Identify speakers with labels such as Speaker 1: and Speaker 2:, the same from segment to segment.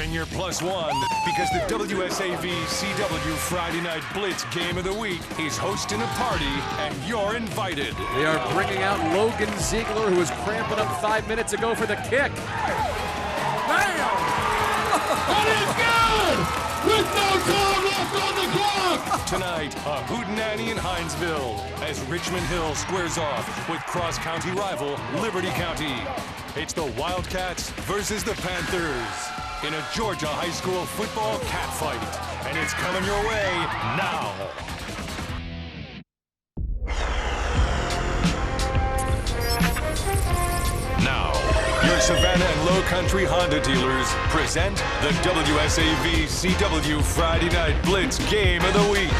Speaker 1: Bring your +1 because the WSAV CW Friday Night Blitz Game of the Week is hosting a party and you're invited.
Speaker 2: They are bringing out Logan Ziegler, who was cramping up 5 minutes ago for the kick.
Speaker 3: Bam! That is good! With no time left on the clock!
Speaker 1: Tonight, a hootenanny in Hinesville as Richmond Hill squares off with cross-county rival Liberty County. It's the Wildcats versus the Panthers in a Georgia high school football catfight, and it's coming your way now. Now, your Savannah and Low Country Honda dealers present the WSAV CW Friday Night Blitz Game of the Week.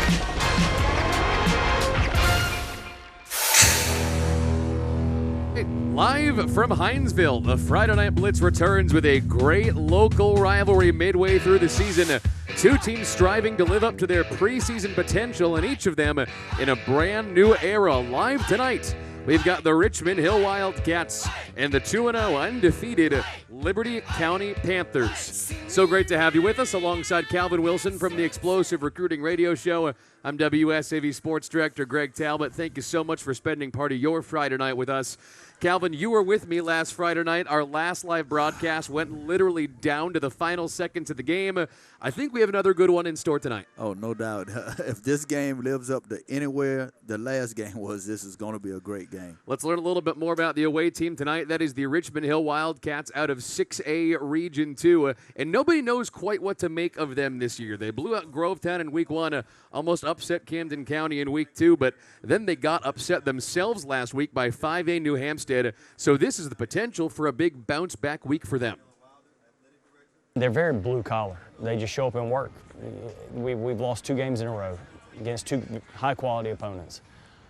Speaker 2: Live from Hinesville, the Friday Night Blitz returns with a great local rivalry midway through the season. Two teams striving to live up to their preseason potential, and each of them in a brand new era. Live tonight, we've got the Richmond Hill Wildcats and the 2-0 undefeated Liberty County Panthers. So great to have you with us alongside Calvin Wilson from the Explosive Recruiting Radio Show. I'm WSAV Sports Director Greg Talbot. Thank you so much for spending part of your Friday night with us. Calvin, you were with me last Friday night. Our last live broadcast went literally down to the final seconds of the game. I think we have another good one in store tonight.
Speaker 4: Oh, no doubt. If this game lives up to anywhere the last game was, this is going to be a great game.
Speaker 2: Let's learn a little bit more about the away team tonight. That is the Richmond Hill Wildcats out of 6A Region 2. And nobody knows quite what to make of them this year. They blew out Grovetown in Week 1, almost upset Camden County in Week 2, but then they got upset themselves last week by 5A New Hampstead. So this is the potential for a big bounce-back week for them.
Speaker 5: They're very blue-collar. They just show up and work. We've lost 2 games in a row against 2 high-quality opponents.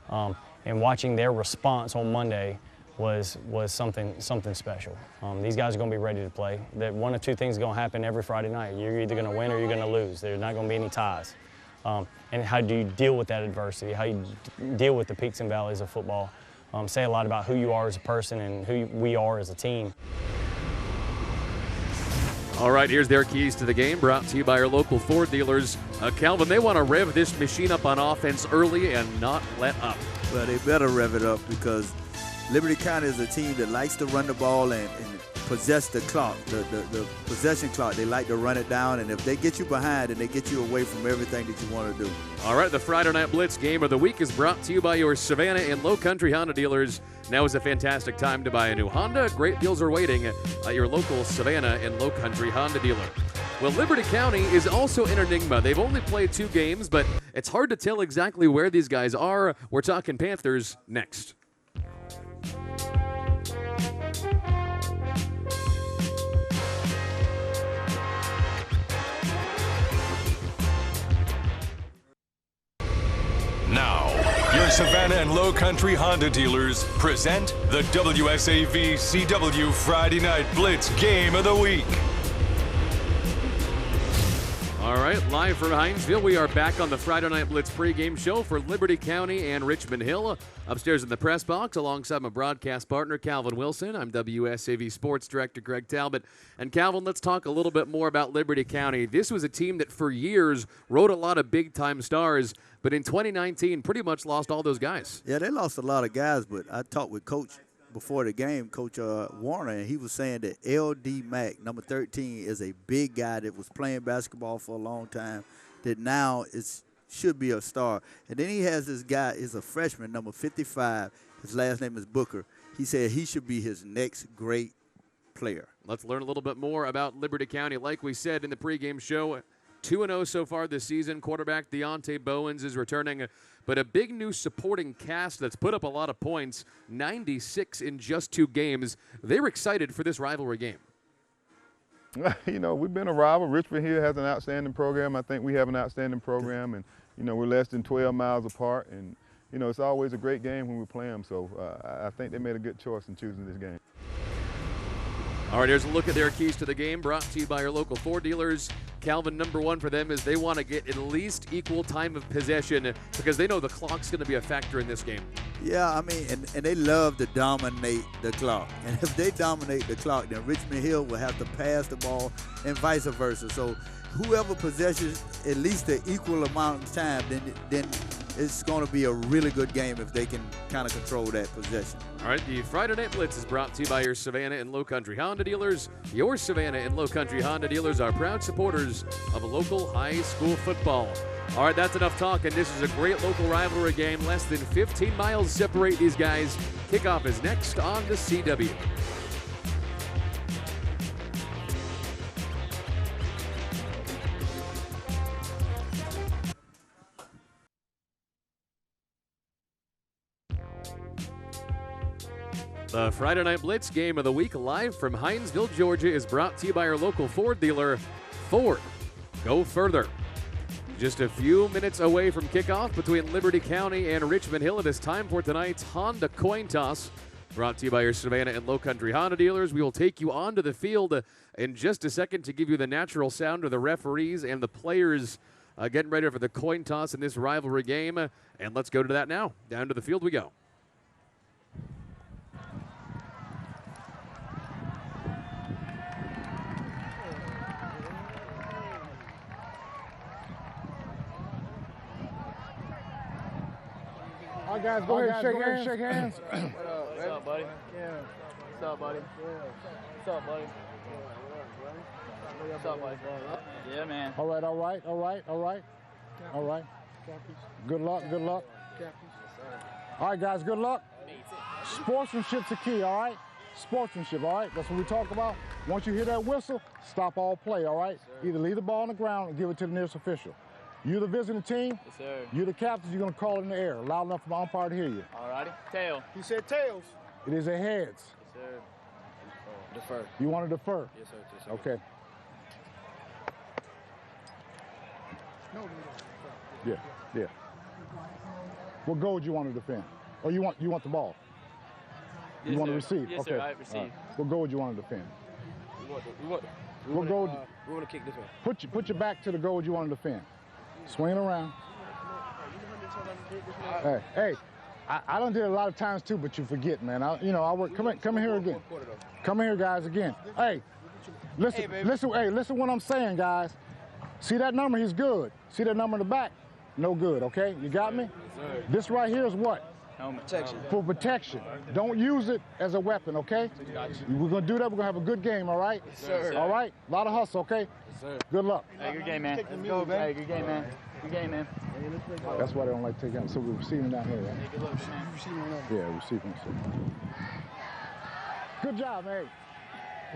Speaker 5: And watching their response on Monday was something special. These guys are going to be ready to play. One of 2 things are going to happen every Friday night. You're either going to win or you're going to lose. There's not going to be any ties. And how do you deal with that adversity? How you deal with the peaks and valleys of football? Say a lot about who you are as a person and who we are as a team.
Speaker 2: All right, here's their keys to the game, brought to you by our local Ford dealers. Calvin, they want to rev this machine up on offense early and not let up.
Speaker 4: Well, they better rev it up because Liberty County is a team that likes to run the ball and possess the clock, the possession clock. They like to run it down, and if they get you behind and they get you away from everything that you want to do.
Speaker 2: All right, the Friday Night Blitz Game of the Week is brought to you by your Savannah and Low Country Honda dealers. Now is a fantastic time to buy a new Honda. Great deals are waiting at your local Savannah and Low Country Honda dealer. Well, Liberty County is also an enigma. They've only played 2 games, but it's hard to tell exactly where these guys are. We're talking Panthers next.
Speaker 1: Now, your Savannah and Low Country Honda dealers present the WSAV CW Friday Night Blitz Game of the Week.
Speaker 2: All right, live from Hinesville, we are back on the Friday Night Blitz pregame show for Liberty County and Richmond Hill. Upstairs in the press box, alongside my broadcast partner, Calvin Wilson. I'm WSAV Sports Director Greg Talbot. And Calvin, let's talk a little bit more about Liberty County. This was a team that for years wrote a lot of big-time stars, but in 2019 pretty much lost all those guys.
Speaker 4: Yeah, they lost a lot of guys, but I talked with Coach before the game, Coach Warner, and he was saying that L.D. Mack, number 13, is a big guy that was playing basketball for a long time, that now should be a star. And then he has this guy, is a freshman, number 55. His last name is Booker. He said he should be his next great player.
Speaker 2: Let's learn a little bit more about Liberty County. Like we said in the pregame show, 2-0 so far this season. Quarterback Deontay Bowens is returning, but a big new supporting cast that's put up a lot of points, 96 in just 2 games. They're excited for this rivalry game.
Speaker 6: You know, we've been a rival. Richmond here has an outstanding program. I think we have an outstanding program, and, you know, we're less than 12 miles apart, and, you know, it's always a great game when we play them, so I think they made a good choice in choosing this game.
Speaker 2: All right, here's a look at their keys to the game, brought to you by our local Ford dealers. Calvin, number 1 for them is they want to get at least equal time of possession because they know the clock's going to be a factor in this game.
Speaker 4: Yeah, I mean, and they love to dominate the clock. And if they dominate the clock, then Richmond Hill will have to pass the ball and vice versa. So whoever possesses at least the equal amount of time, then it's going to be a really good game if they can kind of control that possession.
Speaker 2: All right, the Friday Night Blitz is brought to you by your Savannah and Low Country Honda dealers. Your Savannah and Low Country Honda dealers are proud supporters of local high school football. All right, that's enough talking. This is a great local rivalry game. Less than 15 miles separate these guys. Kickoff is next on the CW. The Friday Night Blitz game of the week, live from Hinesville, Georgia, is brought to you by our local Ford dealer, Ford. Go further. Just a few minutes away from kickoff between Liberty County and Richmond Hill. It is time for tonight's Honda coin toss, brought to you by your Savannah and Low Country Honda dealers. We will take you onto the field in just a second to give you the natural sound of the referees and the players getting ready for the coin toss in this rivalry game. And let's go to that now. Down to the field we go.
Speaker 3: All right, guys, go ahead and shake hands.
Speaker 7: What's up, buddy? Yeah. What's up, buddy? What's up, buddy? What's up, buddy? Yeah, man.
Speaker 3: All right. Good luck. All right, guys, good luck. Sportsmanship's the key, all right? Sportsmanship, all right? That's what we talk about. Once you hear that whistle, stop all play, all right? Either leave the ball on the ground or give it to the nearest official. You're the visiting team.
Speaker 7: Yes, sir.
Speaker 3: You're the captain. You're going to call it in the air, loud enough for my umpire to hear you.
Speaker 7: All righty. Tail.
Speaker 3: He said tails. It is a heads.
Speaker 7: Yes, sir. Defer.
Speaker 3: You want to defer?
Speaker 7: Yes, sir. Yes, sir.
Speaker 3: Okay. Yeah. What goal do you want to defend? Or you want the ball?
Speaker 7: Yes,
Speaker 3: you want
Speaker 7: sir.
Speaker 3: to receive?
Speaker 7: Yes,
Speaker 3: Okay.
Speaker 7: sir. I receive.
Speaker 3: Right. What goal do you want to defend?
Speaker 7: We
Speaker 3: What goal?
Speaker 7: want to kick this way.
Speaker 3: Put your back to the goal you want to defend. Swing it around. Hey, I done did it a lot of times too, but you forget, man. I work. Come in here again. Come in here, guys, again. Hey, listen what I'm saying, guys. See that number? He's good. See that number in the back? No good. Okay, you got me?
Speaker 7: Yes,
Speaker 3: this right here is what?
Speaker 7: Helmet. Protection.
Speaker 3: For protection. Don't use it as a weapon, okay? We're gonna do that. We're gonna have a good game, all right?
Speaker 7: Yes, sir.
Speaker 3: All right. A lot of hustle, okay?
Speaker 7: Yes, sir.
Speaker 3: Good luck.
Speaker 7: Hey, good game, man. Let's go, man. Hey, good game, man. Good game, man.
Speaker 3: That's why they don't like taking out. So we're receiving down here, right?
Speaker 7: Hey, good luck, man.
Speaker 3: Yeah, receiving. Good job, man.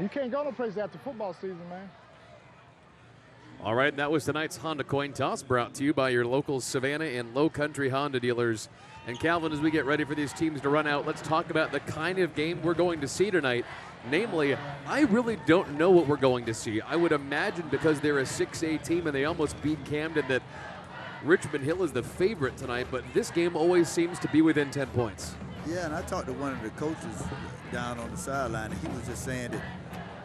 Speaker 3: You can't go no place after football season, man.
Speaker 2: All right, that was tonight's Honda coin toss, brought to you by your local Savannah and Low Country Honda dealers. And Calvin, as we get ready for these teams to run out, let's talk about the kind of game we're going to see tonight. Namely, I really don't know what we're going to see. I would imagine because they're a 6A team and they almost beat Camden that Richmond Hill is the favorite tonight, but this game always seems to be within 10 points.
Speaker 4: Yeah, and I talked to one of the coaches down on the sideline, and he was just saying that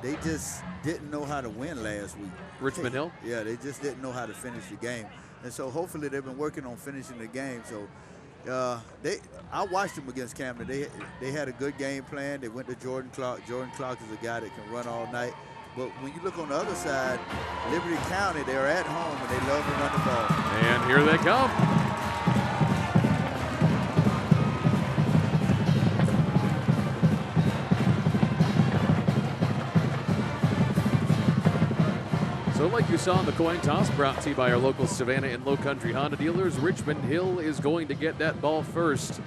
Speaker 4: they just didn't know how to win last week.
Speaker 2: Richmond Hill?
Speaker 4: Yeah, they just didn't know how to finish the game. And so hopefully they've been working on finishing the game. So I watched them against Camden. They had a good game plan. They went to Jordan Clark. Jordan Clark is a guy that can run all night. But when you look on the other side, Liberty County, they're at home and they love to run the ball.
Speaker 2: And here they come. So like you saw in the coin toss, brought to you by our local Savannah and Low Country Honda dealers, Richmond Hill is going to get that ball first.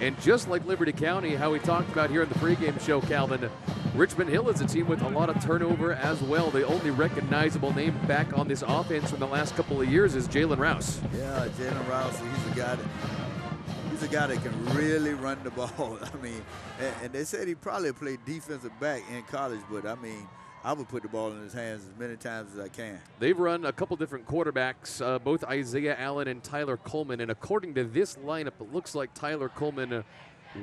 Speaker 2: And just like Liberty County, how we talked about here in the pregame show, Calvin, Richmond Hill is a team with a lot of turnover as well. The only recognizable name back on this offense from the last couple of years is Jalen Rouse.
Speaker 4: Yeah, Jalen Rouse, he's a guy that can really run the ball. I mean, and they said he probably played defensive back in college, but I mean, I would put the ball in his hands as many times as I can.
Speaker 2: They've run a couple different quarterbacks, both Isaiah Allen and Tyler Coleman, and according to this lineup, it looks like Tyler Coleman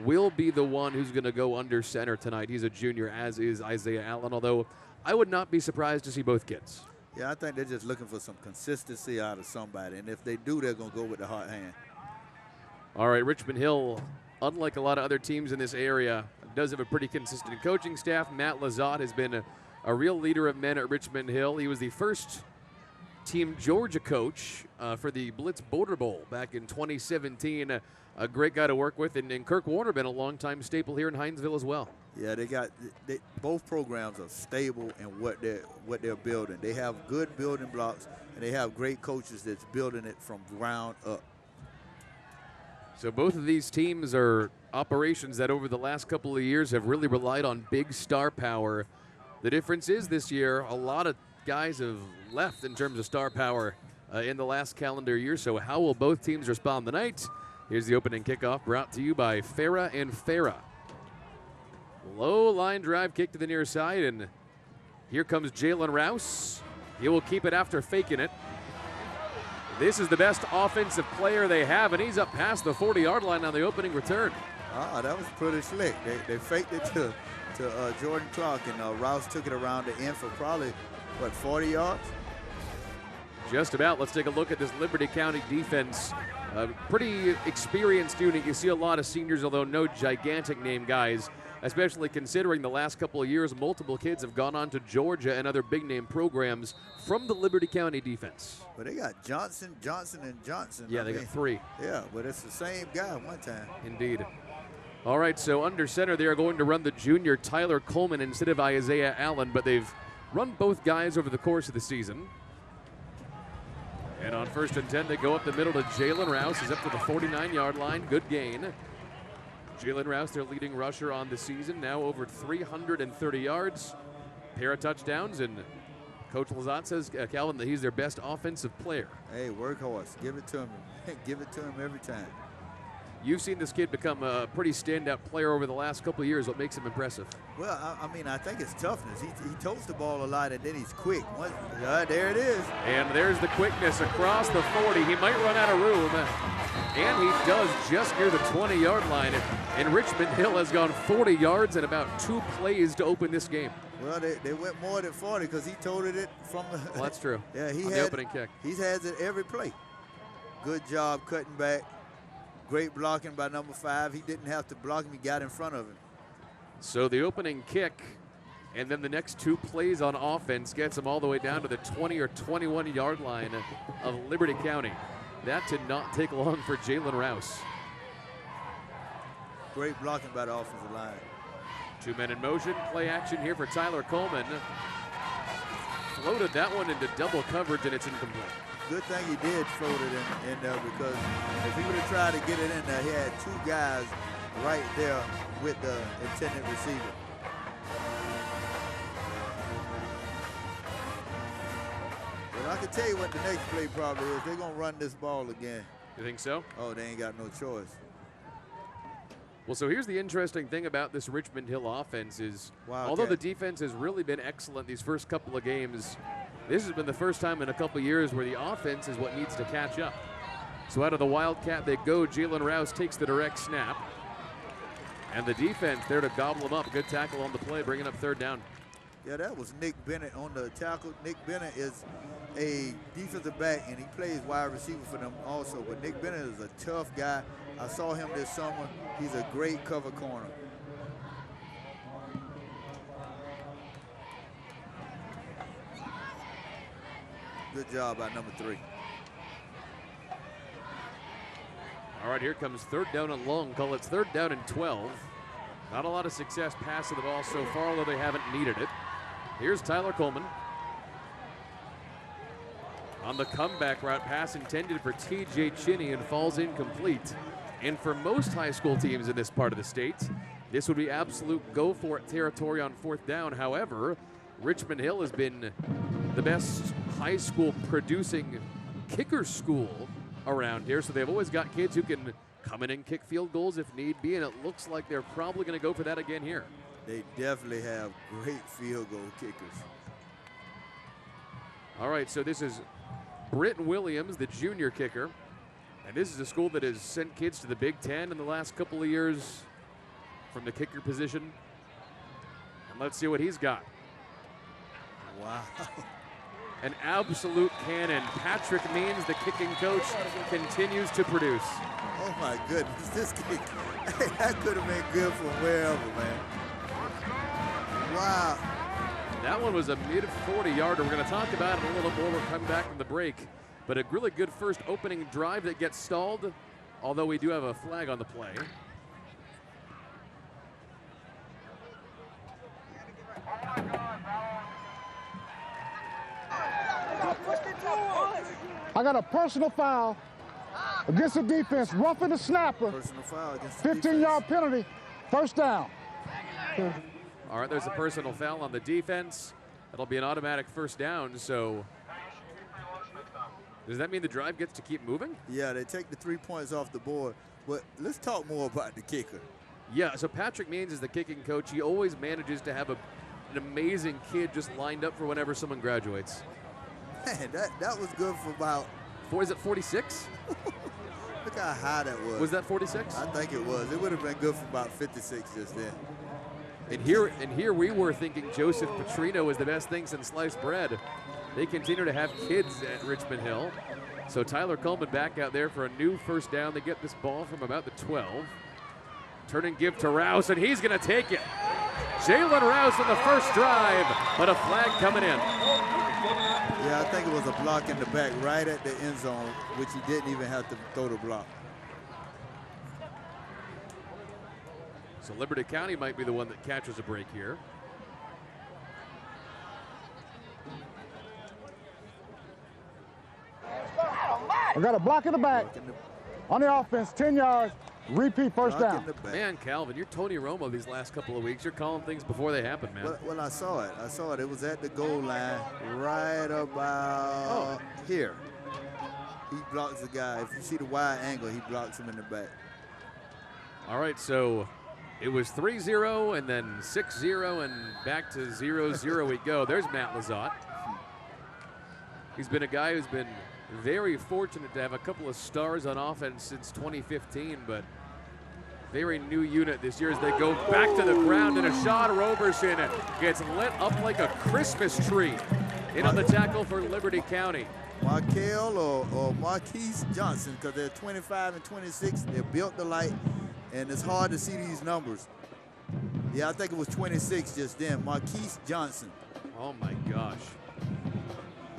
Speaker 2: will be the one who's going to go under center tonight. He's a junior, as is Isaiah Allen, although I would not be surprised to see both kids.
Speaker 4: Yeah, I think they're just looking for some consistency out of somebody, and if they do, they're going to go with the hot hand.
Speaker 2: All right, Richmond Hill unlike a lot of other teams in this area, does have a pretty consistent coaching staff. Matt Lazat has been a real leader of men at Richmond Hill. He was the first Team Georgia coach for the Blitz Border Bowl back in 2017. A great guy to work with, and Kirk Warner been a longtime staple here in Hinesville as well.
Speaker 4: Yeah, both programs are stable in what they're building. They have good building blocks, and they have great coaches that's building it from ground up.
Speaker 2: So both of these teams are operations that over the last couple of years have really relied on big star power. The difference is this year, a lot of guys have left in terms of star power in the last calendar year. So how will both teams respond tonight? Here's the opening kickoff brought to you by Farah and Farah. Low line drive kick to the near side, and here comes Jalen Rouse. He will keep it after faking it. This is the best offensive player they have, and he's up past the 40-yard line on the opening return.
Speaker 4: Ah, that was pretty slick. They faked it to Jordan Clark, and Rouse took it around the end for probably, 40 yards?
Speaker 2: Just about. Let's take a look at this Liberty County defense. Pretty experienced unit. You see a lot of seniors, although no gigantic name guys, especially considering the last couple of years multiple kids have gone on to Georgia and other big name programs from the Liberty County defense.
Speaker 4: But they got Johnson, and Johnson.
Speaker 2: Yeah, they got three.
Speaker 4: Yeah, but it's the same guy one time.
Speaker 2: Indeed. All right, so under center they are going to run the junior Tyler Coleman instead of Isaiah Allen, but they've run both guys over the course of the season. And on 1st and 10, they go up the middle to Jalen Rouse. He's up to the 49-yard line. Good gain. Jalen Rouse, their leading rusher on the season, now over 330 yards. Pair of touchdowns, and Coach Lazat says, Calvin, that he's their best offensive player.
Speaker 4: Hey, workhorse. Give it to him. Give it to him every time.
Speaker 2: You've seen this kid become a pretty standout player over the last couple of years. What makes him impressive?
Speaker 4: Well, I mean, I think it's toughness. He totes the ball a lot, and then he's quick. There it is.
Speaker 2: And there's the quickness across the 40. He might run out of room, and he does just near the 20-yard line. And Richmond Hill has gone 40 yards in about 2 plays to open this game.
Speaker 4: Well, they went more than 40 because he toted it from the.
Speaker 2: Well, that's true.
Speaker 4: Yeah, he
Speaker 2: had the opening kick.
Speaker 4: He has it every play. Good job cutting back. Great blocking by number 5. He didn't have to block him. He got in front of him.
Speaker 2: So the opening kick and then the next 2 plays on offense gets him all the way down to the 20 or 21-yard line of Liberty County. That did not take long for Jalen Rouse.
Speaker 4: Great blocking by the offensive line.
Speaker 2: 2 men in motion. Play action here for Tyler Coleman. Floated that one into double coverage, and it's incomplete.
Speaker 4: Good thing he did float it in there, because if he would have tried to get it in there, he had 2 guys right there with the intended receiver. But I can tell you what the next play probably is. They're going to run this ball again.
Speaker 2: You think so?
Speaker 4: Oh, they ain't got no choice.
Speaker 2: Well, so here's the interesting thing about this Richmond Hill offense is,
Speaker 4: Wildcat.
Speaker 2: although the defense has really been excellent these first couple of games, this has been the first time in a couple of years where the offense is what needs to catch up. So out of the Wildcat they go. Jalen Rouse takes the direct snap. And the defense there to gobble him up. Good tackle on the play, bringing up 3rd down.
Speaker 4: Yeah, that was Nick Bennett on the tackle. Nick Bennett is a defensive back, and he plays wide receiver for them also. But Nick Bennett is a tough guy. I saw him this summer. He's a great cover corner. Good job by number 3.
Speaker 2: All right, here comes 3rd down and long. Call it 3rd down and 12. Not a lot of success passing the ball so far, although they haven't needed it. Here's Tyler Coleman. On the comeback route, pass intended for T.J. Chinney and falls incomplete. And for most high school teams in this part of the state, this would be absolute go-for-it territory on 4th down. However, Richmond Hill has been the best high school producing kicker school around here, so they've always got kids who can come in and kick field goals if need be, and it looks like they're probably going to go for that again here.
Speaker 4: They definitely have great field goal kickers.
Speaker 2: All right, so this is Britton Williams, the junior kicker, and this is a school that has sent kids to the Big Ten in the last couple of years from the kicker position. And let's see what he's got.
Speaker 4: Wow.
Speaker 2: An absolute cannon. Patrick Means, the kicking coach, continues to produce.
Speaker 4: Oh my goodness, this kick, that could have been good from wherever, man. Wow.
Speaker 2: That one was a mid-40-yarder. We're going to talk about it a little more. We're coming back from the break. But a really good first opening drive that gets stalled, although we do have a flag on the play.
Speaker 3: I got a personal foul against the defense, roughing the snapper.
Speaker 4: Personal foul against the
Speaker 3: 15-yard penalty, first down.
Speaker 2: All right, there's a personal foul on the defense. That'll be an automatic first down, so does that mean the drive gets to keep moving?
Speaker 4: Yeah, they take the 3 points off the board. But let's talk more about the kicker.
Speaker 2: Yeah, so Patrick Means is the kicking coach. He always manages to have an amazing kid just lined up for whenever someone graduates.
Speaker 4: Man, that was good for about...
Speaker 2: Is it 46?
Speaker 4: Look how high that was.
Speaker 2: Was that 46?
Speaker 4: I think it was. It would have been good for about 56 just then.
Speaker 2: And here we were thinking Joseph Petrino was the best thing since sliced bread. They continue to have kids at Richmond Hill. So Tyler Coleman back out there for a new first down. They get this ball from about the 12. Turn and give to Rouse, and he's going to take it. Jalen Rouse on the first drive, but a flag coming in.
Speaker 4: Yeah, I think it was a block in the back right at the end zone, which he didn't even have to throw the block.
Speaker 2: So Liberty County might be the one that catches a break here.
Speaker 3: I got a block in the back. On the offense, 10 yards, repeat first down.
Speaker 2: Man, Calvin, you're Tony Romo these last couple of weeks. You're calling things before they happen, man.
Speaker 4: Well, I saw it. I saw it. It was at the goal line right about here. He blocks the guy. If you see the wide angle, he blocks him in the back.
Speaker 2: All right, so it was 3-0 and then 6-0 and back to 0-0 we go. There's Matt Lizotte. He's been a guy who's been very fortunate to have a couple of stars on offense since 2015, but very new unit this year as they go back to the ground, and Ashad Roberson gets lit up like a Christmas tree. In on the tackle for Liberty County.
Speaker 4: Markel or Marquise Johnson, because they're 25 and 26. They're built alike, and it's hard to see these numbers. Yeah, I think it was 26 just then. Marquise Johnson.
Speaker 2: Oh my gosh.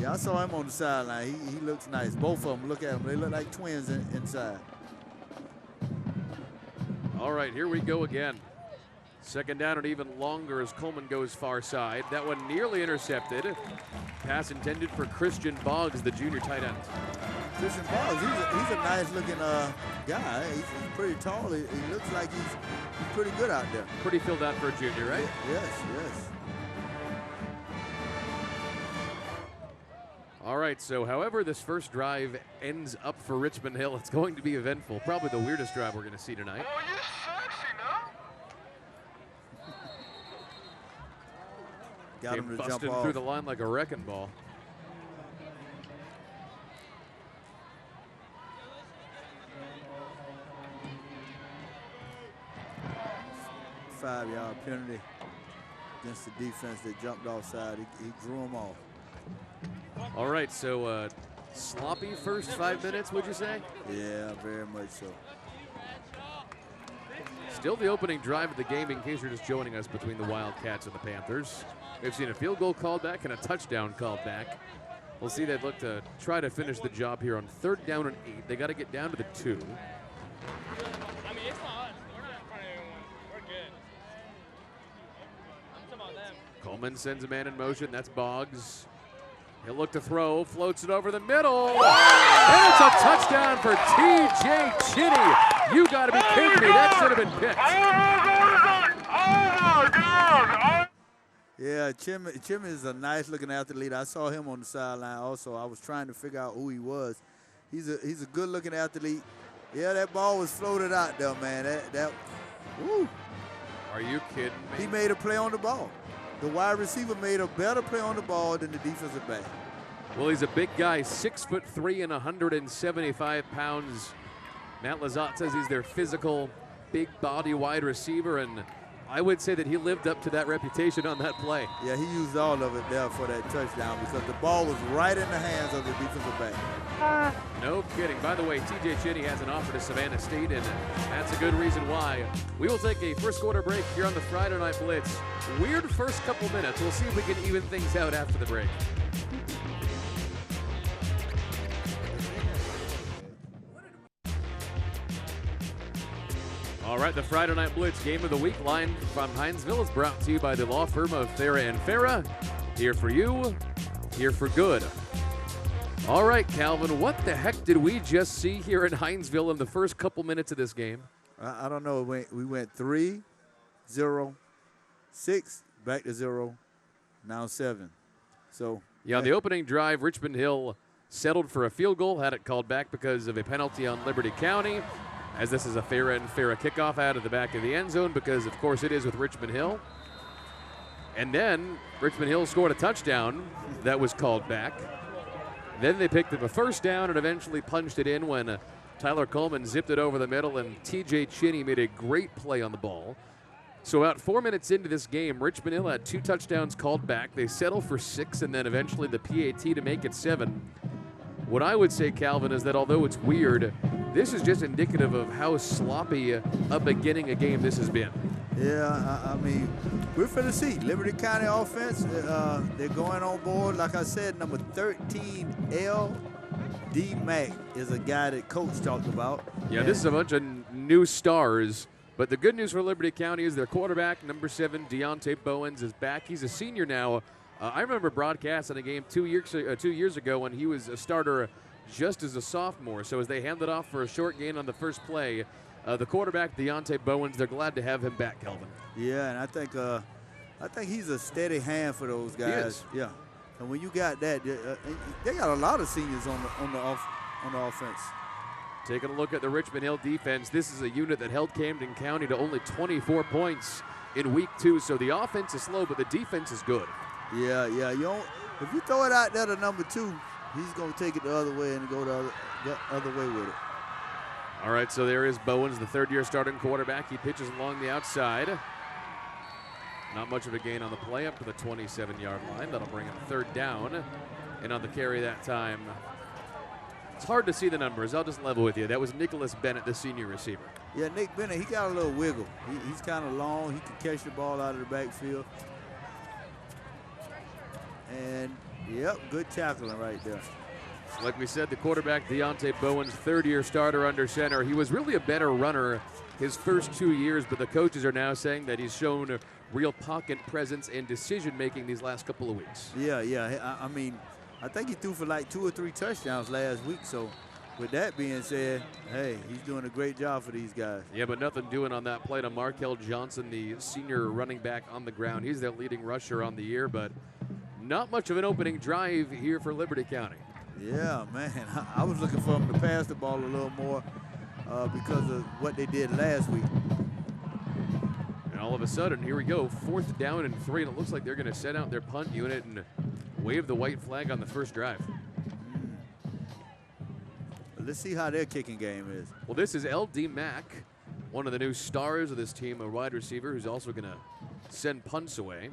Speaker 4: Yeah, I saw him on the sideline. He looks nice. Both of them, look at them. They look like twins inside.
Speaker 2: All right, here we go again. Second down and even longer as Coleman goes far side. That one nearly intercepted. Pass intended for Christian Boggs, the junior tight end.
Speaker 4: Christian Boggs, he's a nice-looking guy. He's pretty tall. He looks like he's pretty good out there.
Speaker 2: Pretty filled out for a junior, right?
Speaker 4: Yes, yes.
Speaker 2: All right, so however this first drive ends up for Richmond Hill, it's going to be eventful. Probably the weirdest drive we're going to see tonight.
Speaker 8: Oh, you sexy, no?
Speaker 4: Got him to jump
Speaker 2: busting
Speaker 4: off.
Speaker 2: through the line like a wrecking ball.
Speaker 4: Five-yard penalty against the defense that jumped offside. He drew him off.
Speaker 2: All right, so sloppy first 5 minutes, would you say?
Speaker 4: Yeah, very much so.
Speaker 2: Still the opening drive of the game, in case you're just joining us, between the Wildcats and the Panthers. We've seen a field goal called back and a touchdown called back. We'll see they'd look to try to finish the job here on 3rd down and 8. They got to get down to the 2.
Speaker 7: I mean, it's not us. We're not in front of anyone. We're good. I'm talking about them.
Speaker 2: Coleman sends a man in motion. That's Boggs. He'll look to throw, floats it over the middle. And it's a touchdown for T.J. Chinney. You got to be kidding me. That should have been picked.
Speaker 8: Oh, my God.
Speaker 4: Yeah, Chim is a nice-looking athlete. I saw him on the sideline also. I was trying to figure out who he was. He's a good-looking athlete. Yeah, that ball was floated out there, man. Woo.
Speaker 2: Are you kidding me?
Speaker 4: He made a play on the ball. The wide receiver made a better play on the ball than the defensive back.
Speaker 2: Well, he's a big guy, 6'3" and 175 pounds. Matt Lizotte says he's their physical, big body wide receiver, and I would say that he lived up to that reputation on that play.
Speaker 4: Yeah, he used all of it there for that touchdown because the ball was right in the hands of the defensive back.
Speaker 2: No kidding. By the way, TJ Chinny has an offer to Savannah State, and that's a good reason why. We will take a first quarter break here on the Friday Night Blitz. Weird first couple minutes. We'll see if we can even things out after the break. All right, the Friday Night Blitz Game of the Week line from Hinesville is brought to you by the law firm of Farah & Farah. Here for you, here for good. All right, Calvin, what the heck did we just see here in Hinesville in the first couple minutes of this game?
Speaker 4: I don't know. We went 3, 0, 6, back to 0, now 7. So
Speaker 2: yeah, on the opening drive, Richmond Hill settled for a field goal, had it called back because of a penalty on Liberty County, as this is a Farah & Farah kickoff out of the back of the end zone because, of course, it is with Richmond Hill. And then Richmond Hill scored a touchdown that was called back. Then they picked up a first down and eventually punched it in when Tyler Coleman zipped it over the middle, and TJ Chinny made a great play on the ball. So about 4 minutes into this game, Richmond Hill had 2 touchdowns called back. They settled for 6 and then eventually the PAT to make it 7. What I would say, Calvin, is that although it's weird, this is just indicative of how sloppy a beginning a game this has been.
Speaker 4: Yeah, I mean, we're finna see. Liberty County offense, they're going on board. Like I said, number 13, L.D. Mack is a guy that Coach talked about.
Speaker 2: Yeah, this is a bunch of new stars. But the good news for Liberty County is their quarterback, number 7, Deontay Bowens, is back. He's a senior now. I remember broadcasting a game 2 years ago when he was a starter just as a sophomore. So as they handed off for a short gain on the first play, the quarterback, Deontay Bowens, they're glad to have him back, Kelvin.
Speaker 4: Yeah, and I think he's a steady hand for those guys.
Speaker 2: He is.
Speaker 4: Yeah, and when you got that, they got a lot of seniors on the offense.
Speaker 2: Taking a look at the Richmond Hill defense, this is a unit that held Camden County to only 24 points in week 2. So the offense is slow, but the defense is good.
Speaker 4: Yeah. If you throw it out there to number 2, he's going to take it the other way and go the other way with it.
Speaker 2: All right, so there is Bowens, the third-year starting quarterback. He pitches along the outside. Not much of a gain on the play, up to the 27-yard line. That'll bring him third down. And on the carry that time, it's hard to see the numbers. I'll just level with you. That was Nicholas Bennett, the senior receiver.
Speaker 4: Yeah, Nick Bennett, he got a little wiggle. He's kind of long. He can catch the ball out of the backfield. And, yep, good tackling right there.
Speaker 2: Like we said, the quarterback, Deontay Bowens, third-year starter under center. He was really a better runner his first 2 years, but the coaches are now saying that he's shown real pocket presence and decision-making these last couple of weeks.
Speaker 4: Yeah. I mean, I think he threw for like 2 or 3 touchdowns last week. So, with that being said, hey, he's doing a great job for these guys.
Speaker 2: Yeah, but nothing doing on that play to Markel Johnson, the senior running back on the ground. He's their leading rusher on the year, but not much of an opening drive here for Liberty County.
Speaker 4: Yeah, man. I was looking for them to pass the ball a little more because of what they did last week.
Speaker 2: And all of a sudden, here we go, 4th down and 3, and it looks like they're going to set out their punt unit and wave the white flag on the first drive.
Speaker 4: Let's see how their kicking game is.
Speaker 2: Well, this is L.D. Mack, one of the new stars of this team, a wide receiver who's also going to send punts away.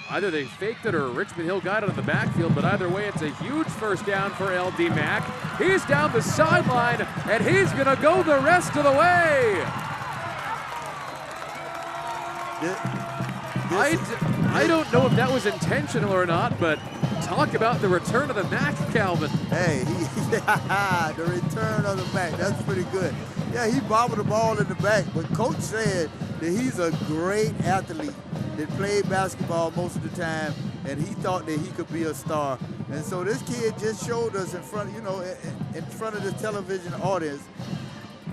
Speaker 2: Either they faked it or Richmond Hill got it in the backfield, but either way, it's a huge first down for L.D. Mack. He's down the sideline, and he's going to go the rest of the way. I don't know if that was intentional or not, but talk about the return of the Mack, Calvin.
Speaker 4: Hey, the return of the Mack, that's pretty good. Yeah, he bobbled the ball in the back, but Coach said that he's a great athlete that played basketball most of the time, and he thought that he could be a star. And so this kid just showed us in front, in front of the television audience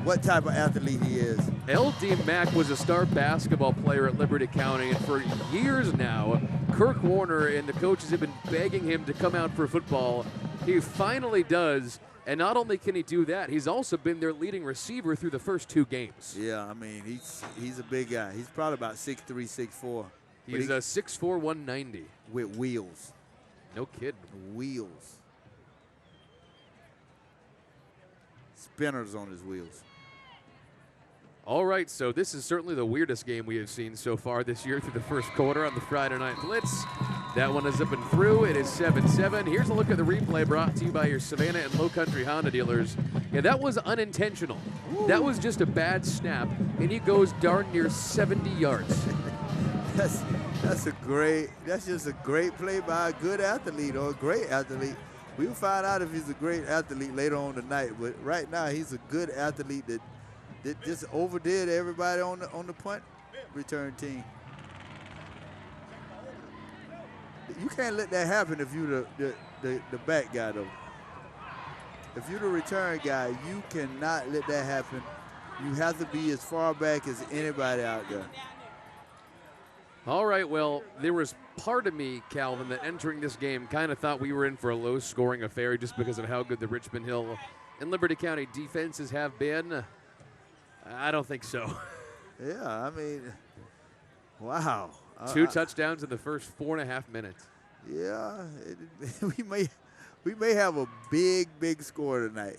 Speaker 4: what type of athlete he is.
Speaker 2: L.D. Mack was a star basketball player at Liberty County, and for years now, Kirk Warner and the coaches have been begging him to come out for football. He finally does, and not only can he do that, he's also been their leading receiver through the first 2 games.
Speaker 4: Yeah, I mean, he's a big guy. He's probably about 6'3", 6'4".
Speaker 2: He's a 6'4", 190.
Speaker 4: With wheels.
Speaker 2: No kidding.
Speaker 4: Wheels. Spinners on his wheels.
Speaker 2: All right, so this is certainly the weirdest game we have seen so far this year through the first quarter on the Friday Night Blitz. That one is up and through. It is 7-7. Here's a look at the replay brought to you by your Savannah and Low Country Honda dealers. Yeah, that was unintentional. That was just a bad snap, and he goes darn near 70 yards.
Speaker 4: That's just a great play by a good athlete or a great athlete. We'll find out if he's a great athlete later on tonight, but right now he's a good athlete that just overdid everybody on the punt return team. You can't let that happen if you're the back guy, though. If you're the return guy, you cannot let that happen. You have to be as far back as anybody out there.
Speaker 2: All right, well, there was part of me, Calvin, that entering this game kind of thought we were in for a low-scoring affair just because of how good the Richmond Hill and Liberty County defenses have been. I don't think so.
Speaker 4: Yeah, I mean, wow.
Speaker 2: 2 touchdowns in the first 4.5 minutes.
Speaker 4: Yeah, we may have a big score tonight.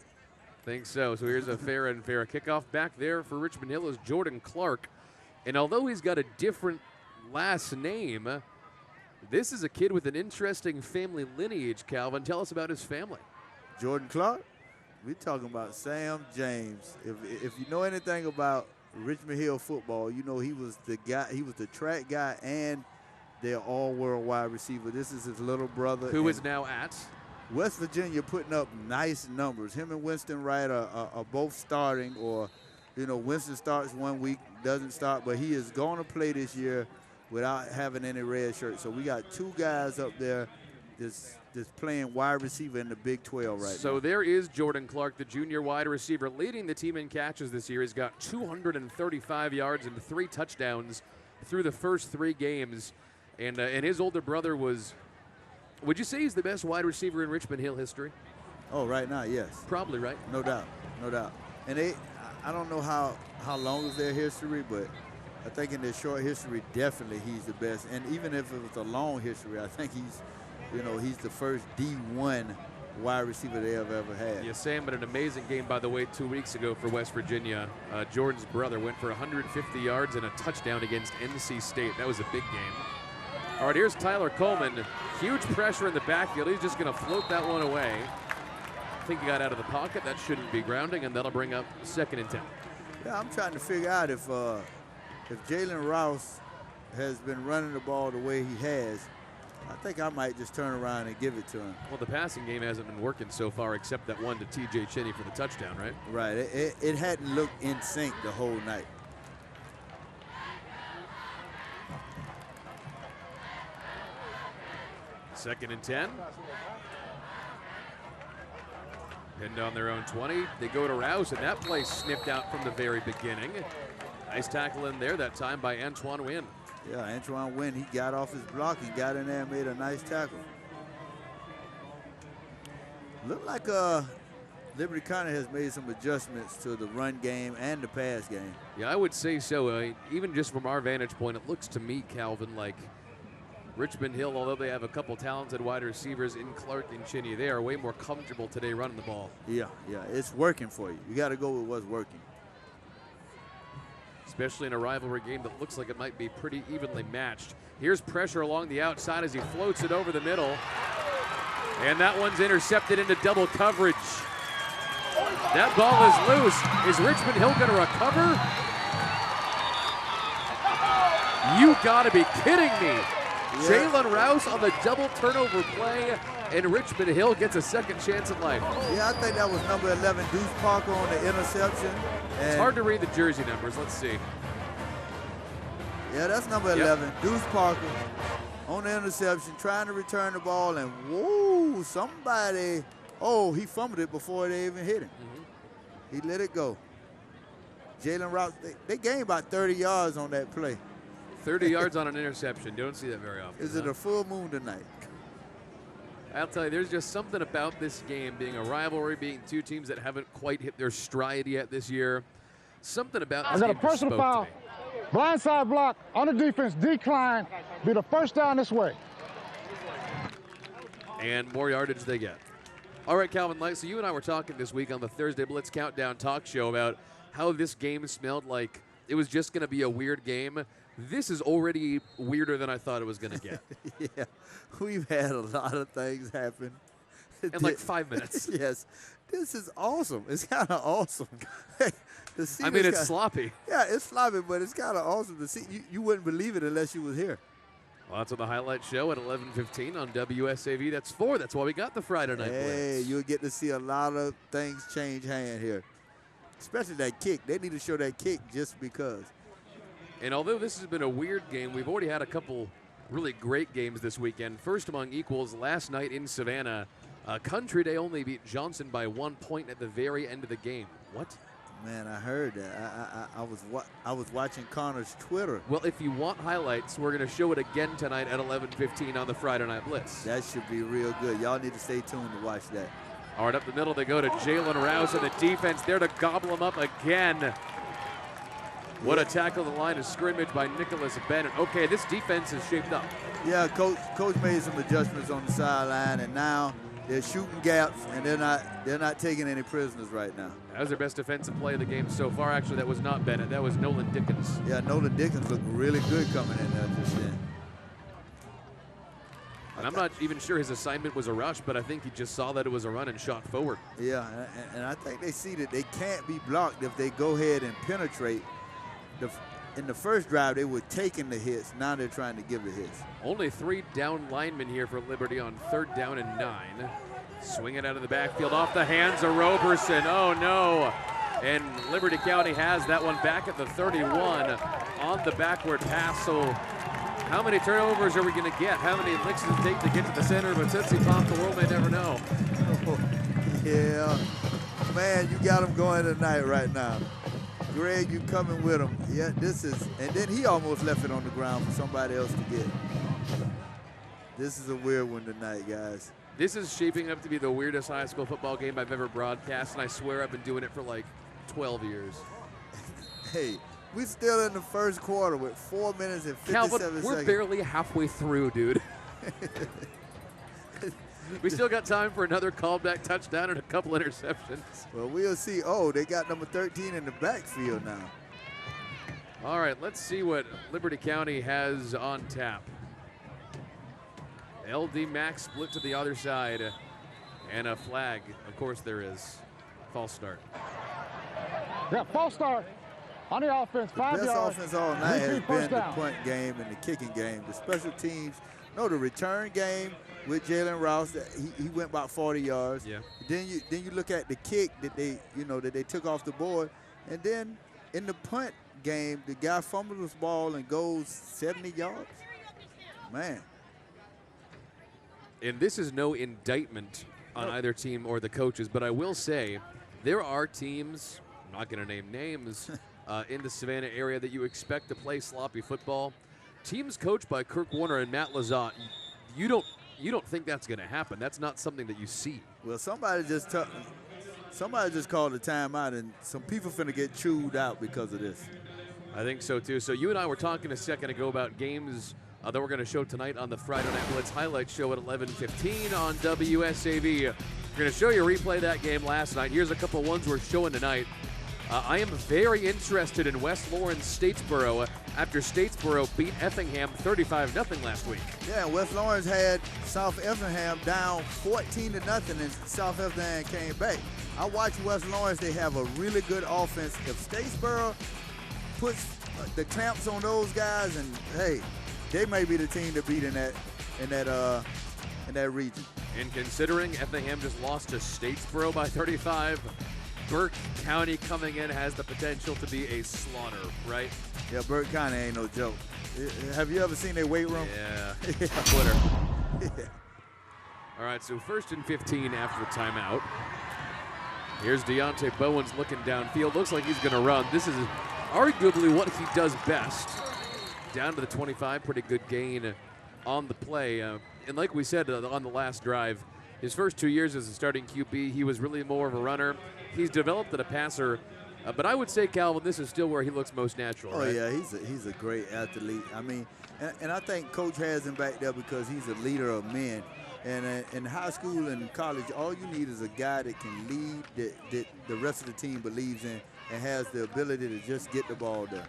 Speaker 2: Think so. So here's a fair kickoff. Back there for Richmond Hill is Jordan Clark. And although he's got a different last name, this is a kid with an interesting family lineage, Calvin. Tell us about his family.
Speaker 4: Jordan Clark? We're talking about Sam James. If you know anything about Richmond Hill football, you know he was the guy. He was the track guy and their all-world wide receiver. This is his little brother.
Speaker 2: Who is now at
Speaker 4: West Virginia, putting up nice numbers. Him and Winston Wright are both starting, or, you know, Winston starts 1 week, doesn't start, but he is going to play this year without having any red shirts. So we got 2 guys up there that's playing wide receiver in the Big 12 right now.
Speaker 2: So there is Jordan Clark, the junior wide receiver, leading the team in catches this year. He's got 235 yards and 3 touchdowns through the first 3 games. And his older brother was, would you say he's the best wide receiver in Richmond Hill history?
Speaker 4: Oh, right now, yes.
Speaker 2: Probably, right?
Speaker 4: No doubt, no doubt. And I don't know how long is their history, but I think in their short history, definitely he's the best. And even if it was a long history, I think he's the first D1 wide receiver they have ever had.
Speaker 2: Yeah, Sam, but an amazing game, by the way, 2 weeks ago for West Virginia. Jordan's brother went for 150 yards and a touchdown against NC State. That was a big game. All right, here's Tyler Coleman. Huge pressure in the backfield. He's just going to float that one away. I think he got out of the pocket. That shouldn't be grounding, and that'll bring up 2nd and 10.
Speaker 4: Yeah, I'm trying to figure out if Jalen Rouse has been running the ball the way he has. I think I might just turn around and give it to him.
Speaker 2: Well, the passing game hasn't been working so far except that one to T.J. Cheney for the touchdown, right?
Speaker 4: Right. It hadn't looked in sync the whole night.
Speaker 2: Second and 10. Pinned on their own 20. They go to Rouse, and that play snipped out from the very beginning. Nice tackle in there that time by Antoine Wynn.
Speaker 4: Yeah, Antoine Wynn, he got off his block and got in there and made a nice tackle. Looked like Liberty County has made some adjustments to the run game and the pass game.
Speaker 2: Yeah, I would say so. Even just from our vantage point, it looks to me, Calvin, like Richmond Hill, although they have a couple talented wide receivers in Clark and Cheney, they are way more comfortable today running the ball.
Speaker 4: Yeah, it's working for you. You got to go with what's working.
Speaker 2: Especially in a rivalry game that looks like it might be pretty evenly matched. Here's pressure along the outside as he floats it over the middle. And that one's intercepted into double coverage. That ball is loose. Is Richmond Hill going to recover? You got to be kidding me. Yeah. Jalen Rouse on the double turnover play, and Richmond Hill gets a second chance at life.
Speaker 4: Yeah, I think that was number 11, Deuce Parker, on the interception.
Speaker 2: It's hard to read the jersey numbers. Let's see.
Speaker 4: Yeah, that's number 11, Deuce Parker, on the interception, trying to return the ball, and whoa, somebody, he fumbled it before they even hit him. He let it go. Jalen Rouse, they gained about 30 yards on that play.
Speaker 2: 30 yards on an interception. Don't see that very often.
Speaker 4: Is it a full moon tonight?
Speaker 2: I'll tell you, there's just something about this game being a rivalry, being 2 teams that haven't quite hit their stride yet this year. Something about this
Speaker 3: I got
Speaker 2: game
Speaker 3: a personal foul. Blindside block on the defense, decline, be the first down this way.
Speaker 2: And more yardage they get. All right, Calvin Light, so you and I were talking this week on the Thursday Blitz Countdown talk show about how this game smelled like it was just going to be a weird game, this is already weirder than I thought it was going to get.
Speaker 4: Yeah, we've had a lot of things happen.
Speaker 2: In like 5 minutes.
Speaker 4: Yes, this is awesome. It's kind of awesome.
Speaker 2: I mean, it's sloppy.
Speaker 4: Yeah, it's sloppy, but it's kind of awesome to see. You wouldn't believe it unless you was here.
Speaker 2: Well, that's on the highlight show at 11:15 on WSAV. That's 4. That's why we got the Friday Night Blitz.
Speaker 4: Hey, you'll get to see a lot of things change hand here, especially that kick. They need to show that kick just because.
Speaker 2: And although this has been a weird game, we've already had a couple really great games this weekend. First among equals last night in Savannah. Country Day only beat Johnson by 1 point at the very end of the game. What?
Speaker 4: Man, I heard that. I was watching Connor's Twitter.
Speaker 2: Well, if you want highlights, we're going to show it again tonight at 11:15 on the Friday Night Blitz.
Speaker 4: That should be real good. Y'all need to stay tuned to watch that.
Speaker 2: All right, up the middle they go to Jalen Rouse and the defense there to gobble him up again. What a tackle the line of scrimmage by Nicholas Bennett. Okay, this defense is shaped up.
Speaker 4: Yeah, coach made some adjustments on the sideline, and now they're shooting gaps, and they're not taking any prisoners right now.
Speaker 2: That was their best defensive play of the game so far. Actually, that was not Bennett. That was Nolan Dickens.
Speaker 4: Yeah, Nolan Dickens looked really good coming in there just then.
Speaker 2: And I'm not even sure his assignment was a rush, but I think he just saw that it was a run and shot forward.
Speaker 4: Yeah, and I think they see that they can't be blocked if they go ahead and penetrate. In the first drive, they were taking the hits. Now they're trying to give the hits.
Speaker 2: Only 3 down linemen here for Liberty on 3rd down and 9. Swing it out of the backfield off the hands of Roberson. Oh, no. And Liberty County has that one back at the 31 on the backward pass. So how many turnovers are we going to get? How many licks does it take to get to the center of a Tootsie Pop? The world may never know.
Speaker 4: Yeah. Man, you got them going tonight right now. Greg, you coming with him. Yeah, this is, and then he almost left it on the ground for somebody else to get. This is a weird one tonight, guys.
Speaker 2: This is shaping up to be the weirdest high school football game I've ever broadcast, and I swear I've been doing it for like 12 years.
Speaker 4: Hey, we're still in the first quarter with 4 minutes and 57 seconds.
Speaker 2: We're barely halfway through, dude. We still got time for another callback touchdown and a couple interceptions.
Speaker 4: Well, we'll see. Oh, they got number 13 in the backfield now.
Speaker 2: All right, let's see what Liberty County has on tap. LD Max split to the other side, and a flag. Of course there is. False start.
Speaker 3: Yeah, false start on the offense. 5 yards.
Speaker 4: The best offense all night has been the
Speaker 3: down.
Speaker 4: punt game and the kicking game. The special teams, no, the return game with Jalen Rouse, he went about 40 yards.
Speaker 2: Yeah.
Speaker 4: Then you look at the kick that they took off the board, and then in the punt game, the guy fumbles the ball and goes 70 yards. Man.
Speaker 2: And this is no indictment on either team or the coaches, but I will say there are teams, I'm not going to name names, in the Savannah area that you expect to play sloppy football. Teams coached by Kirk Warner and Matt Lazat, you don't think that's going to happen. That's not something that you see.
Speaker 4: Well, somebody just called a timeout, and some people finna get chewed out because of this.
Speaker 2: I think so, too. So you and I were talking a second ago about games that we're going to show tonight on the Friday Night Blitz highlight show at 11:15 on WSAV. We're going to show you a replay of that game last night. Here's a couple ones we're showing tonight. I am very interested in West Lawrence Statesboro after Statesboro beat Effingham 35-0 last week.
Speaker 4: Yeah, West Lawrence had South Effingham down 14-0, and South Effingham came back. I watched West Lawrence. They have a really good offense. If Statesboro puts the clamps on those guys, and hey, they may be the team to beat in that region.
Speaker 2: And considering Effingham just lost to Statesboro by 35, Burke County coming in has the potential to be a slaughter, right?
Speaker 4: Yeah, Burke County ain't no joke. Have you ever seen their weight room?
Speaker 2: Yeah, Twitter. Yeah. All right, so 1st and 15 after the timeout. Here's Deontay Bowens looking downfield. Looks like he's going to run. This is arguably what he does best. Down to the 25, pretty good gain on the play. And like we said on the last drive, his first 2 years as a starting QB, he was really more of a runner. He's developed as a passer, but I would say, Calvin, this is still where he looks most natural.
Speaker 4: Oh,
Speaker 2: right?
Speaker 4: yeah, he's a great athlete. I mean, and I think Coach has him back there because he's a leader of men. And in high school and college, all you need is a guy that can lead, that the rest of the team believes in, and has the ability to just get the ball there.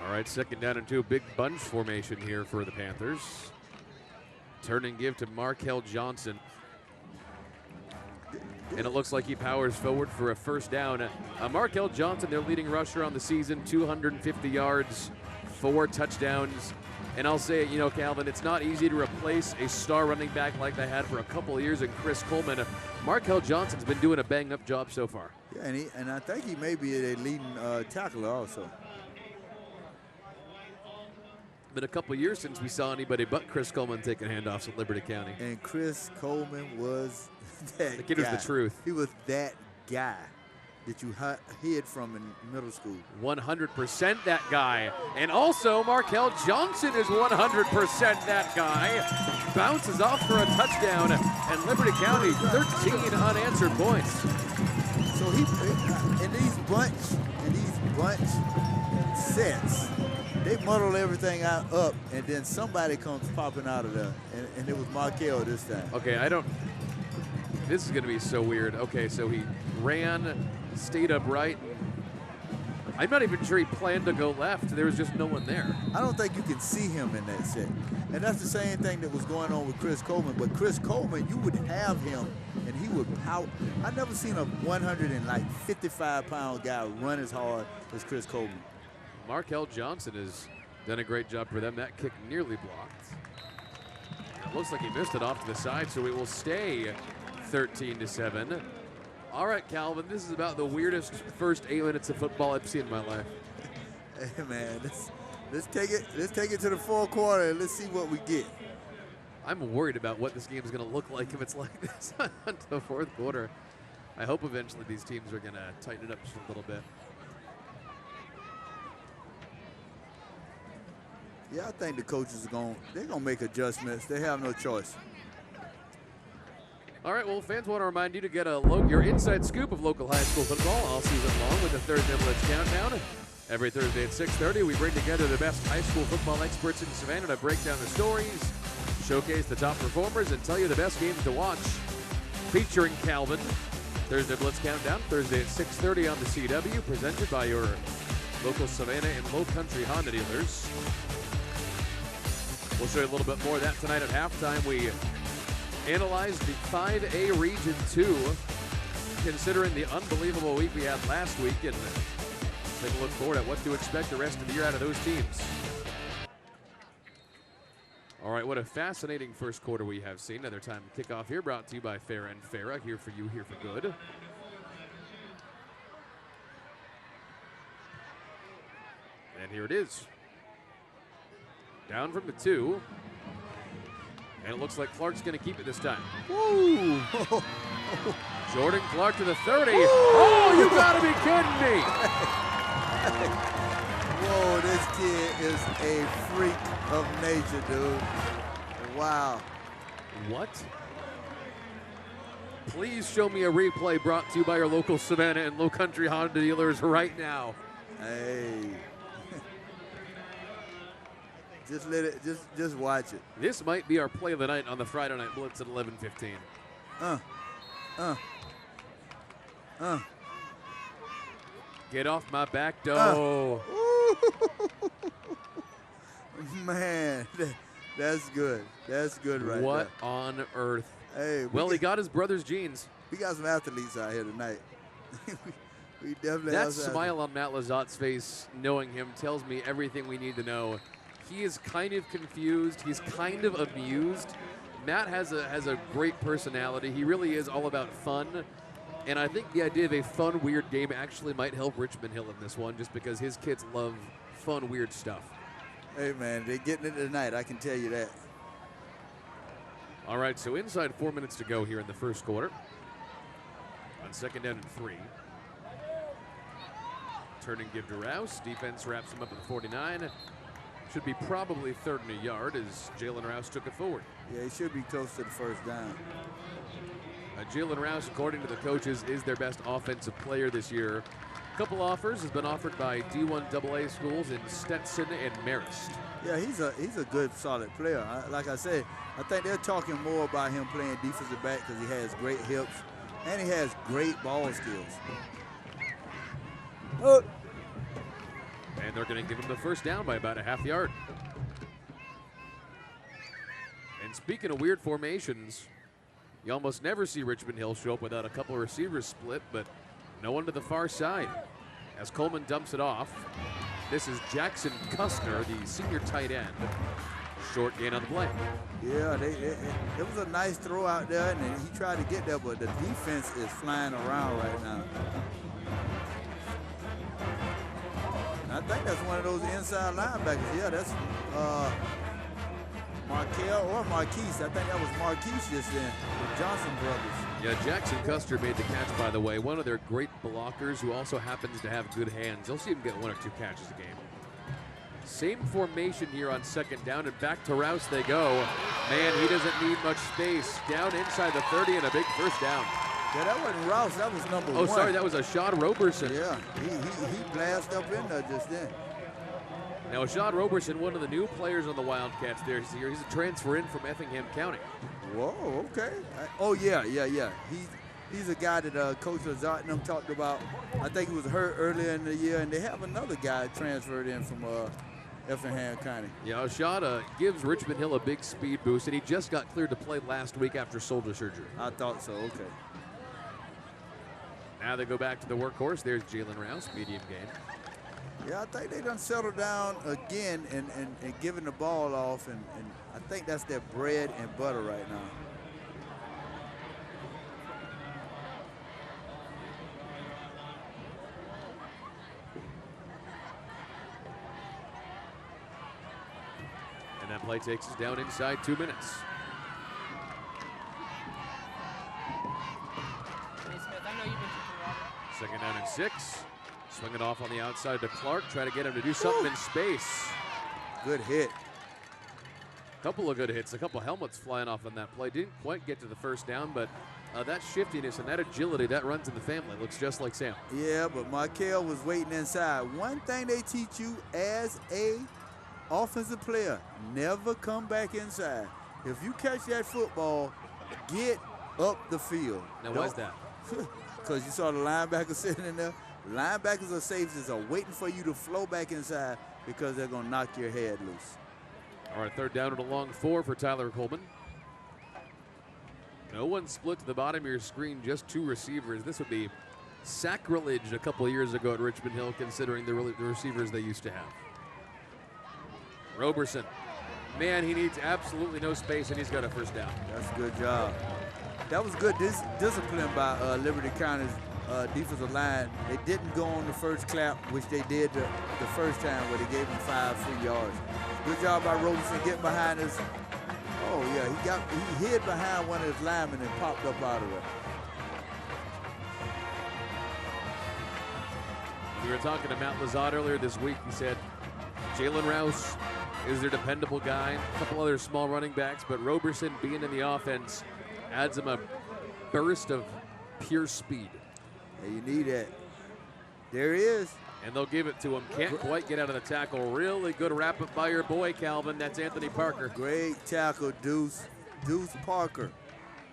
Speaker 2: All right, 2nd down and 2, big bunch formation here for the Panthers. Turn and give to Markel Johnson. And it looks like he powers forward for a 1st down. Markel Johnson, their leading rusher on the season, 250 yards, 4 touchdowns. And I'll say it, you know, Calvin, it's not easy to replace a star running back like they had for a couple of years in Chris Coleman. Markel Johnson's been doing a bang-up job so far.
Speaker 4: Yeah, and I think he may be a leading tackler also.
Speaker 2: Been a couple of years since we saw anybody but Chris Coleman taking handoffs at Liberty County.
Speaker 4: And Chris Coleman was that
Speaker 2: The kid
Speaker 4: guy.
Speaker 2: was the truth.
Speaker 4: He was that guy that you hid from in middle school.
Speaker 2: 100% that guy. And also, Markel Johnson is 100% that guy. Bounces off for a touchdown, and Liberty County 13 unanswered points.
Speaker 4: So he, in these bunch sets, they muddle everything up, and then somebody comes popping out of there, and it was Markel this time.
Speaker 2: Okay, this is going to be so weird. Okay, so he ran, stayed upright. I'm not even sure he planned to go left. There was just no one there.
Speaker 4: I don't think you can see him in that set. And that's the same thing that was going on with Chris Coleman. But Chris Coleman, you would have him, and he would pout. I've never seen a 155-pound guy run as hard as Chris Coleman.
Speaker 2: Markel Johnson has done a great job for them. That kick nearly blocked. It looks like he missed it off to the side, so it will stay 13-7. All right, Calvin, this is about the weirdest first 8 minutes of football I've seen in my life.
Speaker 4: Hey man, let's take it to the 4th quarter and let's see what we get.
Speaker 2: I'm worried about what this game is going to look like if it's like this until the 4th quarter. I hope eventually these teams are going to tighten it up just a little bit.
Speaker 4: Yeah, I think the coaches they're gonna make adjustments. They have no choice.
Speaker 2: All right, well, fans want to remind you to get your inside scoop of local high school football all season long with the Thursday Blitz Countdown. Every Thursday at 6:30, we bring together the best high school football experts in Savannah to break down the stories, showcase the top performers, and tell you the best games to watch. Featuring Calvin, Thursday Blitz Countdown, Thursday at 6:30 on the CW, presented by your local Savannah and Low Country Honda dealers. We'll show you a little bit more of that tonight at halftime. We analyzed the 5A Region 2, considering the unbelievable week we had last week, and take a look forward at what to expect the rest of the year out of those teams. All right, what a fascinating first quarter we have seen. Another time kickoff here, brought to you by Farah and Farah, here for you, here for good. And here it is. Down from the 2. And it looks like Clark's going to keep it this time.
Speaker 4: Woo!
Speaker 2: Jordan Clark to the 30. Woo! Oh, you got to be kidding me.
Speaker 4: Whoa, this kid is a freak of nature, dude. Wow.
Speaker 2: What? Please show me a replay brought to you by your local Savannah and Low Country Honda dealers right now.
Speaker 4: Hey. Just let it, just watch it.
Speaker 2: This might be our play of the night on the Friday Night Blitz at 11:15. Get off my back, doe.
Speaker 4: Man, that's good. That's good right
Speaker 2: What
Speaker 4: there.
Speaker 2: on earth?
Speaker 4: Hey,
Speaker 2: Well, he got his brother's jeans.
Speaker 4: we got some athletes out here tonight. We definitely
Speaker 2: That
Speaker 4: have some
Speaker 2: smile on Matt Lazat's face, knowing him, tells me everything we need to know. He is kind of confused. He's kind of amused. Matt has a great personality. He really is all about fun. And I think the idea of a fun, weird game actually might help Richmond Hill in this one, just because his kids love fun, weird stuff.
Speaker 4: Hey, man, they're getting it tonight. I can tell you that.
Speaker 2: All right, so inside 4 minutes to go here in the first quarter. On 2nd down and 3. Turn and give to Rouse. Defense wraps him up at the 49. Should be probably 3rd and a yard as Jalen Rouse took it forward.
Speaker 4: Yeah, he should be close to the 1st down.
Speaker 2: Jalen Rouse, according to the coaches, is their best offensive player this year. A couple offers has been offered by D1 AA schools in Stetson and Marist.
Speaker 4: Yeah, he's a good, solid player. Like I said, I think they're talking more about him playing defensive back because he has great hips and he has great ball skills.
Speaker 2: And they're going to give him the first down by about a half yard. And speaking of weird formations, you almost never see Richmond Hill show up without a couple of receivers split, but no one to the far side. As Coleman dumps it off, this is Jackson Kustner, the senior tight end. Short gain on the play.
Speaker 4: Yeah, it was a nice throw out there, and he tried to get there, but the defense is flying around right now. I think that's one of those inside linebackers. Yeah, that's Markel or Marquise. I think that was Marquise just then, the Johnson brothers.
Speaker 2: Yeah, Jackson Custer made the catch, by the way. One of their great blockers who also happens to have good hands. You'll see him get 1 or 2 catches a game. Same formation here on second down, and back to Rouse they go. Man, he doesn't need much space. Down inside the 30 and a big first down.
Speaker 4: Yeah, that wasn't Rouse. That was number 1.
Speaker 2: Oh, sorry, that was Ashad Roberson.
Speaker 4: Yeah, he blasted up in there just then.
Speaker 2: Now, Ashad Roberson, one of the new players on the Wildcats there this year. He's a transfer in from Effingham County.
Speaker 4: Whoa, okay. Yeah. He's a guy that Coach Lazard and them talked about. I think he was hurt earlier in the year, and they have another guy transferred in from Effingham County.
Speaker 2: Yeah, Ashad gives Richmond Hill a big speed boost, and he just got cleared to play last week after shoulder surgery.
Speaker 4: I thought so, okay.
Speaker 2: Now they go back to the workhorse. There's Jalen Rouse, medium game.
Speaker 4: Yeah, I think they done settled down again and giving the ball off, and I think that's their bread and butter right now.
Speaker 2: And that play takes us down inside 2 minutes. Second down and 6. Swing it off on the outside to Clark. Try to get him to do something in space.
Speaker 4: Good hit.
Speaker 2: Couple of good hits. A couple helmets flying off on that play. Didn't quite get to the first down, but that shiftiness and that agility, that runs in the family. Looks just like Sam.
Speaker 4: Yeah, but Markel was waiting inside. One thing they teach you as a offensive player, never come back inside. If you catch that football, get up the field.
Speaker 2: Now, why's that?
Speaker 4: Because you saw the linebacker sitting in there. Linebackers or safeties are waiting for you to flow back inside because they're going to knock your head loose.
Speaker 2: All right, third down and a long 4 for Tyler Coleman. No one split to the bottom of your screen, just 2 receivers. This would be sacrilege a couple of years ago at Richmond Hill, considering the receivers they used to have. Roberson, man, he needs absolutely no space, and he's got a first down.
Speaker 4: That's a good job. That was good discipline by Liberty County's defensive line. They didn't go on the first clap, which they did the first time where they gave him 5 free yards. Good job by Roberson getting behind us. Oh yeah, he hid behind one of his linemen and popped up out of there.
Speaker 2: We were talking to Matt Lazard earlier this week. He said Jalen Rouse is their dependable guy. A couple other small running backs, but Roberson being in the offense adds him a burst of pure speed.
Speaker 4: Yeah, you need that. There he is.
Speaker 2: And they'll give it to him. Can't quite get out of the tackle. Really good wrap up by your boy, Calvin. That's Anthony Parker.
Speaker 4: Great tackle, Deuce Parker.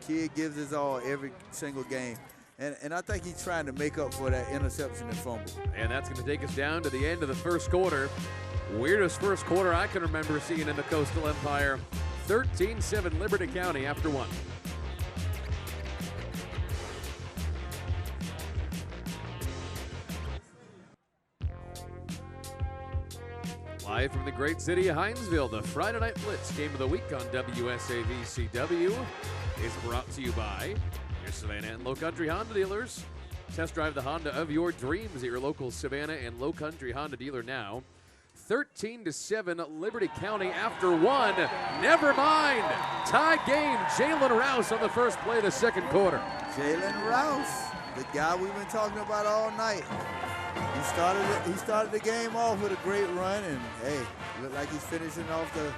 Speaker 4: Kid gives his all every single game. And I think he's trying to make up for that interception and fumble.
Speaker 2: And that's going to take us down to the end of the first quarter. Weirdest first quarter I can remember seeing in the Coastal Empire. 13-7 Liberty County after 1. Live from the great city of Hinesville, the Friday Night Blitz game of the week on WSAV CW is brought to you by your Savannah and Low Country Honda dealers. Test drive the Honda of your dreams at your local Savannah and Low Country Honda dealer now. 13-7 Liberty County after 1. Never mind. Tie game. Jalen Rouse on the first play of the second quarter.
Speaker 4: Jalen Rouse, the guy we've been talking about all night. He started the game off with a great run, and hey, looked like he's finishing off the.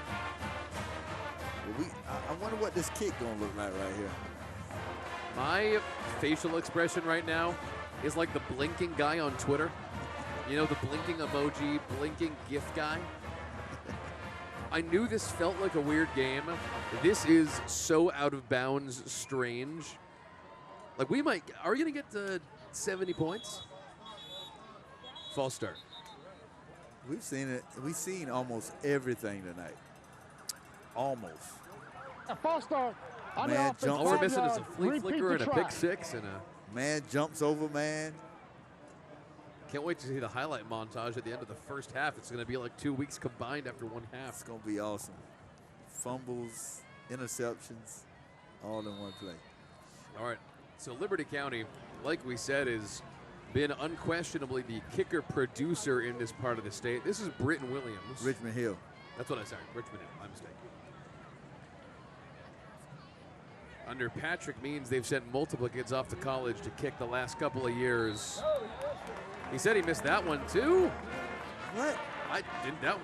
Speaker 4: I wonder what this kick gonna look like right here.
Speaker 2: My facial expression right now is like the blinking guy on Twitter. You know, the blinking emoji, blinking GIF guy. I knew this felt like a weird game. This is so out of bounds strange. Like, are we going to get to 70 points? False start.
Speaker 4: We've seen it. We've seen almost everything tonight. Almost.
Speaker 3: A false start. On the
Speaker 4: Man,
Speaker 3: offense,
Speaker 4: jump.
Speaker 2: All we're
Speaker 3: 5
Speaker 2: missing is a
Speaker 3: yards.
Speaker 2: flea
Speaker 3: Repeat
Speaker 2: flicker
Speaker 3: the
Speaker 2: and a
Speaker 3: try.
Speaker 2: pick six and a...
Speaker 4: Man jumps over man.
Speaker 2: Can't wait to see the highlight montage at the end of the first half. It's going to be like 2 weeks combined after one half.
Speaker 4: It's going to be awesome. Fumbles, interceptions, all in one play.
Speaker 2: All right, so Liberty County, like we said, has been unquestionably the kicker producer in this part of the state. This is Britton Williams.
Speaker 4: Richmond Hill.
Speaker 2: That's what I said. Richmond Hill, my mistake. Under Patrick Means, they've sent multiple kids off to college to kick the last couple of years. He said he missed that one too.
Speaker 4: What?
Speaker 2: I didn't know.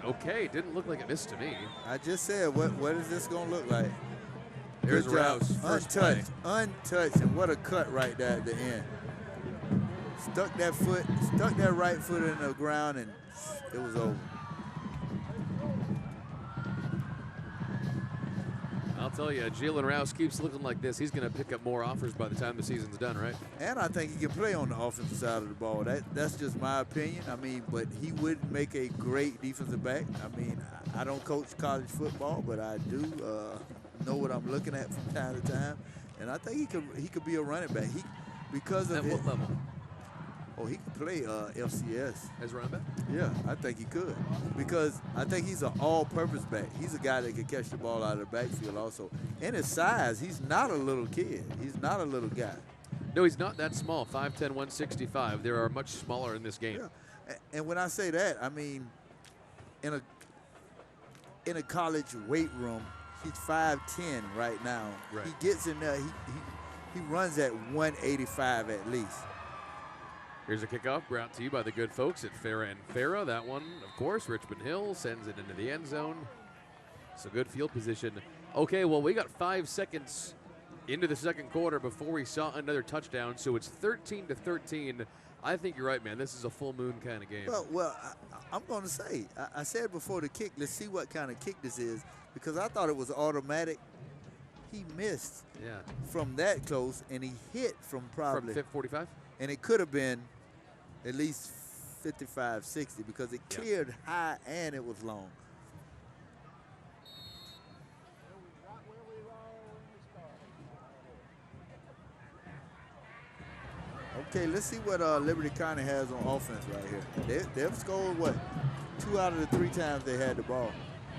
Speaker 2: Okay, didn't look like it missed to me.
Speaker 4: I just said, what is this going to look like?
Speaker 2: There's
Speaker 4: Good job.
Speaker 2: Rouse, first play.
Speaker 4: Untouched, untouched, and what a cut right there at the end. Stuck that right foot in the ground, and it was over.
Speaker 2: I'll tell you, Jalen Rouse keeps looking like this. He's going to pick up more offers by the time the season's done, right?
Speaker 4: And I think he can play on the offensive side of the ball. That's just my opinion. I mean, but he would make a great defensive back. I mean, I don't coach college football, but I do know what I'm looking at from time to time. And I think he could be a running back. Because of
Speaker 2: At what level?
Speaker 4: Oh, he could play FCS.
Speaker 2: As running back?
Speaker 4: Yeah, I think he could. Because I think he's an all-purpose back. He's a guy that can catch the ball out of the backfield also. And his size, he's not a little kid. He's not a little guy.
Speaker 2: No, he's not that small, 5'10", 165. There are much smaller in this game.
Speaker 4: Yeah. And when I say that, I mean, in a college weight room, he's 5'10" right now.
Speaker 2: Right.
Speaker 4: He gets in there, he runs at 185 at least.
Speaker 2: Here's a kickoff brought to you by the good folks at Farah and Farah. That one, of course, Richmond Hill sends it into the end zone. So good field position. Okay, well, we got 5 seconds into the second quarter before we saw another touchdown, so it's 13-13. I think you're right, man. This is a full moon kind of game.
Speaker 4: Well, I'm going to say, I said before the kick, let's see what kind of kick this is, because I thought it was automatic. He missed from that close, and he hit from probably.
Speaker 2: From 45?
Speaker 4: And it could have been at least 55, 60, because it cleared high and it was long. Okay, let's see what Liberty County has on offense right here. They've scored, what, 2 out of the 3 times they had the ball.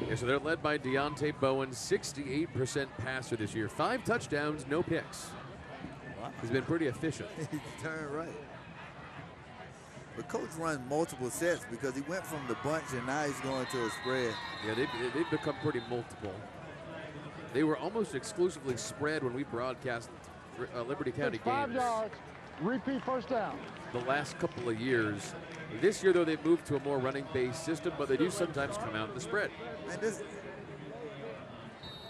Speaker 2: Yeah, so they're led by Deontay Bowen, 68% passer this year. 5 touchdowns, no picks.
Speaker 4: Wow.
Speaker 2: He's been pretty efficient.
Speaker 4: He's turned right. But coach runs multiple sets because he went from the bunch and now he's going to a spread.
Speaker 2: Yeah, they've become pretty multiple. They were almost exclusively spread when we broadcast Liberty County games.
Speaker 3: 5 yards, repeat first down.
Speaker 2: The last couple of years. This year, though, they've moved to a more running-based system, but they do sometimes come out in the spread.
Speaker 4: Man, this,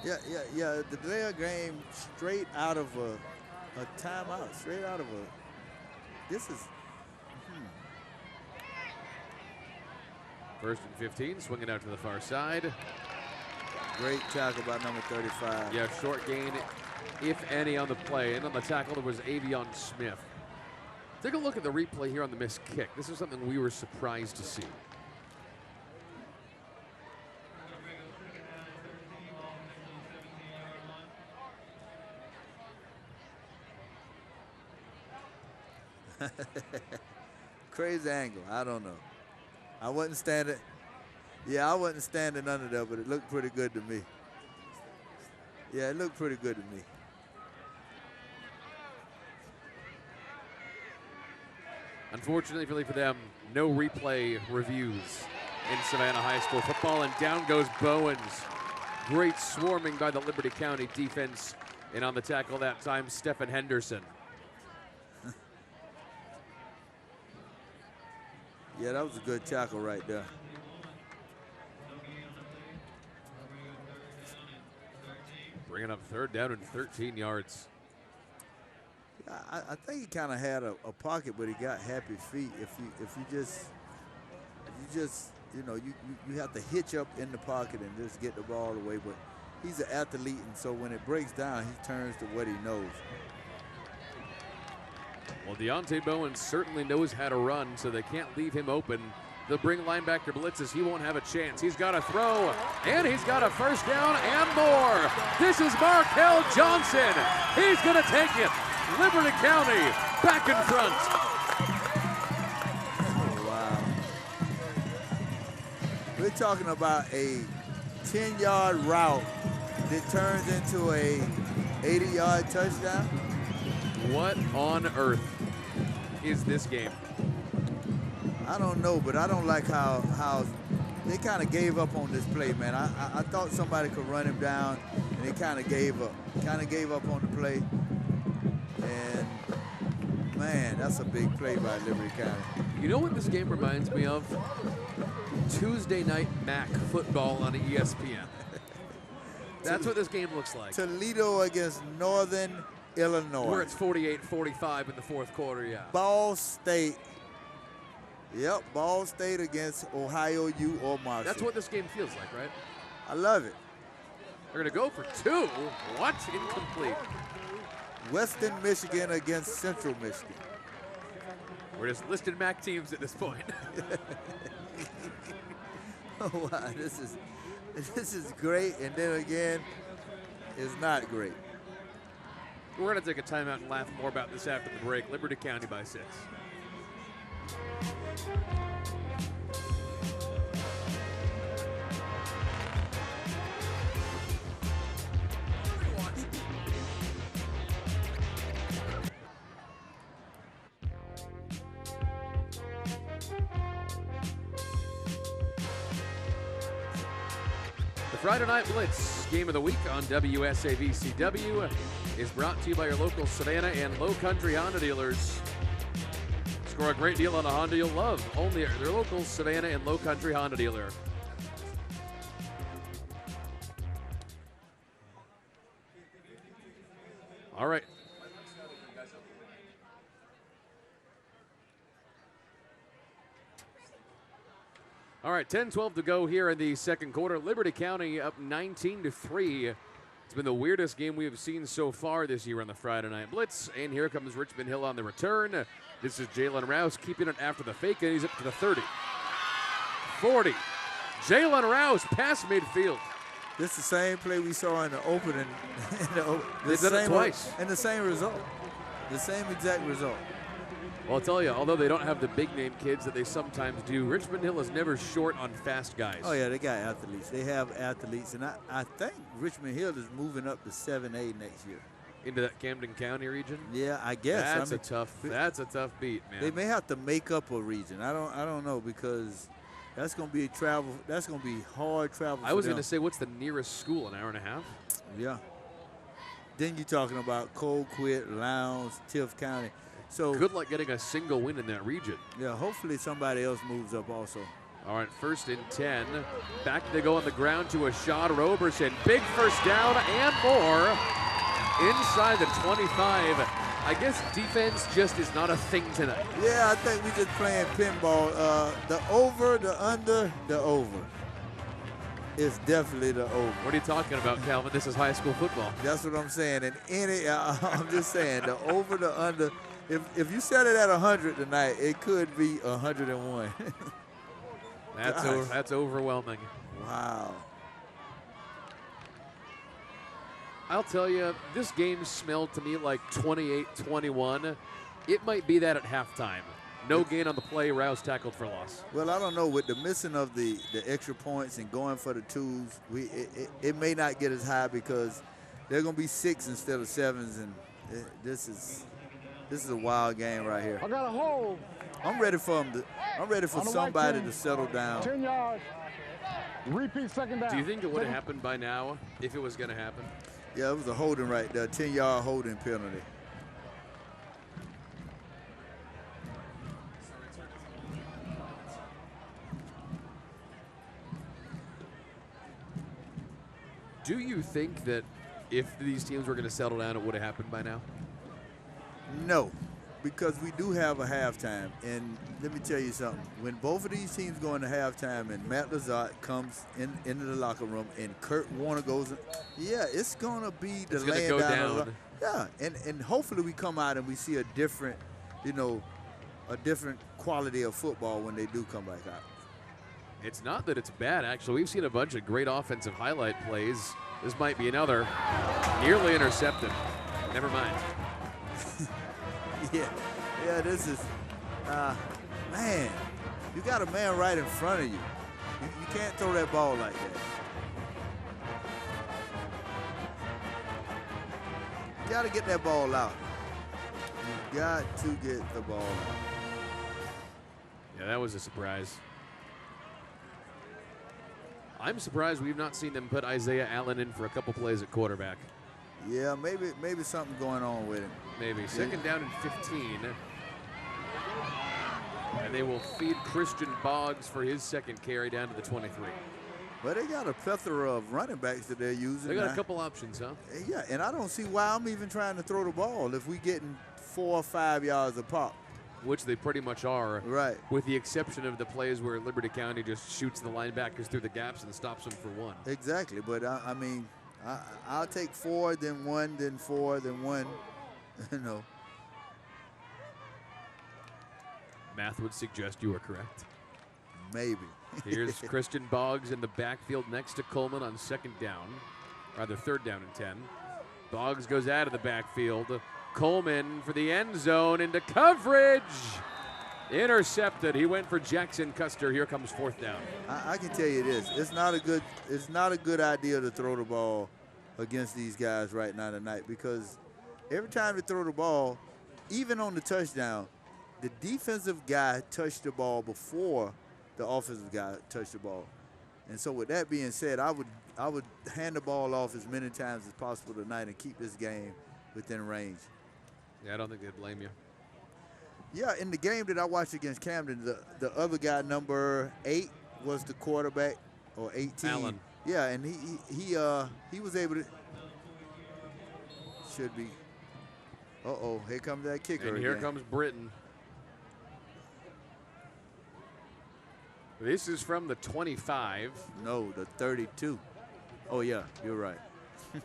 Speaker 4: the delay game straight out of a timeout, straight out of this is.
Speaker 2: First and 15, swinging out to the far side.
Speaker 4: Great tackle by number 35.
Speaker 2: Yeah, short gain, if any, on the play. And on the tackle, there was Avion Smith. Take a look at the replay here on the missed kick. This is something we were surprised to see.
Speaker 4: Crazy angle. I don't know. I wasn't standing. Yeah, I wasn't standing under there, but it looked pretty good to me. Yeah, it looked pretty good to me.
Speaker 2: Unfortunately for them, no replay reviews in Savannah High School football, and down goes Bowens. Great swarming by the Liberty County defense, and on the tackle that time, Stephen Henderson.
Speaker 4: Yeah, that was a good tackle right there.
Speaker 2: Bringing up third down and 13 yards.
Speaker 4: I think he kind of had a pocket, but he got happy feet. If you just you know, you have to hitch up in the pocket and just get the ball away. But he's an athlete, and so when it breaks down, he turns to what he knows.
Speaker 2: Well, Deontay Bowen certainly knows how to run, so they can't leave him open. They'll bring linebacker blitzes. He won't have a chance. He's got a throw, and he's got a first down and more. This is Markel Johnson. He's going to take it. Liberty County back in front.
Speaker 4: Oh, wow. We're talking about a 10-yard route that turns into a 80-yard touchdown.
Speaker 2: What on earth is this game?
Speaker 4: I don't know, but I don't like how they kind of gave up on this play, man. I thought somebody could run him down, and they kind of gave up. Kind of gave up on the play. And, man, that's a big play by Liberty County.
Speaker 2: You know what this game reminds me of? Tuesday night MAC football on ESPN. That's what this game looks like.
Speaker 4: Toledo against Northern Illinois.
Speaker 2: Where it's 48-45 in the fourth quarter, yeah.
Speaker 4: Ball State. Yep, Ball State against Ohio U or Marshall.
Speaker 2: That's what this game feels like, right?
Speaker 4: I love it.
Speaker 2: They're going to go for two. What? Incomplete.
Speaker 4: Western Michigan against Central Michigan.
Speaker 2: We're just listed MAC teams at this point.
Speaker 4: Oh, wow, this is great, and then again, it's not great.
Speaker 2: We're going to take a timeout and laugh more about this after the break. Liberty County by 6. The Friday Night Blitz game of the week on WSAV CW is brought to you by your local Savannah and Low Country Honda dealers. Score a great deal on a Honda you'll love. Only at their local Savannah and Low Country Honda dealer. All right. All right, 10-12 to go here in the second quarter. Liberty County up 19-3. It's been the weirdest game we have seen so far this year on the Friday Night Blitz. And here comes Richmond Hill on the return. This is Jalen Rouse keeping it after the fake, and he's up to the 30. 40. Jalen Rouse past midfield.
Speaker 4: This is the same play we saw in the opening.
Speaker 2: They've done it twice.
Speaker 4: And the same result. The same exact result.
Speaker 2: Well, I'll tell you, although they don't have the big-name kids that they sometimes do, Richmond Hill is never short on fast guys.
Speaker 4: Oh, yeah, they got athletes. They have athletes, and I think Richmond Hill is moving up to 7A next year.
Speaker 2: Into that Camden County region?
Speaker 4: Yeah, I guess.
Speaker 2: That's a tough beat, man.
Speaker 4: They may have to make up a region. I don't know, because that's going to be travel. That's going to be hard travel.
Speaker 2: I was going to say, what's the nearest school? An hour and a half?
Speaker 4: Yeah. Then you're talking about Colquitt, Lowndes, Tift County. So
Speaker 2: good luck getting a single win in that region.
Speaker 4: Yeah, hopefully somebody else moves up also.
Speaker 2: All right, 1st and 10. Back they go on the ground to Ashad Roberson. Big first down and more inside the 25. I guess defense just is not a thing tonight.
Speaker 4: Yeah, I think we just playing pinball. The over, the under, the over. It's definitely the over.
Speaker 2: What are you talking about, Calvin? This is high school football.
Speaker 4: That's what I'm saying. And I'm just saying, the over, the under. If you set it at 100 tonight, it could be 101.
Speaker 2: That's overwhelming.
Speaker 4: Wow.
Speaker 2: I'll tell you, this game smelled to me like 28-21. It might be that at halftime. No gain on the play. Rouse tackled for loss.
Speaker 4: Well, I don't know. With the missing of the extra points and going for the 2s, it may not get as high because they're going to be 6 instead of 7s, and this is a wild game right here.
Speaker 3: I got a hold.
Speaker 4: I'm ready for them I'm ready for somebody to settle down.
Speaker 3: 10 yards. Repeat second down.
Speaker 2: Do you think it would have happened by now if it was going to happen?
Speaker 4: Yeah, it was a holding right there, 10-yard holding penalty.
Speaker 2: Do you think that if these teams were going to settle down, it would have happened by now?
Speaker 4: No. because we do have a halftime. And let me tell you something. When both of these teams go into halftime and Matt Lazard comes into the locker room and Kurt Warner goes in, yeah, it's going to be the laying
Speaker 2: go
Speaker 4: down. Yeah, and hopefully we come out and we see a different, you know, a different quality of football when they do come back out.
Speaker 2: It's not that it's bad, actually. We've seen a bunch of great offensive highlight plays. This might be another. Nearly intercepted. Never mind.
Speaker 4: Yeah, this is, man, you got a man right in front of you. You can't throw that ball like that. You got to get that ball out. You got to get the ball out.
Speaker 2: Yeah, that was a surprise. I'm surprised we've not seen them put Isaiah Allen in for a couple plays at quarterback.
Speaker 4: Yeah, maybe something going on with him.
Speaker 2: Maybe. Second down and 15. And they will feed Christian Boggs for his second carry down to the 23.
Speaker 4: But they got a plethora of running backs that they're using.
Speaker 2: They got
Speaker 4: now.
Speaker 2: a couple options, huh?
Speaker 4: Yeah, and I don't see why I'm even trying to throw the ball if we getting 4 or 5 yards a pop.
Speaker 2: Which they pretty much are.
Speaker 4: Right.
Speaker 2: With the exception of the plays where Liberty County just shoots the linebackers through the gaps and stops them for 1.
Speaker 4: Exactly, but I mean, I'll take 4, then 1, then 4, then 1, you know.
Speaker 2: Math would suggest you are correct.
Speaker 4: Maybe.
Speaker 2: Here's Christian Boggs in the backfield next to Coleman on second down, rather third down and 10. Boggs goes out of the backfield. Coleman for the end zone into coverage. Intercepted. He went for Jackson Custer. Here comes fourth down.
Speaker 4: I can tell you this: it's not a good idea to throw the ball against these guys right now tonight, because every time they throw the ball, even on the touchdown, the defensive guy touched the ball before the offensive guy touched the ball. And so with that being said, I would hand the ball off as many times as possible tonight and keep this game within range.
Speaker 2: Yeah, I don't think they'd blame you.
Speaker 4: Yeah, in the game that I watched against Camden, the other guy, number 8, was the quarterback, or 18.
Speaker 2: Allen.
Speaker 4: Yeah, and he was able to. Should be. Uh-oh, here comes that kicker
Speaker 2: And here
Speaker 4: again.
Speaker 2: comes Britton. This is from the 25.
Speaker 4: No, the 32. Oh, yeah, you're right.
Speaker 2: So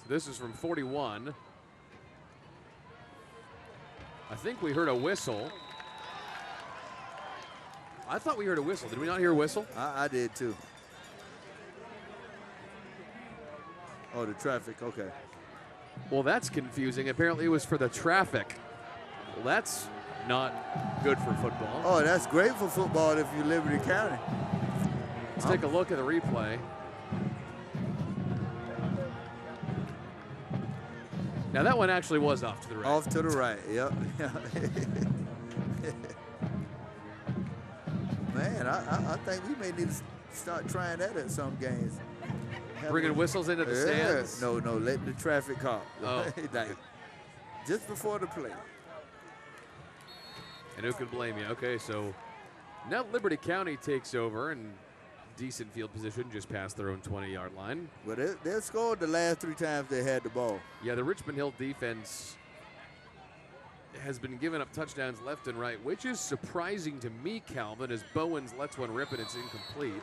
Speaker 2: this is from 41. I think we heard a whistle. I thought we heard a whistle. Did we not hear a whistle?
Speaker 4: I did too. Oh, the traffic, okay.
Speaker 2: Well, that's confusing. Apparently it was for the traffic. Well, that's not good for football.
Speaker 4: Oh, that's great for football if you're Liberty County.
Speaker 2: Let's take a look at the replay. Now that one actually was off to the right.
Speaker 4: Off to the right, yep. Man, I think we may need to start trying that at some games.
Speaker 2: Bringing whistles into the stands?
Speaker 4: No, letting the traffic cop.
Speaker 2: Oh.
Speaker 4: Like, just before the play.
Speaker 2: And who can blame you? Okay, so now Liberty County takes over and decent field position just past their own 20-yard line.
Speaker 4: But they scored the last 3 times they had the ball.
Speaker 2: Yeah, the Richmond Hill defense has been giving up touchdowns left and right, which is surprising to me, Calvin, as Bowens lets one rip and it's incomplete.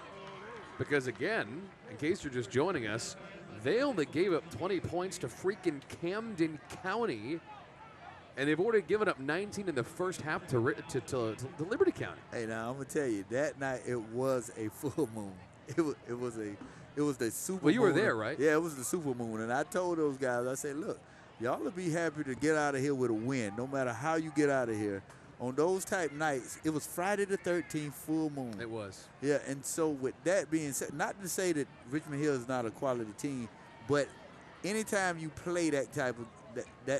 Speaker 2: Because again, in case you're just joining us, they only gave up 20 points to freaking Camden County, and they've already given up 19 in the first half to Liberty County.
Speaker 4: Hey, now I'm gonna tell you, that night it was a full moon. It was the super moon.
Speaker 2: Well, you were there, right?
Speaker 4: Yeah, it was the super moon, and I told those guys, I said, look, y'all will be happy to get out of here with a win, no matter how you get out of here. On those type nights, it was Friday the 13th, full moon.
Speaker 2: It was.
Speaker 4: Yeah, and so with that being said, not to say that Richmond Hill is not a quality team, but anytime you play that type of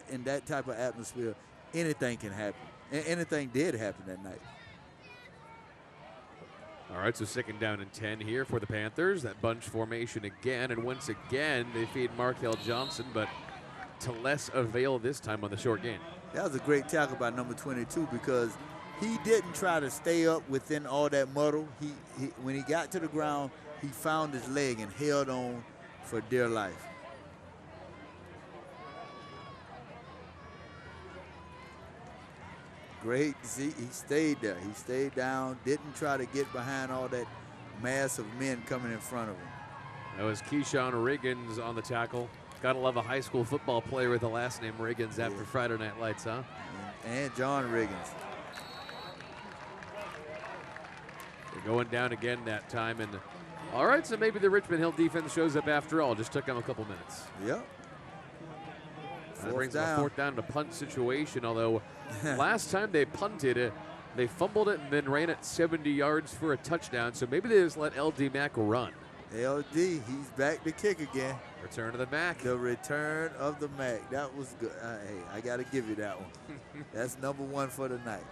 Speaker 4: in that type of atmosphere, anything can happen. And anything did happen that night.
Speaker 2: All right, so second down and 10 here for the Panthers. That bunch formation again, and once again they feed Markel Johnson, but to less avail this time on the short gain.
Speaker 4: That was a great tackle by number 22 because he didn't try to stay up within all that muddle. He when he got to the ground, he found his leg and held on for dear life. great. See, he stayed there. He stayed down, didn't try to get behind all that mass of men coming in front of him.
Speaker 2: That was Keyshawn Riggins on the tackle. Gotta love a high school football player with the last name Riggins after Friday Night Lights, huh?
Speaker 4: And John Riggins.
Speaker 2: They're going down again that time. And all right, so maybe the Richmond Hill defense shows up after all. Just took them a couple minutes.
Speaker 4: Yep.
Speaker 2: That brings them a fourth down to punt situation, although last time they punted, they fumbled it and then ran it 70 yards for a touchdown. So maybe they just let LD Mack run.
Speaker 4: LD, he's back to kick again.
Speaker 2: Return of the Mack.
Speaker 4: The return of the Mack. That was good. Hey, I got to give you that one. That's number one for the night.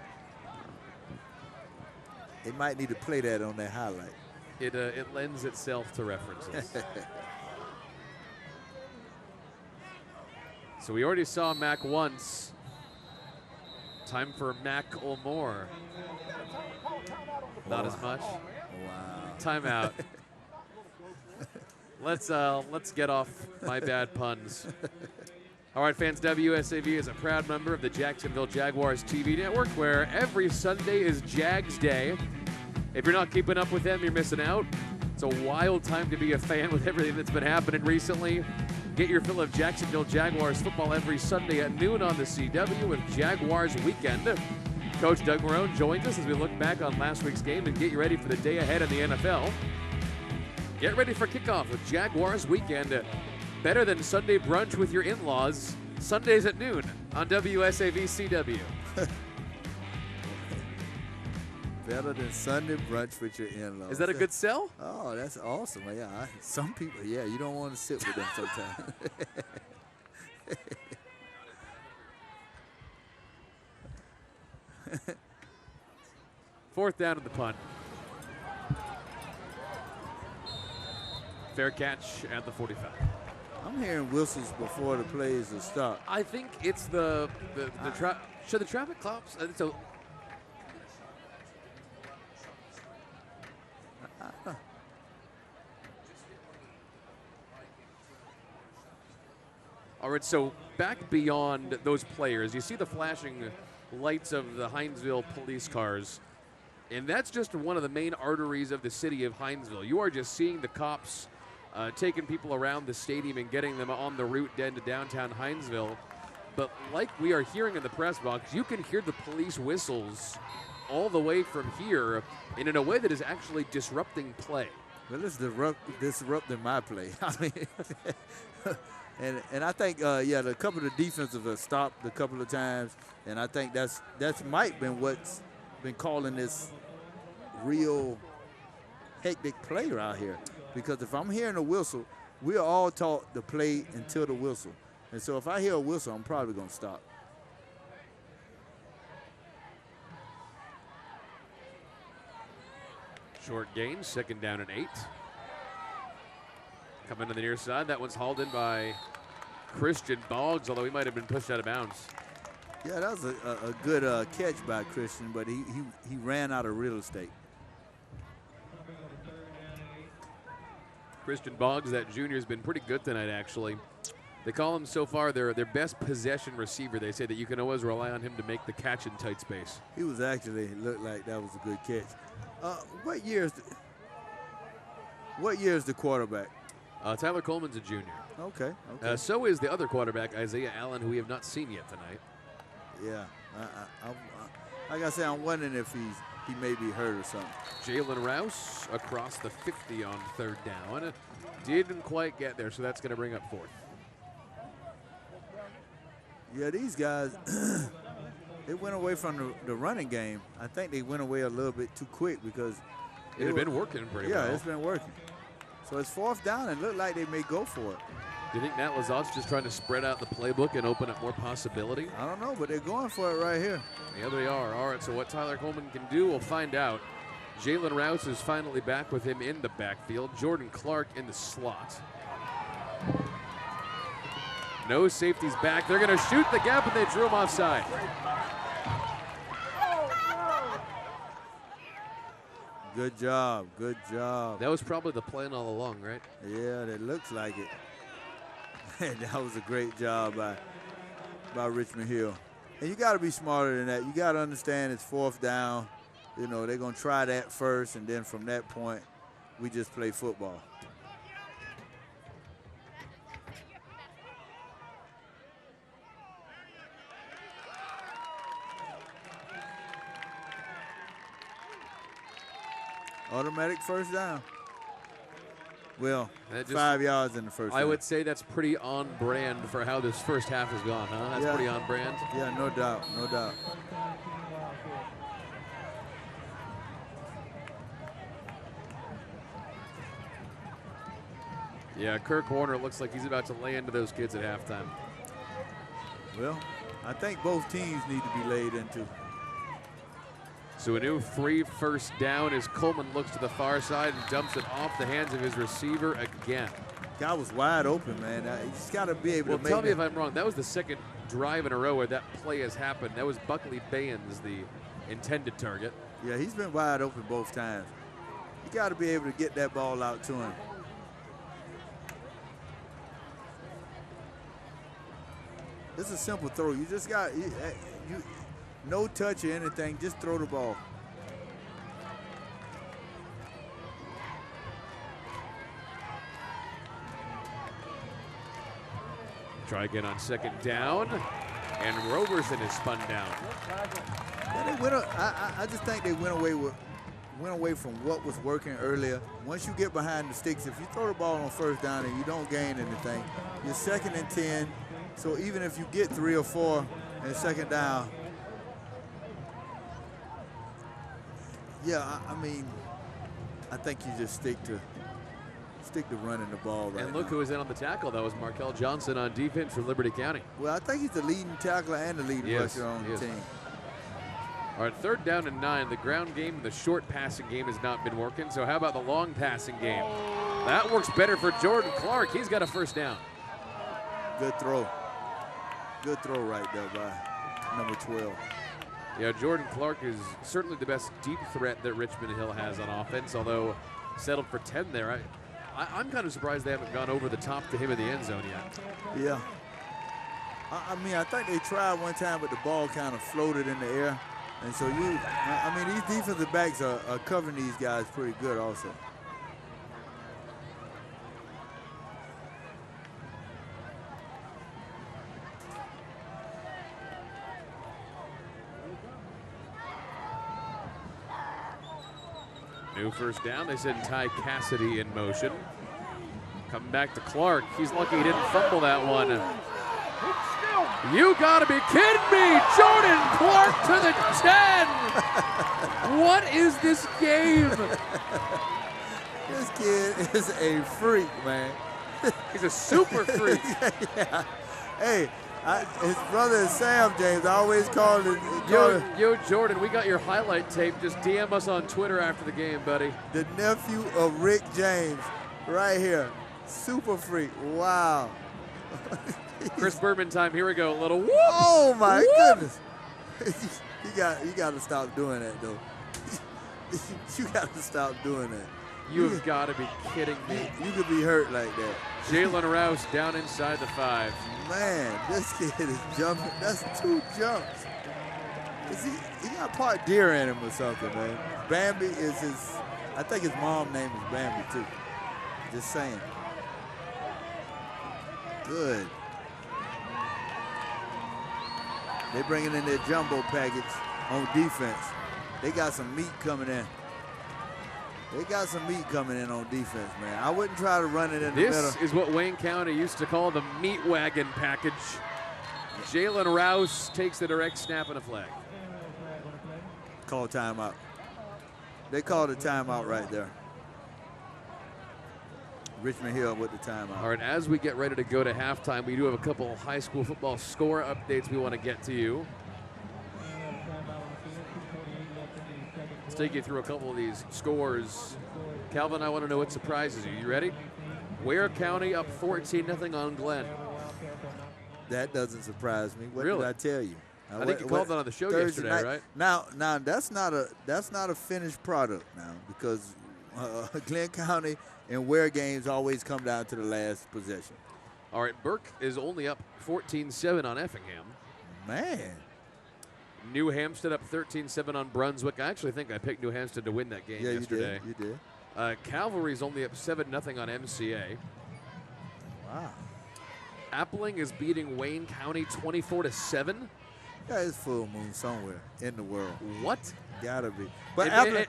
Speaker 4: They might need to play that on their highlight.
Speaker 2: It lends itself to references. So we already saw Mack once. Time for Mack or more. Not as much.
Speaker 4: Wow.
Speaker 2: Timeout. Let's get off my bad puns. All right, fans, WSAV is a proud member of the Jacksonville Jaguars TV network, where every Sunday is Jags Day. If you're not keeping up with them, you're missing out. It's a wild time to be a fan with everything that's been happening recently. Get your fill of Jacksonville Jaguars football every Sunday at noon on the CW with Jaguars Weekend. Coach Doug Marone joins us as we look back on last week's game and get you ready for the day ahead in the NFL. Get ready for kickoff with Jaguars Weekend. Better than Sunday brunch with your in-laws. Sundays at noon on WSAV CW.
Speaker 4: Better than Sunday brunch with your in-laws.
Speaker 2: Is that a good sell?
Speaker 4: Oh, that's awesome. Yeah, some people, you don't want to sit with them sometimes.
Speaker 2: Fourth down at the punt. Fair catch at the 45.
Speaker 4: I'm hearing whistles before the plays will start.
Speaker 2: I think it's should the traffic cops? So. All right, so back beyond those players, you see the flashing lights of the Hinesville police cars, and that's just one of the main arteries of the city of Hinesville. You are just seeing the cops taking people around the stadium and getting them on the route into downtown Hinesville. But like we are hearing in the press box, you can hear the police whistles all the way from here, and in a way that is actually disrupting play.
Speaker 4: Well, it's disrupting my play. I mean, and I think, a couple of the defensive have stopped a couple of times, and I think that's might been what's been calling this real hectic play right here. Because if I'm hearing a whistle, we're all taught to play until the whistle. And so if I hear a whistle, I'm probably going to stop.
Speaker 2: Short gain, second down and 8. Coming to the near side, that one's hauled in by Christian Boggs, although he might have been pushed out of bounds.
Speaker 4: Yeah, that was a good catch by Christian, but he ran out of real estate.
Speaker 2: Christian Boggs, that junior, has been pretty good tonight, actually. They call him so far their best possession receiver. They say that you can always rely on him to make the catch in tight space.
Speaker 4: He was actually looked like that was a good catch. What year is the quarterback?
Speaker 2: Tyler Coleman's a junior.
Speaker 4: Okay.
Speaker 2: So is the other quarterback, Isaiah Allen, who we have not seen yet tonight.
Speaker 4: Yeah. Like I said, I'm wondering if he may be hurt or something.
Speaker 2: Jalen Rouse across the 50 on third down. Didn't quite get there, so that's going to bring up fourth.
Speaker 4: Yeah, these guys, they went away from the running game. I think they went away a little bit too quick because
Speaker 2: it had been working pretty well.
Speaker 4: Yeah, it's been working. So it's fourth down and looked like they may go for it.
Speaker 2: Do you think Nat Lazat's just trying to spread out the playbook and open up more possibility?
Speaker 4: I don't know, but they're going for it right here.
Speaker 2: Yeah, they are. All right, so what Tyler Coleman can do, we'll find out. Jalen Rouse is finally back with him in the backfield. Jordan Clark in the slot. No safeties back. They're going to shoot the gap, and they drew him offside.
Speaker 4: Good job. Good job.
Speaker 2: That was probably the plan all along, right?
Speaker 4: Yeah, that looks like it. That was a great job by Richmond Hill. And you got to be smarter than that. You got to understand it's 4th down. You know, they're going to try that first, and then from that point, we just play football. Automatic first down. Well, 5 yards in the first
Speaker 2: I
Speaker 4: down.
Speaker 2: would say that's pretty on brand for how this first half has gone, huh? That's pretty on brand.
Speaker 4: Yeah, no doubt, no doubt.
Speaker 2: Yeah, Kirk Warner looks like he's about to lay into those kids at halftime.
Speaker 4: Well, I think both teams need to be laid into.
Speaker 2: So a new free first down as Coleman looks to the far side and dumps it off the hands of his receiver again.
Speaker 4: Guy was wide open, man. He's got to be able to make
Speaker 2: Tell me if I'm wrong. That was the second drive in a row where that play has happened. That was Buckley Baynes, the intended target.
Speaker 4: Yeah, he's been wide open both times. You got to be able to get that ball out to him. It's a simple throw. You just got you no touch or anything. Just throw the ball.
Speaker 2: Try again on second down, and Roberson is spun down.
Speaker 4: Yeah, they went. I just think they went away from what was working earlier. Once you get behind the sticks, if you throw the ball on first down and you don't gain anything, you're 2nd and 10. So even if you get 3 or 4 and second down, yeah, I mean, I think you just stick to running the ball right
Speaker 2: And look
Speaker 4: now.
Speaker 2: who was in on the tackle. That was Markel Johnson on defense for Liberty County.
Speaker 4: Well, I think he's the leading tackler and the leading rusher on the team.
Speaker 2: All right, 3rd down and 9. The ground game and the short passing game has not been working. So how about the long passing game? That works better for Jordan Clark. He's got a first down.
Speaker 4: Good throw. Good throw right there by number 12.
Speaker 2: Yeah, Jordan Clark is certainly the best deep threat that Richmond Hill has on offense, although settled for 10 there. I'm kind of surprised they haven't gone over the top to him in the end zone yet.
Speaker 4: Yeah. I mean, I think they tried one time, but the ball kind of floated in the air. And so I mean, these defensive backs are covering these guys pretty good also.
Speaker 2: New first down. They send Ty Cassidy in motion. Coming back to Clark. He's lucky he didn't fumble that one. You gotta be kidding me! Jordan Clark to the 10! What is this game?
Speaker 4: This kid is a freak, man.
Speaker 2: He's a super freak.
Speaker 4: Yeah. Hey, his brother is Sam James. I always called him.
Speaker 2: Yo, Jordan, we got your highlight tape. Just DM us on Twitter after the game, buddy.
Speaker 4: The nephew of Rick James, right here. Super freak. Wow.
Speaker 2: Chris Berman time. Here we go. A little whoop.
Speaker 4: Oh my
Speaker 2: whoop.
Speaker 4: goodness. you got to stop doing that though. You got to stop doing that.
Speaker 2: You have got to be kidding me.
Speaker 4: You could be hurt like that.
Speaker 2: Jalen Rouse down inside the 5.
Speaker 4: Man, this kid is jumping. That's 2 jumps. He got part deer in him or something, man. Bambi is his, I think his mom's name is Bambi too. Just saying. Good. They're bringing in their jumbo package on defense. They got some meat coming in. They got some meat coming in on defense, man. I wouldn't try to run it in the middle.
Speaker 2: This is what Wayne County used to call the meat wagon package. Jalen Rouse takes the direct snap and a flag.
Speaker 4: Call timeout. They called a timeout right there. Richmond Hill with the timeout.
Speaker 2: All right, as we get ready to go to halftime, we do have a couple high school football score updates we want to get to you. Let's take you through a couple of these scores. Calvin, I want to know what surprises you. You ready? Ware County up 14-0 on Glenn.
Speaker 4: That doesn't surprise me. What
Speaker 2: Really?
Speaker 4: did I tell you?
Speaker 2: I think you called that on the show yesterday,
Speaker 4: night,
Speaker 2: right?
Speaker 4: Now that's not a finished product now, because Glenn County and Ware games always come down to the last possession.
Speaker 2: All right, Burke is only up 14-7 on Effingham.
Speaker 4: Man,
Speaker 2: New Hampstead up 13-7 on Brunswick. I actually think I picked New Hampstead to win that game yesterday.
Speaker 4: You did.
Speaker 2: Cavalry's only up 7-0 on MCA.
Speaker 4: Wow.
Speaker 2: Appling is beating Wayne County 24-7.
Speaker 4: Yeah, it's full moon somewhere in the world.
Speaker 2: What?
Speaker 4: Gotta be. But
Speaker 2: And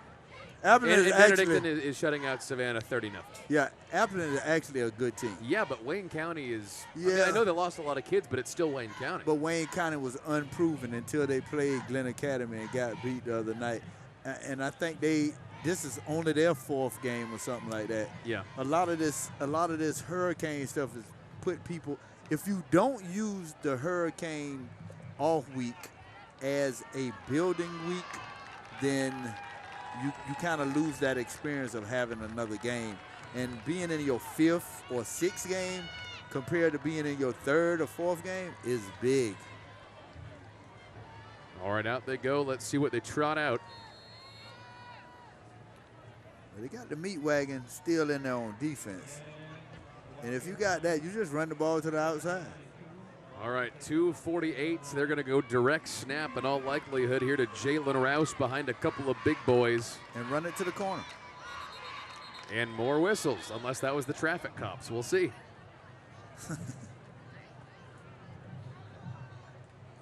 Speaker 4: Appling is
Speaker 2: Benedictine
Speaker 4: actually,
Speaker 2: is shutting out Savannah 30-0.
Speaker 4: yeah, Appling is actually a good team.
Speaker 2: Yeah, but Wayne County is. I mean,
Speaker 4: Yeah.
Speaker 2: I know they lost a lot of kids, but it's still Wayne County.
Speaker 4: But Wayne County was unproven until they played Glen Academy and got beat the other night. And I think this is only their 4th game or something like that.
Speaker 2: Yeah.
Speaker 4: A lot of this hurricane stuff is put people. If you don't use the hurricane off week as a building week, then you kind of lose that experience of having another game. And being in your 5th or 6th game compared to being in your 3rd or 4th game is big.
Speaker 2: All right, out they go. Let's see what they trot out.
Speaker 4: They got the meat wagon still in there on defense. And if you got that, you just run the ball to the outside.
Speaker 2: All right, 2:48. They're going to go direct snap in all likelihood here to Jalen Rouse behind a couple of big boys.
Speaker 4: And run it to the corner.
Speaker 2: And more whistles, unless that was the traffic cops. We'll see.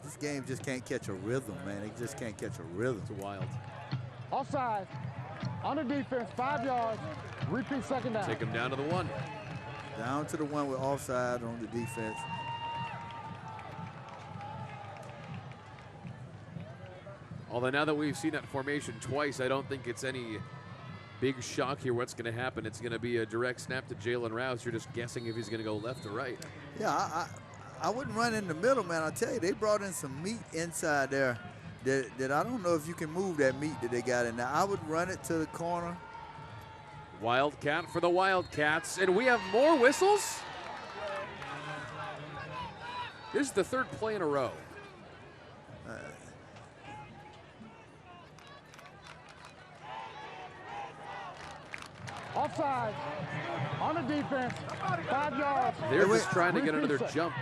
Speaker 4: This game just can't catch a rhythm, man. It just can't catch a rhythm.
Speaker 2: It's wild.
Speaker 3: Offside. On the defense, 5 yards. Repeat second down.
Speaker 2: Take them down to the 1.
Speaker 4: Down to the 1 with offside on the defense.
Speaker 2: Although now that we've seen that formation twice, I don't think it's any big shock here what's going to happen. It's going to be a direct snap to Jalen Rouse. You're just guessing if he's going to go left or right.
Speaker 4: Yeah, I wouldn't run in the middle, man. I tell you, they brought in some meat inside there that I don't know if you can move that meat that they got in there. I would run it to the corner.
Speaker 2: Wildcat for the Wildcats. And we have more whistles. This is the 3rd play in a row.
Speaker 3: Offside. On the defense, 5 yards.
Speaker 2: They're just trying to get another
Speaker 3: Repeat
Speaker 2: jump.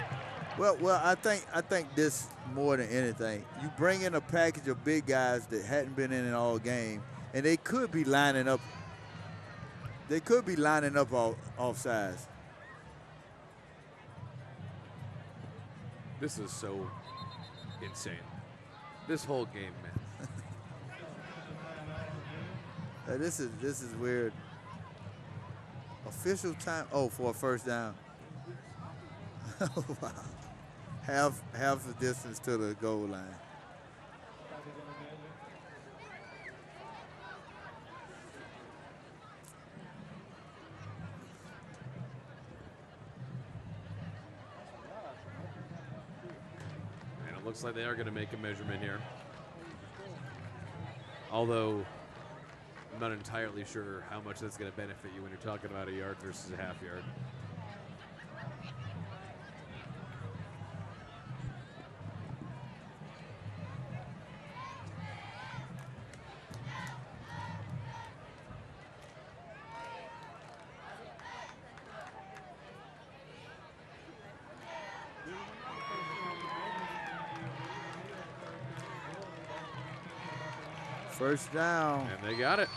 Speaker 4: Well, I think this more than anything, you bring in a package of big guys that hadn't been in it all game, and they could be lining up. They could be lining up off sides.
Speaker 2: This is so insane. This whole game, man.
Speaker 4: This is weird. Official time. Oh, for a first down. Wow. Half the distance to the goal line.
Speaker 2: And it looks like they are going to make a measurement here. Although I'm not entirely sure how much that's going to benefit you when you're talking about a yard versus a half yard.
Speaker 4: First down.
Speaker 2: And they got it.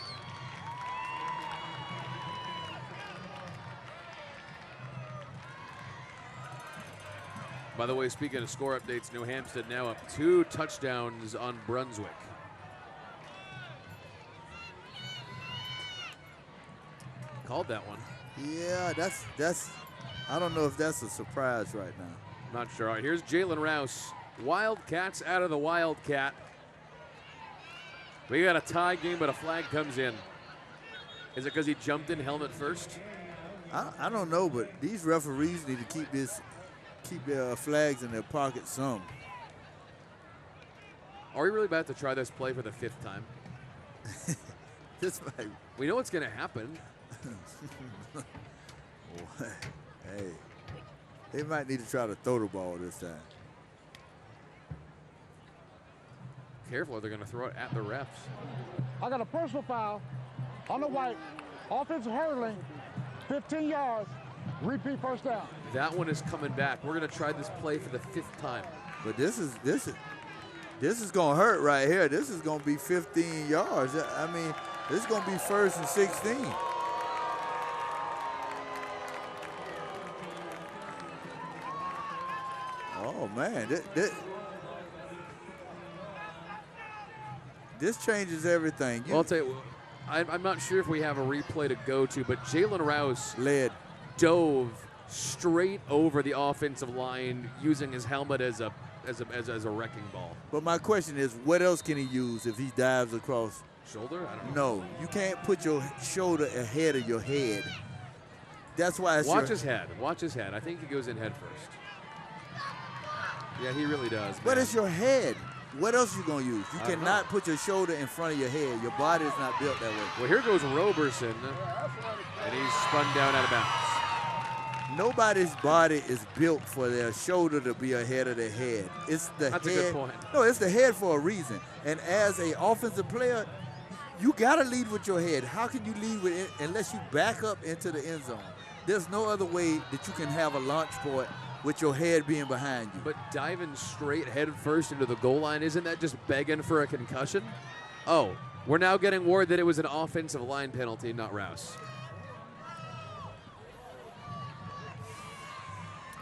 Speaker 2: By the way, speaking of score updates, New Hampstead now up 2 touchdowns on Brunswick. Called that one.
Speaker 4: Yeah, that's. I don't know if that's a surprise right now.
Speaker 2: Not sure. All right, here's Jalen Rouse. Wildcats out of the Wildcat. We got a tie game, but a flag comes in. Is it because he jumped in helmet first?
Speaker 4: I don't know, but these referees need to keep their flags in their pocket some.
Speaker 2: Are we really about to try this play for the 5th time?
Speaker 4: This might.
Speaker 2: We know what's going to happen.
Speaker 4: Hey, they might need to try to throw the ball this time.
Speaker 2: Careful, they're going to throw it at the refs.
Speaker 3: I got a personal foul on the white. Offensive hurdling, 15 yards. Repeat first down.
Speaker 2: That one is coming back. We're going to try this play for the 5th time.
Speaker 4: But this is This is going to hurt right here. This is going to be 15 yards. I mean, this is going to be 1st and 16. Oh, man. This changes everything.
Speaker 2: Well, I'll tell you, I'm not sure if we have a replay to go to, but Jalen Rouse dove straight over the offensive line using his helmet as a wrecking ball.
Speaker 4: But my question is, what else can he use if he dives across?
Speaker 2: Shoulder? I don't know.
Speaker 4: No, you can't put your shoulder ahead of your head. That's why it's
Speaker 2: Watch his head. Watch his head. I think he goes in head first. Yeah, he really does.
Speaker 4: But
Speaker 2: man.
Speaker 4: it's your head. What else you going to use? You cannot put your shoulder in front of your head. Your body is not built that way.
Speaker 2: Well, here goes Roberson, and he's spun down out of bounds.
Speaker 4: Nobody's body is built for their shoulder to be ahead of their head. It's the
Speaker 2: That's
Speaker 4: head.
Speaker 2: a good point.
Speaker 4: No, it's the head for a reason. And as an offensive player, you got to lead with your head. How can you lead with it unless you back up into the end zone? There's no other way that you can have a launch point with your head being behind you.
Speaker 2: But diving straight head first into the goal line, isn't that just begging for a concussion? Oh, we're now getting word that it was an offensive line penalty, not Rouse.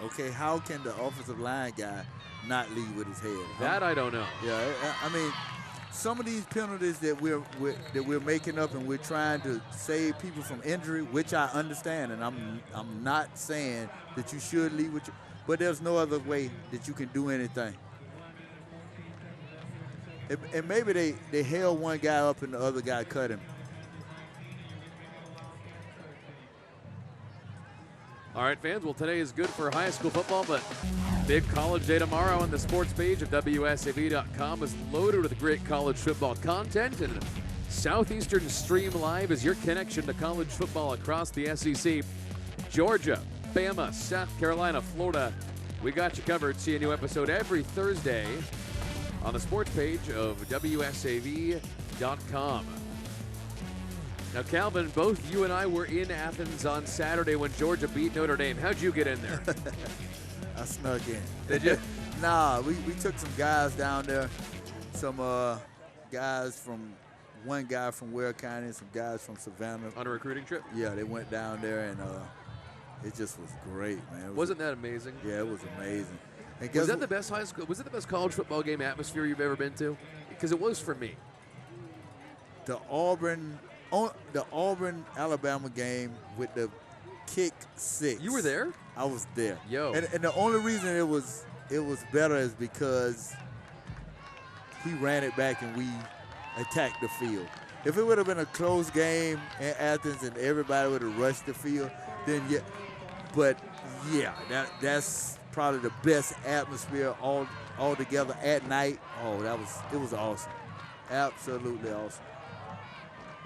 Speaker 4: Okay, how can the offensive line guy not lead with his head?
Speaker 2: That I don't know.
Speaker 4: Yeah, I mean, some of these penalties that we're making up and we're trying to save people from injury, which I understand, and I'm not saying that you should lead with your, but there's no other way that you can do anything. And maybe they held one guy up and the other guy cut him.
Speaker 2: All right, fans, well, today is good for high school football, but big college day tomorrow on the sports page of WSAV.com is loaded with great college football content, and Southeastern Stream Live is your connection to college football across the SEC. Georgia, Bama, South Carolina, Florida, we got you covered. See a new episode every Thursday on the sports page of WSAV.com. Now, Calvin, both you and I were in Athens on Saturday when Georgia beat Notre Dame. How'd you get in there?
Speaker 4: I snuck in.
Speaker 2: Did you?
Speaker 4: Nah, we took some guys down there. Some guys from, one guy from Ware County and some guys from Savannah.
Speaker 2: On a recruiting trip?
Speaker 4: Yeah, they went down there and it just was great, man.
Speaker 2: Wasn't that amazing?
Speaker 4: Yeah, it was amazing. And
Speaker 2: Was that the best high school? Was it the best college football game atmosphere you've ever been to? Because it was for me.
Speaker 4: The Auburn Alabama game with the kick six.
Speaker 2: You were there?
Speaker 4: I was there.
Speaker 2: Yo.
Speaker 4: And the only reason it was better is because he ran it back and we attacked the field. If it would have been a close game in Athens and everybody would have rushed the field, then yeah. But yeah, that's probably the best atmosphere all together at night. Oh, it was awesome. Absolutely awesome.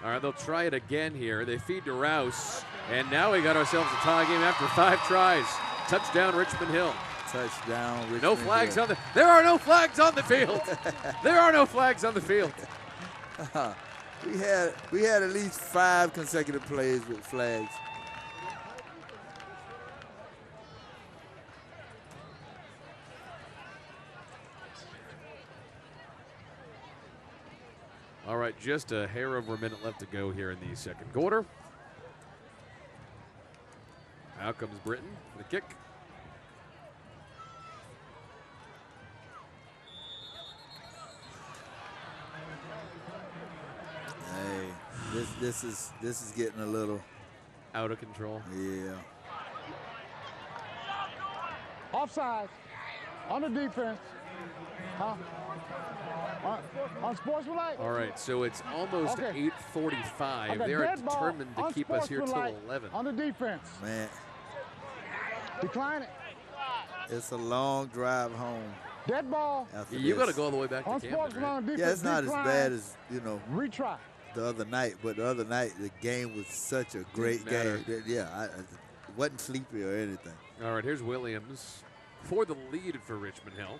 Speaker 2: All right, they'll try it again here. They feed to Rouse, and now we got ourselves a tie game after 5 tries. Touchdown, Richmond Hill.
Speaker 4: Touchdown, Richmond
Speaker 2: No flags
Speaker 4: Hill.
Speaker 2: on the. There are no flags on the field. There are no flags on the field.
Speaker 4: We had at least 5 consecutive plays with flags.
Speaker 2: All right, just a hair over a minute left to go here in the second quarter. Out comes Britton for the kick.
Speaker 4: Hey, this is getting a little
Speaker 2: out of control.
Speaker 4: Yeah.
Speaker 3: Offside. On the defense. Huh? Unsportsmanlike?
Speaker 2: All right, so it's almost 8:45.
Speaker 3: Okay,
Speaker 2: They're
Speaker 3: dead ball,
Speaker 2: determined to keep us here till
Speaker 3: unsportsmanlike
Speaker 2: 11.
Speaker 3: On the defense.
Speaker 4: Man,
Speaker 3: Decline it.
Speaker 4: it's a long drive home.
Speaker 3: Dead ball.
Speaker 4: after
Speaker 2: You
Speaker 4: this.
Speaker 2: got to go all the way back to Camden,
Speaker 3: Unsportsmanlike
Speaker 2: right?
Speaker 3: on defense.
Speaker 4: Yeah, it's not
Speaker 3: Decline.
Speaker 4: as bad as,
Speaker 3: Retry.
Speaker 4: the other night, but the other night the game was such a great
Speaker 2: Didn't
Speaker 4: game.
Speaker 2: matter.
Speaker 4: Yeah, I wasn't sleepy or anything.
Speaker 2: All right, here's Williams for the lead for Richmond Hill.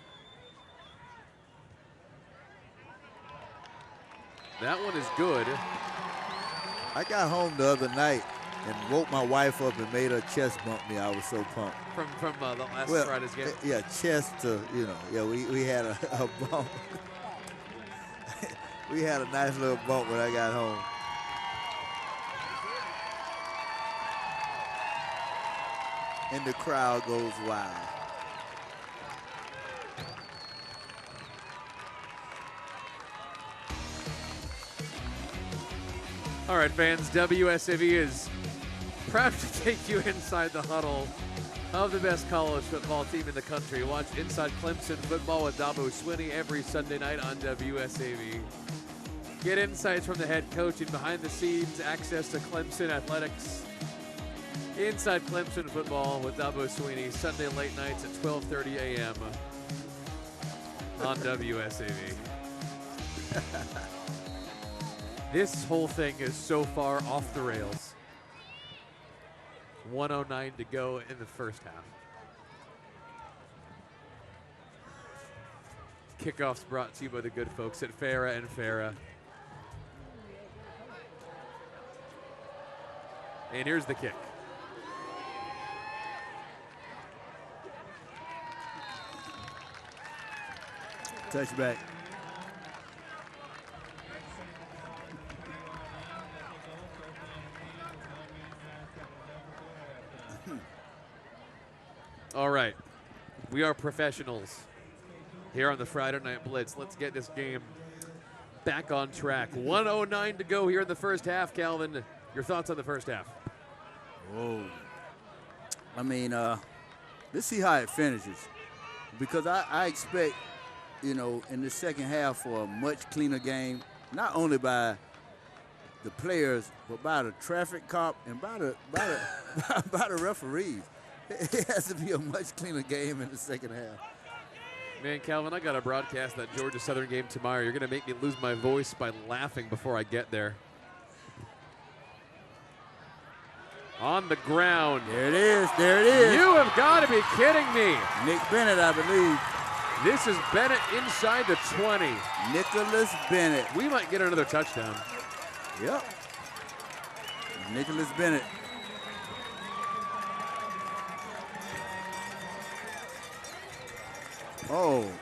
Speaker 2: That one is good.
Speaker 4: I got home the other night and woke my wife up and made her chest bump me. I was so pumped.
Speaker 2: From the last Friday's game.
Speaker 4: Yeah, chest to, yeah, we had a bump. We had a nice little bump when I got home. And the crowd goes wild.
Speaker 2: All right, fans, WSAV is proud to take you inside the huddle of the best college football team in the country. Watch Inside Clemson Football with Dabo Swinney every Sunday night on WSAV. Get insights from the head coach and behind the scenes access to Clemson athletics. Inside Clemson Football with Dabo Swinney, Sunday late nights at 12:30 a.m. on WSAV. This whole thing is so far off the rails. 1:09 to go in the first half. Kickoffs brought to you by the good folks at Farah and Farah. And here's the kick.
Speaker 4: Touchback.
Speaker 2: All right, we are professionals here on the Friday Night Blitz. Let's get this game back on track. 1:09 to go here in the first half. Calvin, your thoughts on the first half?
Speaker 4: Whoa. I mean, let's see how it finishes. Because I expect, you know, in the second half for a much cleaner game, not only by the players, but by the traffic cop and by the by the referees. It has to be a much cleaner game in the second half.
Speaker 2: Man, Calvin, I got to broadcast that Georgia Southern game tomorrow. You're going to make me lose my voice by laughing before I get there. On the ground.
Speaker 4: There it is. There it is.
Speaker 2: You have got to be kidding me.
Speaker 4: Nick Bennett, I believe.
Speaker 2: This is Bennett inside the 20.
Speaker 4: Nicholas Bennett.
Speaker 2: We might get another touchdown.
Speaker 4: Yep. Nicholas Bennett.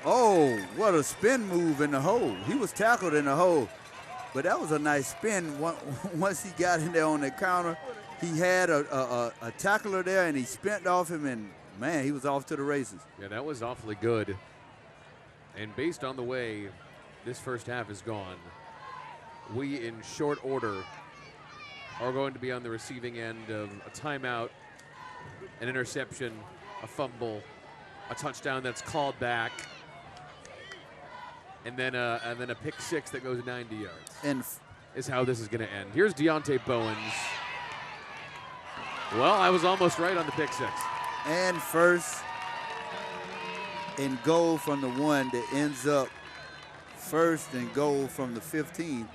Speaker 4: Oh, what a spin move in the hole. He was tackled in the hole, but that was a nice spin. Once he got in there on the counter, he had a tackler there, and he spent off him, and, man, he was off to the races.
Speaker 2: Yeah, that was awfully good. And based on the way this first half has gone, we, in short order, are going to be on the receiving end of a timeout, an interception, a fumble, a touchdown that's called back, and then a pick six that goes 90 yards.
Speaker 4: And
Speaker 2: is how this is going to end. Here's Deontay Bowens. Well, I was almost right on the pick six.
Speaker 4: And first and goal from the 1 that ends up first and goal from the 15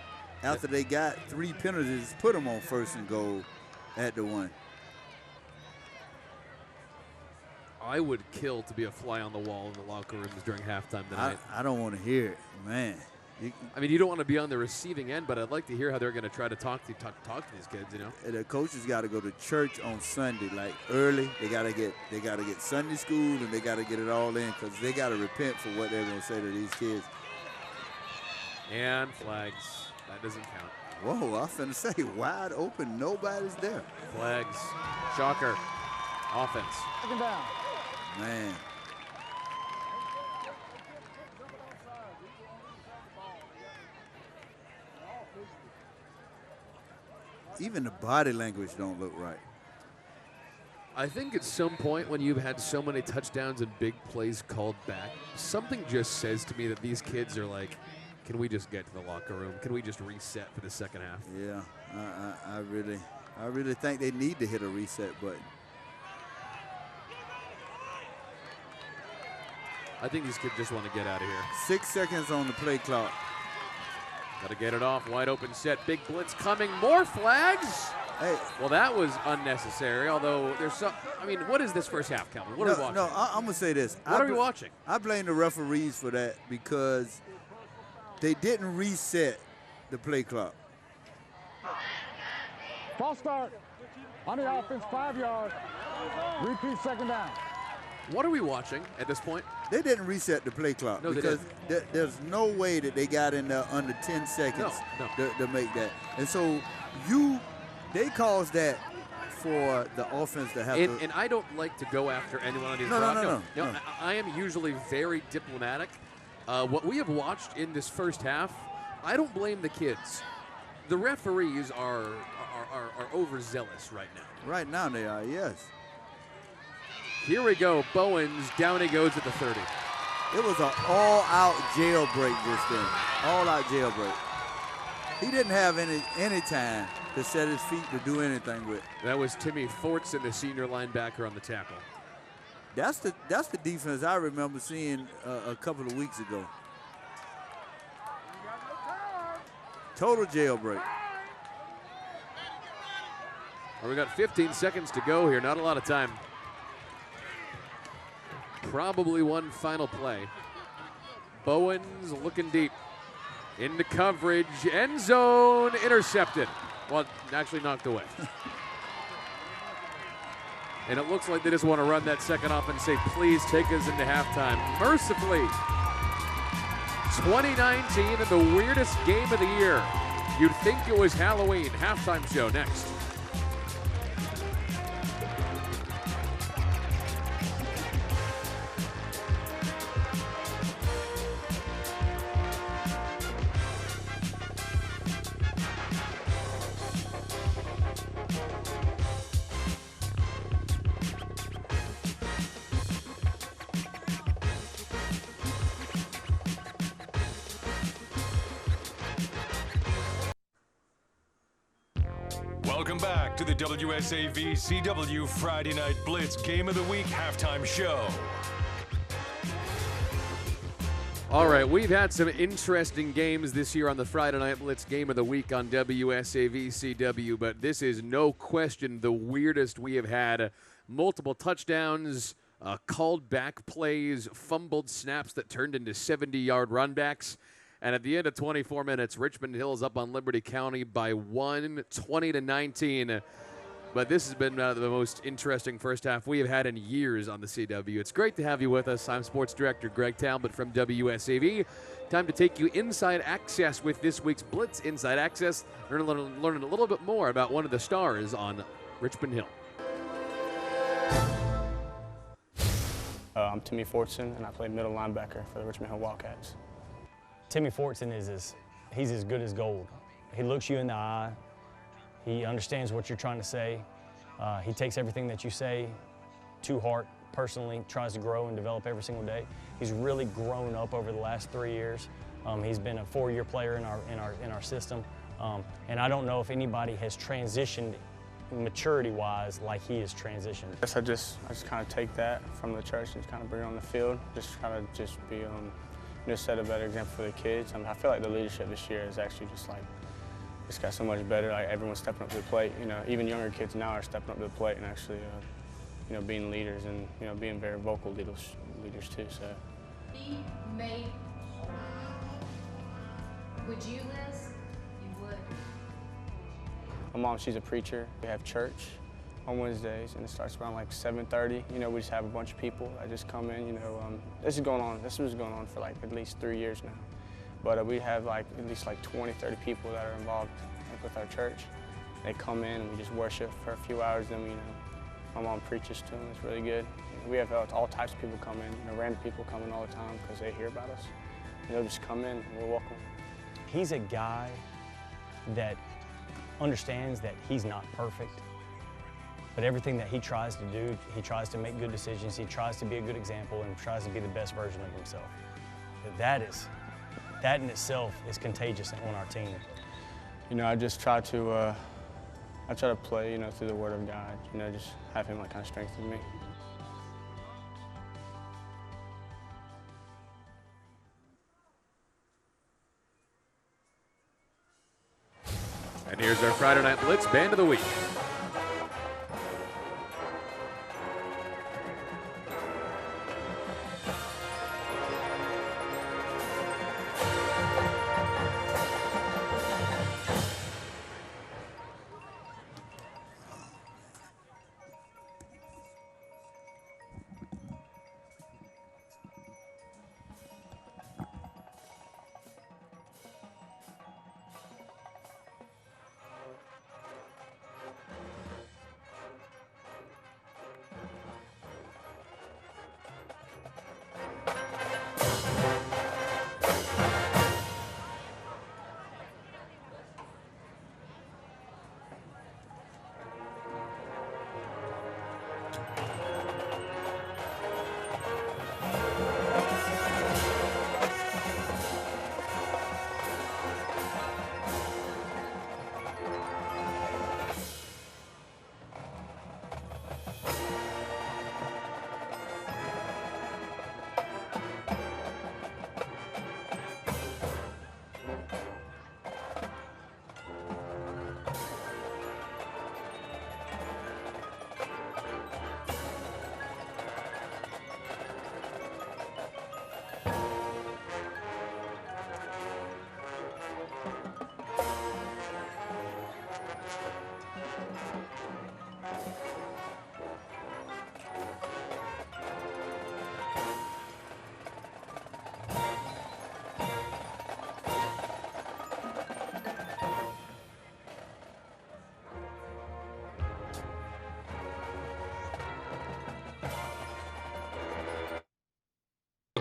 Speaker 4: after they got 3 penalties, put them on first and goal at the 1.
Speaker 2: I would kill to be a fly on the wall in the locker rooms during halftime tonight.
Speaker 4: I don't want to hear it, man.
Speaker 2: I mean, you don't want to be on the receiving end, but I'd like to hear how they're going to try to talk to these kids. You know,
Speaker 4: the coaches got to go to church on Sunday, like early. They got to get Sunday school, and they got to get it all in because they got to repent for what they're going to say to these kids.
Speaker 2: And flags. That doesn't count.
Speaker 4: Whoa, I was finna say wide open, nobody's there.
Speaker 2: Flags. Shocker. Offense.
Speaker 3: Second down.
Speaker 4: Man. Even the body language don't look right.
Speaker 2: I think at some point when you've had so many touchdowns and big plays called back, something just says to me that these kids are like, can we just get to the locker room? Can we just reset for the second half?
Speaker 4: Yeah, I really think they need to hit a reset button.
Speaker 2: I think these kids just want to get out of here.
Speaker 4: 6 seconds on the play clock.
Speaker 2: Got to get it off. Wide open set. Big blitz coming. More flags.
Speaker 4: Hey.
Speaker 2: Well, that was unnecessary, although there's some. I mean, what is this first half, Calvin? What are we watching?
Speaker 4: No, I'm going to say this.
Speaker 2: What are we watching?
Speaker 4: I blame the referees for that because they didn't reset the play clock.
Speaker 3: False start. On the offense, 5 yards. Repeat second down.
Speaker 2: What are we watching at this point?
Speaker 4: They didn't reset the play clock
Speaker 2: No,
Speaker 4: because there's no way that they got in there under 10 seconds to make that. And so they caused that for the offense to have to.
Speaker 2: And I don't like to go after anyone on these
Speaker 4: No.
Speaker 2: I am usually very diplomatic. What we have watched in this first half, I don't blame the kids. The referees are overzealous right now.
Speaker 4: Right now they are, yes.
Speaker 2: Here we go. Bowens, down he goes at the 30.
Speaker 4: It was an all-out jailbreak just then. All-out jailbreak. He didn't have any time to set his feet to do anything with.
Speaker 2: That was Timmy Fortson, the senior linebacker, on the tackle.
Speaker 4: That's the defense I remember seeing a couple of weeks ago. Total jailbreak.
Speaker 2: Well, we got 15 seconds to go here. Not a lot of time. Probably one final play. Bowens looking deep. Into coverage. End zone. Intercepted. Well, actually knocked away. And it looks like they just want to run that second off and say, please take us into halftime. Mercifully. 2019 and the weirdest game of the year. You'd think it was Halloween. Halftime show next.
Speaker 1: Welcome back to the WSAV CW Friday Night Blitz Game of the Week halftime show.
Speaker 2: All right, we've had some interesting games this year on the Friday Night Blitz Game of the Week on WSAV CW, but this is no question the weirdest we have had. Multiple touchdowns, called back plays, fumbled snaps that turned into 70-yard runbacks. And at the end of 24 minutes, Richmond Hill is up on Liberty County by 1, 20-19. But this has been the most interesting first half we have had in years on the CW. It's great to have you with us. I'm Sports Director Greg Talbot from WSAV. Time to take you inside access with this week's Blitz Inside Access. We're going to learn a little bit more about one of the stars on Richmond Hill.
Speaker 5: I'm Timmy Fortson, and I play middle linebacker for the Richmond Hill Wildcats. Timmy Fortson he's as good as gold. He looks you in the eye. He understands what you're trying to say. He takes everything that you say to heart personally, tries to grow and develop every single day. He's really grown up over the last 3 years. He's been a 4-year player in our system. And I don't know if anybody has transitioned maturity-wise like he has transitioned. I just kind of take that from the church and kind of bring it on the field. Just kind of be just set a better example for the kids. I feel like the leadership this year is actually just got so much better. Like everyone's stepping up to the plate. Even younger kids now are stepping up to the plate and actually, being leaders and being very vocal leaders too. So.
Speaker 9: Be made whole. Would you, Liz? You would.
Speaker 5: My mom, she's a preacher. We have church on Wednesdays, and it starts around like 7:30. We just have a bunch of people that just come in. This was going on for like at least 3 years now. But we have like at least like 20, 30 people that are involved with our church. They come in and we just worship for a few hours. Then my mom preaches to them. It's really good. We have all types of people come in. Random people come in all the time because they hear about us. They'll just come in and we're welcome. He's a guy that understands that he's not perfect. But everything that he tries to do, he tries to make good decisions, he tries to be a good example, and tries to be the best version of himself. That in itself is contagious on our team. I just try to play, through the Word of God, just have him kind of strengthen me.
Speaker 2: And here's our Friday Night Blitz Band of the Week.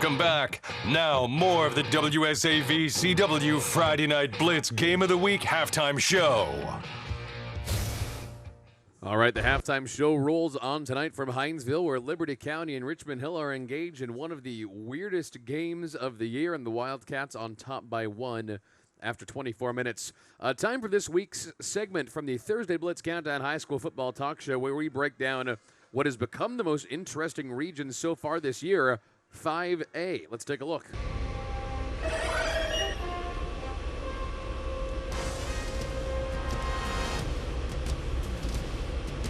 Speaker 1: Welcome back. Now, more of the WSAV CW Friday Night Blitz Game of the Week halftime show.
Speaker 2: All right, the halftime show rolls on tonight from Hinesville, where Liberty County and Richmond Hill are engaged in one of the weirdest games of the year, and the Wildcats on top by 1 after 24 minutes. Time for this week's segment from the Thursday Blitz Countdown High School Football Talk Show, where we break down what has become the most interesting region so far this year, 5A. Let's take a look.
Speaker 10: A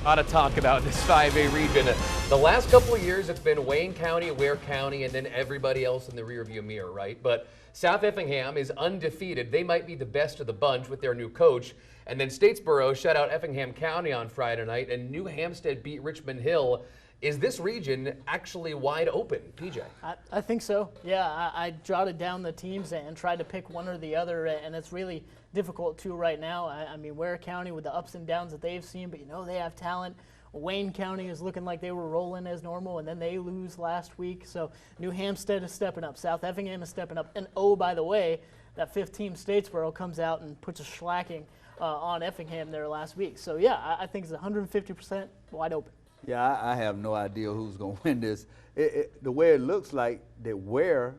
Speaker 10: lot of talk about this 5A region. The last couple of years, it's been Wayne County, Ware County, and then everybody else in the rearview mirror, right? But South Effingham is undefeated. They might be the best of the bunch with their new coach. And then Statesboro shut out Effingham County on Friday night, and New Hampstead beat Richmond Hill. Is this region actually wide open, PJ?
Speaker 7: I think so. Yeah, I jotted down the teams and tried to pick one or the other, and it's really difficult too right now. I mean, Ware County with the ups and downs that they've seen, but they have talent. Wayne County is looking like they were rolling as normal, and then they lose last week. So New Hampstead is stepping up. South Effingham is stepping up. And oh, by the way, that fifth team, Statesboro, comes out and puts a shellacking on Effingham there last week. So yeah, I think it's 150% wide open.
Speaker 4: Yeah, I have no idea who's going to win this. The way it looks like that Ware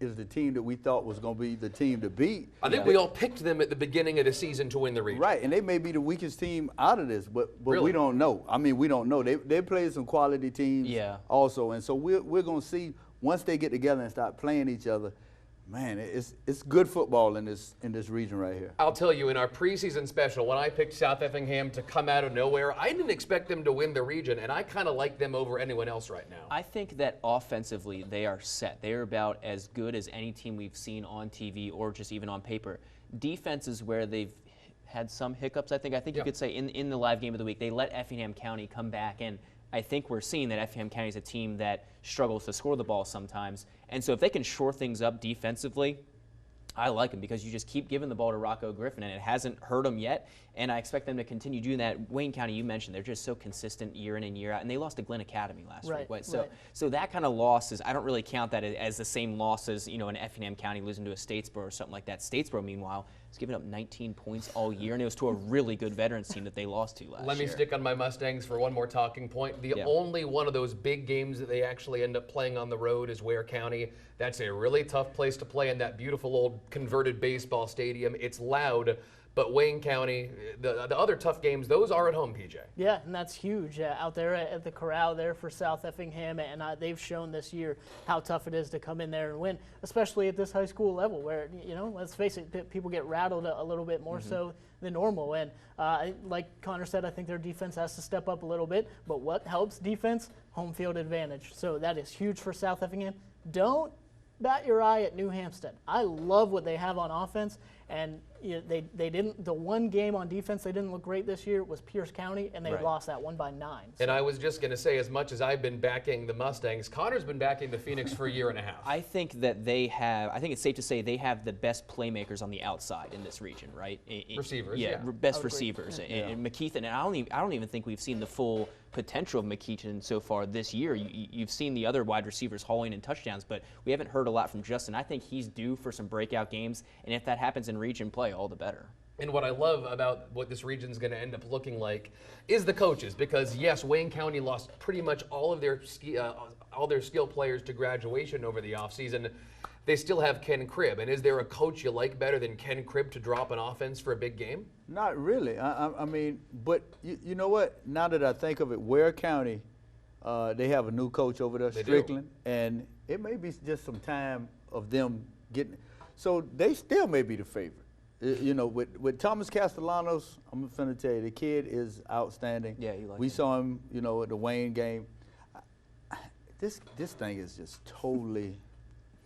Speaker 4: is the team that we thought was going to be the team to beat.
Speaker 10: I think we all picked them at the beginning of the season to win the region.
Speaker 4: Right, and they may be the weakest team out of this, but
Speaker 10: really?
Speaker 4: We don't know. I mean, we don't know. They played some quality teams also, and so we're going to see once they get together and start playing each other. Man, it's good football in this region right here.
Speaker 10: I'll tell you, in our preseason special, when I picked South Effingham to come out of nowhere, I didn't expect them to win the region, and I kind of like them over anyone else right now.
Speaker 11: I think that offensively they are set. They are about as good as any team we've seen on TV or just even on paper. Defense is where they've had some hiccups, I think. You could say in the live game of the week, they let Effingham County come back, and I think we're seeing that Effingham County is a team that struggles to score the ball sometimes. And so if they can shore things up defensively, I like them because you just keep giving the ball to Rocco Griffin, and it hasn't hurt them yet. And I expect them to continue doing that. Wayne County, you mentioned, they're just so consistent year in and year out. And they lost to Glenn Academy last week. So that kind of loss is, I don't really count that as the same loss as, an Effingham County losing to a Statesboro or something like that. Statesboro, meanwhile, has given up 19 points all year, and it was to a really good veterans team that they lost to last year.
Speaker 10: Let me stick on my Mustangs for one more talking point. The only one of those big games that they actually end up playing on the road is Ware County. That's a really tough place to play in that beautiful old converted baseball stadium. It's loud, but Wayne County, the other tough games, those are at home, PJ. Yeah,
Speaker 7: and that's huge out there at the corral there for South Effingham, and they've shown this year how tough it is to come in there and win, especially at this high school level where, let's face it, people get rattled a little bit more so than normal. And like Connor said, I think their defense has to step up a little bit, but what helps defense? Home field advantage. So that is huge for South Effingham. Don't bat your eye at New Hampstead. I love what they have on offense, and they didn't. The one game on defense they didn't look great this year was Pierce County, and they lost that one by 9. So.
Speaker 10: And I was just going to say, as much as I've been backing the Mustangs, Connor's been backing the Phoenix for a year and a half.
Speaker 11: I think that they have. I think it's safe to say they have the best playmakers on the outside in this region, right?
Speaker 10: Receivers,
Speaker 11: best receivers. And McKeithen, and I don't even think we've seen the full potential of McKeithen so far this year. You've seen the other wide receivers hauling in touchdowns, but we haven't heard a lot from Justin. I think he's due for some breakout games, and if that happens in region play, all the better.
Speaker 10: And what I love about what this region's going to end up looking like is the coaches, because yes, Wayne County lost pretty much all their skill players to graduation over the offseason. They still have Ken Cribb, and is there a coach you like better than Ken Cribb to drop an offense for a big game?
Speaker 4: Not really. I mean, but you know what? Now that I think of it, Ware County, they have a new coach over there, Strickland, and it may be just some time of them getting. So they still may be the favorite. With Thomas Castellanos, I'm going to tell you, the kid is outstanding.
Speaker 11: Yeah, you like
Speaker 4: We saw him, at the Wayne game. This thing is just totally.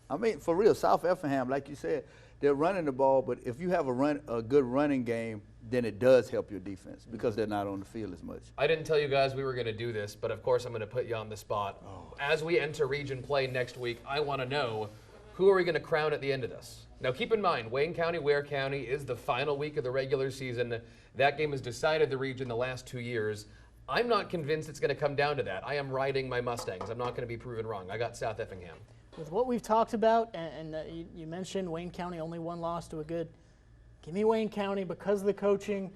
Speaker 4: I mean, for real, South Effingham, like you said, they're running the ball, but if you have a good running game, then it does help your defense because they're not on the field as much.
Speaker 10: I didn't tell you guys we were going to do this, but of course I'm going to put you on the spot. As we enter region play next week, I want to know, who are we going to crown at the end of this? Now keep in mind, Wayne County, Ware County is the final week of the regular season. That game has decided the region the last 2 years. I'm not convinced it's going to come down to that. I am riding my Mustangs. I'm not going to be proven wrong. I got South Effingham.
Speaker 7: with what we've talked about, and you mentioned Wayne County only one loss to a good. Give me Wayne County because of the coaching,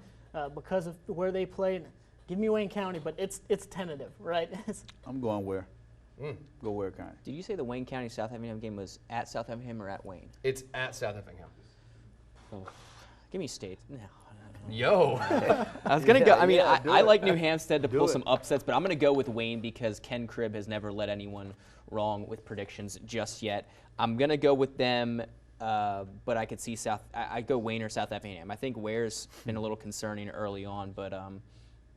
Speaker 7: because of where they played. Give me Wayne County, but it's tentative, right?
Speaker 4: I'm going Ware. Go Ware County.
Speaker 11: Did you say the Wayne County South Effingham game was at South Effingham or at Wayne?
Speaker 10: It's at South Effingham.
Speaker 11: Oh, give me State. No.
Speaker 10: Yo.
Speaker 11: I was going to go. I mean,
Speaker 4: yeah,
Speaker 11: I like New Hampstead to
Speaker 4: Do
Speaker 11: pull
Speaker 4: it.
Speaker 11: some upsets, but I'm going to go with Wayne because Ken Cribb has never led anyone wrong with predictions just yet. I'm going to go with them, but I could see I'd go Wayne or South Effingham. I think Ware's been a little concerning early on, but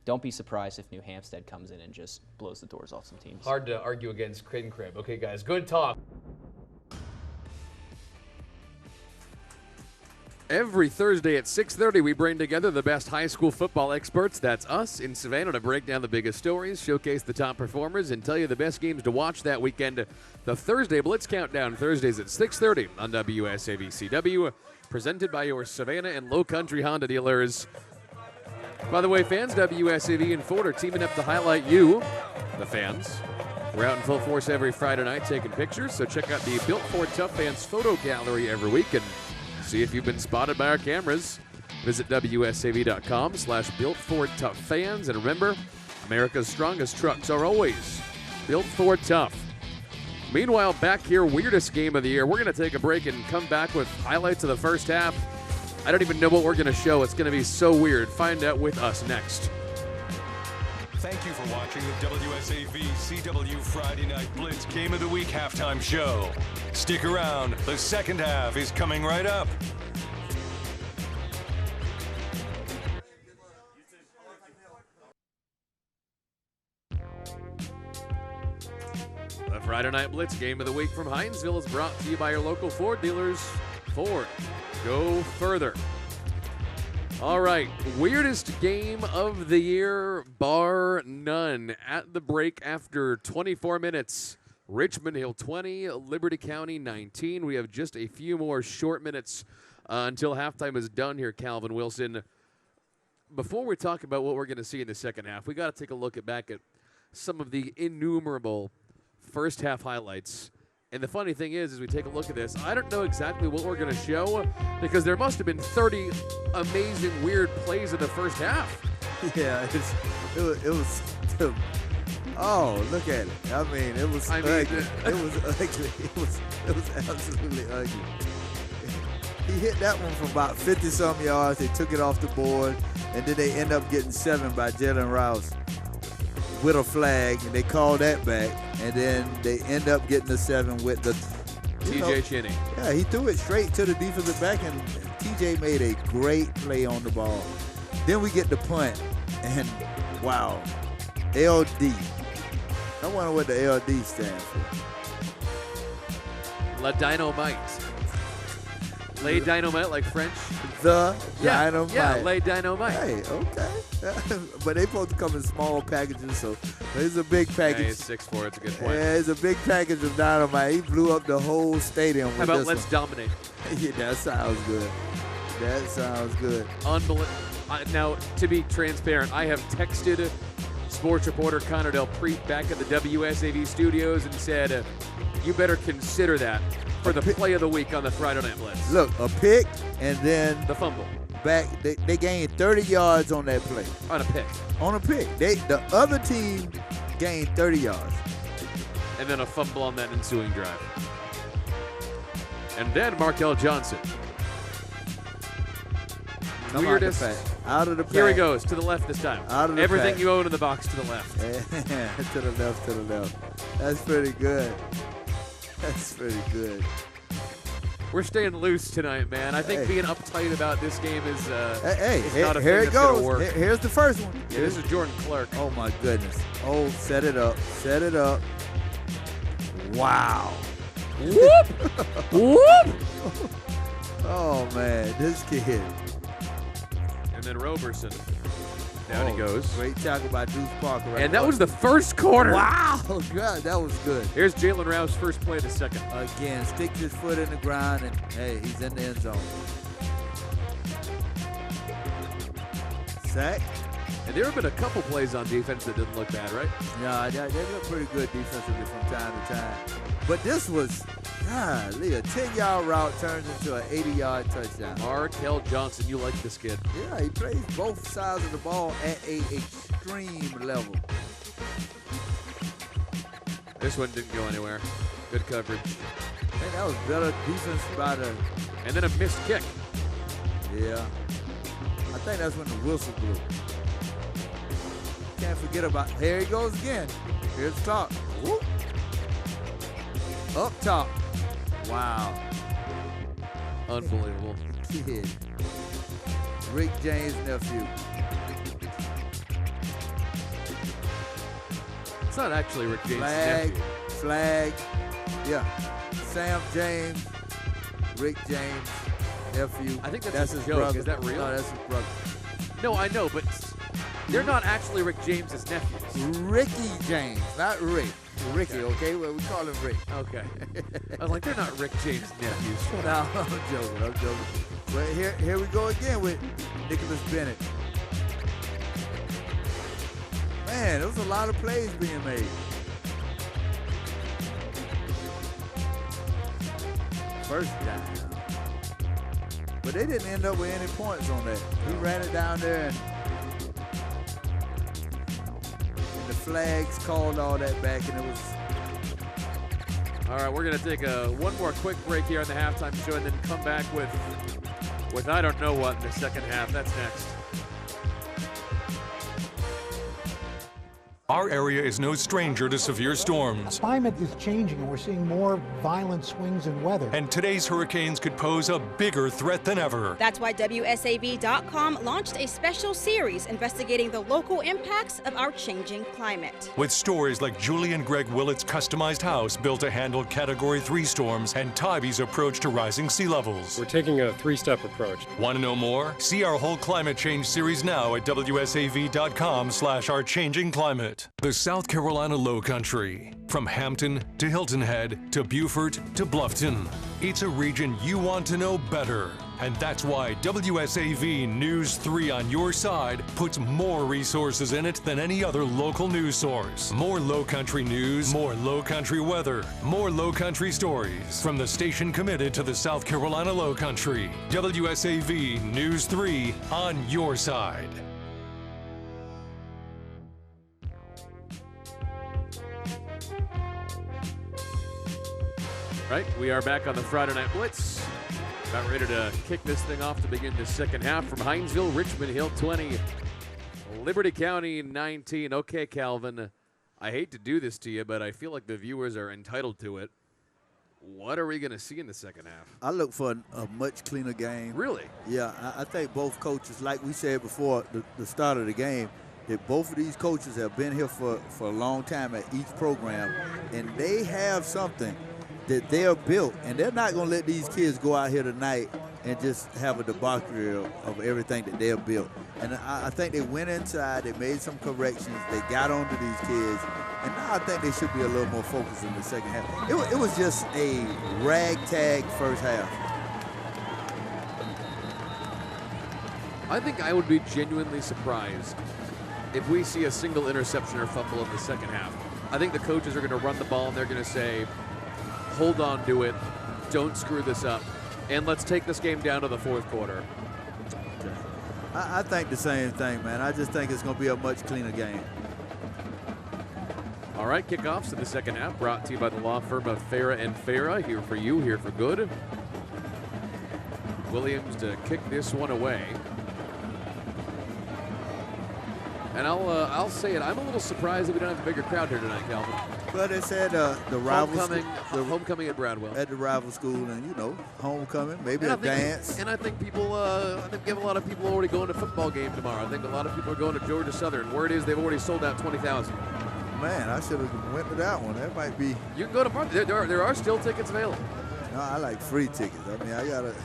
Speaker 11: don't be surprised if New Hampstead comes in and just blows the doors off some teams.
Speaker 10: Hard to argue against Ken Cribb. Okay, guys, good talk.
Speaker 2: Every Thursday at 6:30, we bring together the best high school football experts. That's us in Savannah to break down the biggest stories, showcase the top performers, and tell you the best games to watch that weekend. The Thursday Blitz Countdown, Thursdays at 6:30 on WSAV CW, presented by your Savannah and Low Country Honda dealers. By the way, fans, WSAV and Ford are teaming up to highlight you, the fans. We're out in full force every Friday night taking pictures, so check out the Built Ford Tough Fans photo gallery every week and see if you've been spotted by our cameras. Visit WSAV.com/BuiltFordToughFans. And remember, America's strongest trucks are always Built Ford Tough. Meanwhile, back here, weirdest game of the year. We're going to take a break and come back with highlights of the first half. I don't even know what we're going to show. It's going to be so weird. Find out with us next.
Speaker 1: Thank you for watching the WSAV CW Friday Night Blitz Game of the Week halftime show. Stick around. The second half is coming right up.
Speaker 2: The Friday Night Blitz Game of the Week from Hinesville is brought to you by your local Ford dealers. Ford, go further. All right, weirdest game of the year, bar none. At the break after 24 minutes, Richmond Hill 20, Liberty County 19. We have just a few more short minutes until halftime is done here, Calvin Wilson. Before we talk about what we're going to see in the second half, we got to take a look back at some of the innumerable first half highlights. And the funny thing is, as we take a look at this, I don't know exactly what we're going to show because there must have been 30 amazing, weird plays in the first half.
Speaker 4: Yeah, it was oh, look at it. I mean, it was ugly. It was ugly. It was absolutely ugly. He hit that one from about 50-some yards. They took it off the board, and then they end up getting 7 by Jalen Rouse with a flag, and they call that back, and then they end up getting the 7 with the
Speaker 2: TJ Cheney.
Speaker 4: Yeah, he threw it straight to the defensive back, and TJ made a great play on the ball. Then we get the punt, and wow, LD. I wonder what the LD stands for.
Speaker 2: La Dynamite. Lay dynamite like French?
Speaker 4: The dynamite.
Speaker 2: Yeah, lay dynamite.
Speaker 4: Hey, okay. But they supposed to come in small packages, so there's a big package.
Speaker 2: Yeah, he's 6'4", it's a good point.
Speaker 4: Yeah, it's a big package of dynamite. He blew up the whole stadium with
Speaker 2: How about
Speaker 4: this
Speaker 2: let's
Speaker 4: one.
Speaker 2: dominate?
Speaker 4: Yeah, that sounds good. That sounds good.
Speaker 2: Unbelievable. Now, to be transparent, I have texted sports reporter Connor Del Preet back at the WSAV studios and said, you better consider that for the play of the week on the Friday Night Blitz.
Speaker 4: Look, a pick and then
Speaker 2: the fumble.
Speaker 4: Back, they gained 30 yards on that play.
Speaker 2: On a pick.
Speaker 4: On a pick. The other team gained 30 yards.
Speaker 2: And then a fumble on that ensuing drive. And then Markel Johnson. Weirdest.
Speaker 4: Out of the pack.
Speaker 2: Here he goes, to the left this time.
Speaker 4: Out of the
Speaker 2: Everything
Speaker 4: pack.
Speaker 2: you own in the box to the left.
Speaker 4: To the left, to the left. That's pretty good. That's pretty good.
Speaker 2: We're staying loose tonight, man. I think being uptight about this game is not a
Speaker 4: here
Speaker 2: thing
Speaker 4: it
Speaker 2: that's gonna
Speaker 4: goes.
Speaker 2: work.
Speaker 4: Here's the first one.
Speaker 2: Yeah, this is Jordan Clark.
Speaker 4: Oh, my goodness. Oh, set it up. Set it up. Wow.
Speaker 2: Whoop! Whoop!
Speaker 4: Oh, man. This kid.
Speaker 2: And then Roberson. Down he goes.
Speaker 4: Great tackle by Deuce Parker. Right
Speaker 2: And that was the first quarter.
Speaker 4: Wow. God, that was good.
Speaker 2: Here's Jalen Rouse, first play of the second.
Speaker 4: Again, sticks his foot in the ground, and, hey, he's in the end zone. Sack.
Speaker 2: And there have been a couple plays on defense that didn't look bad, right?
Speaker 4: Yeah, they look pretty good defensively from time to time. But this was, golly, a 10-yard route turns into an 80-yard touchdown.
Speaker 2: Markel Johnson, you like this kid.
Speaker 4: Yeah, he plays both sides of the ball at an extreme level.
Speaker 2: This one didn't go anywhere. Good coverage.
Speaker 4: I think that was better defense by the...
Speaker 2: And then a missed kick.
Speaker 4: Yeah. I think that's when the whistle blew. Can't forget about... Here he goes again. Here's the top. Whoop. Up top. Wow.
Speaker 2: Unbelievable.
Speaker 4: Kid. Rick James' nephew.
Speaker 2: It's not actually Rick James'
Speaker 4: Flag.
Speaker 2: nephew.
Speaker 4: Flag. Yeah. Sam James. Rick James' nephew.
Speaker 2: I think that's his joke.
Speaker 4: brother.
Speaker 2: Is that real?
Speaker 4: No, that's his brother.
Speaker 2: No, I know, but they're not actually Rick James' nephews.
Speaker 4: Ricky James, not Rick. Ricky, okay? Well, we call him Rick.
Speaker 2: Okay. I was like, they're not Rick James' nephews.
Speaker 4: No, I'm joking. But here we go again with Nicholas Bennett. Man, there was a lot of plays being made. First down. But they didn't end up with any points on that. He ran it down there and the flags called all that back, and it was...
Speaker 2: All right, we're going to take one more quick break here on the halftime show and then come back with I don't know what in the second half. That's next.
Speaker 1: Our area is no stranger to severe storms.
Speaker 12: Climate is changing, and we're seeing more violent swings in weather.
Speaker 1: And today's hurricanes could pose a bigger threat than ever.
Speaker 13: That's why WSAV.com launched a special series investigating the local impacts of our changing climate.
Speaker 1: With stories like Julie and Greg Willett's customized house built to handle Category 3 storms and Tybie's approach to rising sea levels.
Speaker 14: We're taking a three-step approach.
Speaker 1: Want to know more? See our whole climate change series now at WSAV.com/OurChangingClimate. The South Carolina Low Country. From Hampton to Hilton Head to Beaufort to Bluffton. It's a region you want to know better. And that's why WSAV News 3 on your side puts more resources in it than any other local news source. More low country news, more low country weather, more low country stories. From the station committed to the South Carolina Low Country. WSAV News 3 on your side.
Speaker 2: Right, we are back on the Friday Night Blitz. About ready to kick this thing off to begin the second half from Hinesville, Richmond Hill 20, Liberty County 19. Okay, Calvin, I hate to do this to you, but I feel like the viewers are entitled to it. What are we going to see in the second half?
Speaker 4: I look for a much cleaner game.
Speaker 2: Really?
Speaker 4: Yeah, I think both coaches, like we said before the start of the game, that both of these coaches have been here for a long time at each program, and they have something that they're built, and they're not going to let these kids go out here tonight and just have a debauchery of everything that they're built. And I think they went inside, they made some corrections, they got onto these kids, and now I think they should be a little more focused in the second half. It was just a ragtag first half.
Speaker 2: I think I would be genuinely surprised if we see a single interception or fumble in the second half. I think the coaches are going to run the ball and they're going to say, hold on to it, don't screw this up, and let's take this game down to the fourth quarter.
Speaker 4: I think the same thing, man. I just think it's going to be a much cleaner game.
Speaker 2: All right, kickoffs to the second half brought to you by the law firm of Farah and Farah, here for you, here for good. Williams to kick this one away. And I'll say it, I'm a little surprised that we don't have a bigger crowd here tonight, Calvin.
Speaker 4: Well, they said the rival
Speaker 2: homecoming at Bradwell.
Speaker 4: At the rival school, and you know, homecoming, maybe a dance.
Speaker 2: And I think people, I think we have a lot of people already going to football game tomorrow. I think a lot of people are going to Georgia Southern. Word is they've already sold out 20,000.
Speaker 4: Man, I should have went to that one. That might be.
Speaker 2: You can go tomorrow. There are still tickets available.
Speaker 4: No, I like free tickets. I mean,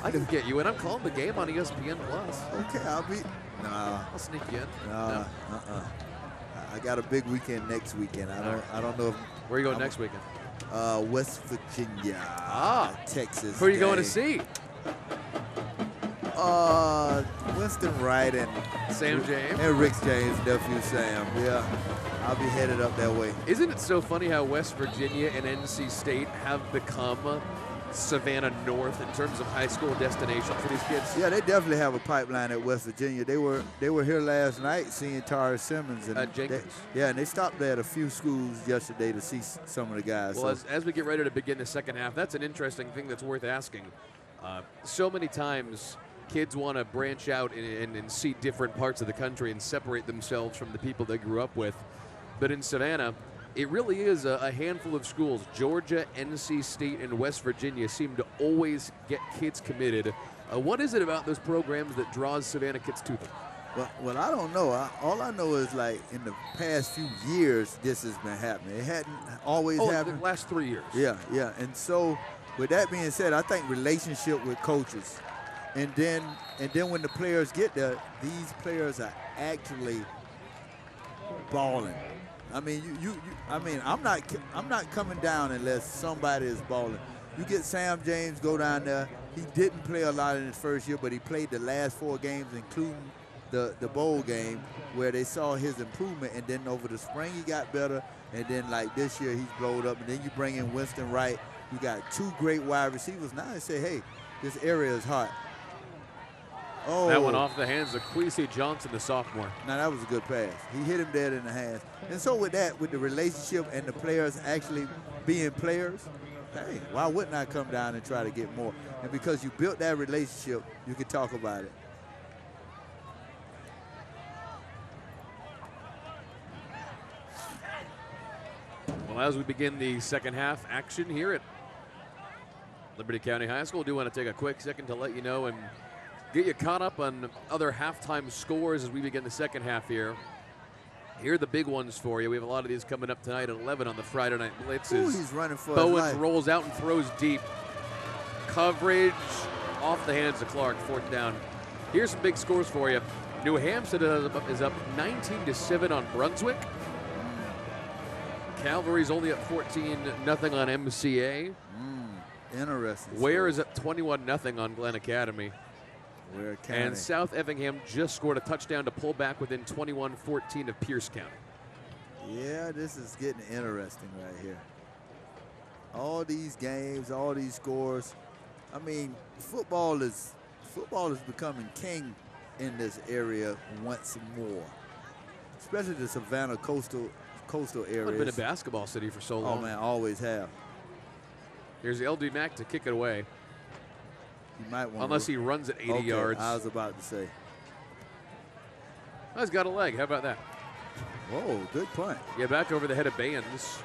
Speaker 2: I can get you in. I'm calling the game on ESPN Plus.
Speaker 4: Okay, I'll be. Nah.
Speaker 2: I'll sneak you in.
Speaker 4: No. I got a big weekend next weekend. I don't know if.
Speaker 2: Where are you going next weekend?
Speaker 4: West Virginia.
Speaker 2: Ah.
Speaker 4: Texas.
Speaker 2: Who are you going to see?
Speaker 4: Winston Wright and
Speaker 2: Sam James.
Speaker 4: And Rick James, nephew Sam. Yeah, I'll be headed up that way.
Speaker 2: Isn't it so funny how West Virginia and NC State have become Savannah North in terms of high school destination for these kids?
Speaker 4: Yeah, they definitely have a pipeline at West Virginia. They were here last night seeing Tara Simmons and
Speaker 2: Jenkins.
Speaker 4: and they stopped there at a few schools yesterday to see some of the guys.
Speaker 2: Well,
Speaker 4: so.
Speaker 2: as we get ready to begin the second half, that's an interesting thing that's worth asking. So many times kids want to branch out and see different parts of the country and separate themselves from the people they grew up with. But in Savannah, it really is a handful of schools. Georgia, NC State, and West Virginia seem to always get kids committed. What is it about those programs that draws Savannah kids to them?
Speaker 4: Well, I don't know. All I know is, like, in the past few years, this has been happening. It hadn't always happened.
Speaker 2: The last 3 years.
Speaker 4: Yeah. And so, with that being said, I think relationship with coaches, and then when the players get there, these players are actually balling. I mean, I'm not coming down unless somebody is balling. You get Sam James go down there. He didn't play a lot in his first year, but he played the last 4 games, including the bowl game, where they saw his improvement. And then over the spring he got better, and then like this year he's blowed up. And then you bring in Winston Wright. You got 2 great wide receivers. Now they say, hey, this area is hot. Oh,
Speaker 2: that went off the hands of Quincy Johnson, the sophomore.
Speaker 4: Now that was a good pass. He hit him dead in the hands. And so with that, with the relationship and the players actually being players, hey, why wouldn't I come down and try to get more? And because you built that relationship, you can talk about it.
Speaker 2: Well, as we begin the second half action here at Liberty County High School, I do want to take a quick second to let you know and get you caught up on other halftime scores as we begin the second half here. Here are the big ones for you. We have a lot of these coming up tonight at 11 on the Friday Night Blitz.
Speaker 4: Ooh, he's running for
Speaker 2: Bowens
Speaker 4: his life.
Speaker 2: rolls out and throws deep. Coverage off the hands of Clark, 4th down. Here's some big scores for you. New Hampshire is up 19-7 on Brunswick. Calvary's only up 14-0 on MCA.
Speaker 4: Interesting.
Speaker 2: Ware is up 21-0 on Glen Academy.
Speaker 4: Ware County.
Speaker 2: And South Effingham just scored a touchdown to pull back within 21-14 of Pierce County.
Speaker 4: Yeah, this is getting interesting right here. All these games, all these scores. I mean, football is becoming king in this area once more, especially the Savannah coastal areas.
Speaker 2: It's been a basketball city for so long.
Speaker 4: Oh man, always have.
Speaker 2: Here's LD Mack to kick it away.
Speaker 4: He might want
Speaker 2: unless he runs at 80 yards.
Speaker 4: I was about to say.
Speaker 2: Oh, he's got a leg. How about that?
Speaker 4: Whoa, good punt.
Speaker 2: Yeah, back over the head of Baynes.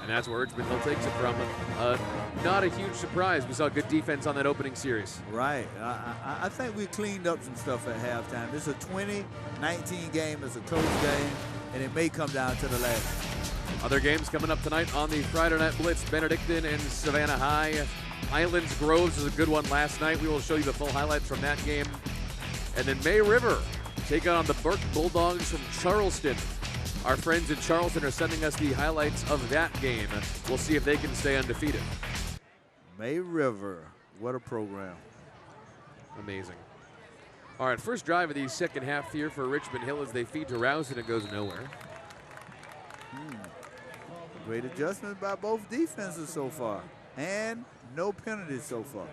Speaker 2: And that's where Richmond Hill takes it from. Not a huge surprise. We saw good defense on that opening series.
Speaker 4: Right. I think we cleaned up some stuff at halftime. This is a 20-19 game. It's a close game, and it may come down to the last.
Speaker 2: Other games coming up tonight on the Friday Night Blitz. Benedictine and Savannah High. Highlands Groves was a good one last night. We will show you the full highlights from that game. And then May River take on the Burke Bulldogs from Charleston. Our friends in Charleston are sending us the highlights of that game. We'll see if they can stay undefeated.
Speaker 4: May River, what a program.
Speaker 2: Amazing. All right, first drive of the second half here for Richmond Hill as they feed to Rouse and it goes nowhere.
Speaker 4: Great adjustments by both defenses so far, and no penalties so far.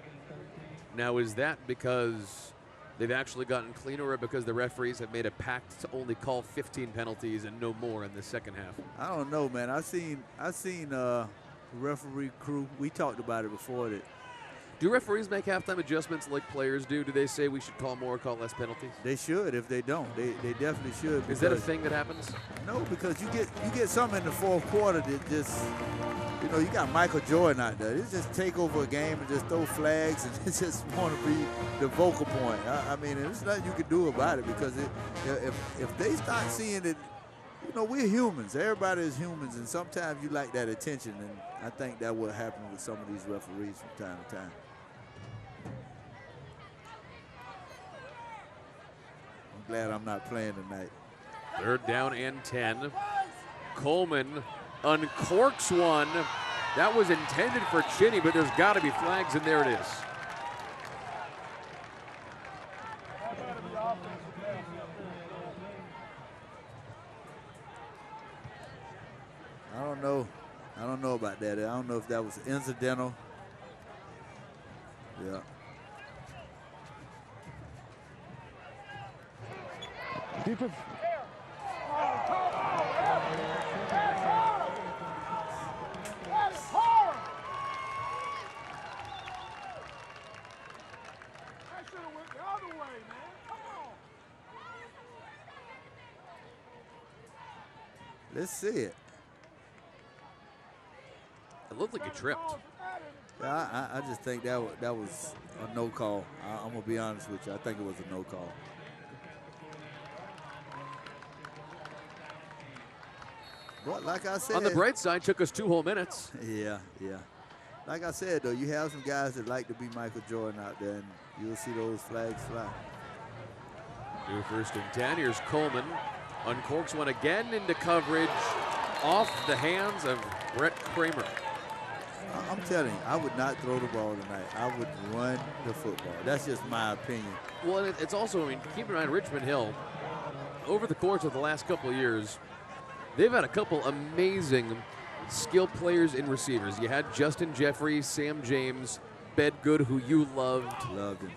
Speaker 2: Now, is that because they've actually gotten cleaner, or because the referees have made a pact to only call 15 penalties and no more in the second half?
Speaker 4: I don't know, man. I seen the referee crew. We talked about it before. That
Speaker 2: do referees make halftime adjustments like players do? Do they say we should call more or call less penalties?
Speaker 4: They should. If they don't, they definitely should.
Speaker 2: Is that a thing that happens?
Speaker 4: No, because you get something in the fourth quarter that just, you got Michael Jordan out there. They just take over a game and just throw flags and they just want to be the vocal point. I mean, there's nothing you can do about it, because if they start seeing it, we're humans. Everybody is humans, and sometimes you like that attention, and I think that will happen with some of these referees from time to time. I'm glad I'm not playing tonight.
Speaker 2: 3rd down and 10. Coleman uncorks one. That was intended for Chinny, but there's got to be flags, and there it is.
Speaker 4: know. I don't know about that. I don't know if that was incidental. Yeah.
Speaker 3: Defense.
Speaker 4: Let's see it.
Speaker 2: It looked like he tripped.
Speaker 4: Yeah, I just think that was a no call. I'm gonna be honest with you. I think it was a no call. But like I said,
Speaker 2: on the bright side, took us 2 whole minutes.
Speaker 4: Yeah, yeah. Like I said, though, you have some guys that like to be Michael Jordan out there, and you'll see those flags fly.
Speaker 2: New 1st and 10. Here's Coleman. Uncorks one again into coverage off the hands of Brett Kramer.
Speaker 4: I'm telling you, I would not throw the ball tonight. I would run the football. That's just my opinion.
Speaker 2: Well, it's also, I mean, keep in mind, Richmond Hill, over the course of the last couple of years, they've had a couple amazing skilled players and receivers. You had Justin Jeffrey, Sam James, Bedgood, who you loved.
Speaker 4: Loved him.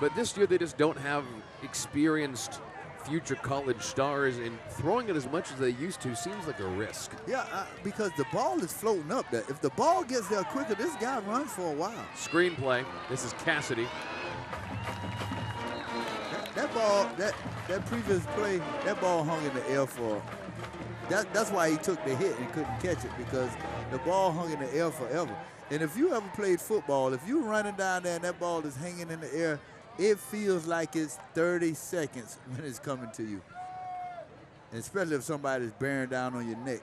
Speaker 2: But this year they just don't have experienced future college stars, and throwing it as much as they used to seems like a risk.
Speaker 4: Yeah, because the ball is floating up there. If the ball gets there quicker, this guy runs for a while.
Speaker 2: Screenplay. This is Cassidy.
Speaker 4: That ball, that previous play, that ball hung in the air for. That's why he took the hit and couldn't catch it, because the ball hung in the air forever. And if you ever played football, if you're running down there and that ball is hanging in the air, it feels like it's 30 seconds when it's coming to you. And especially if somebody's bearing down on your neck.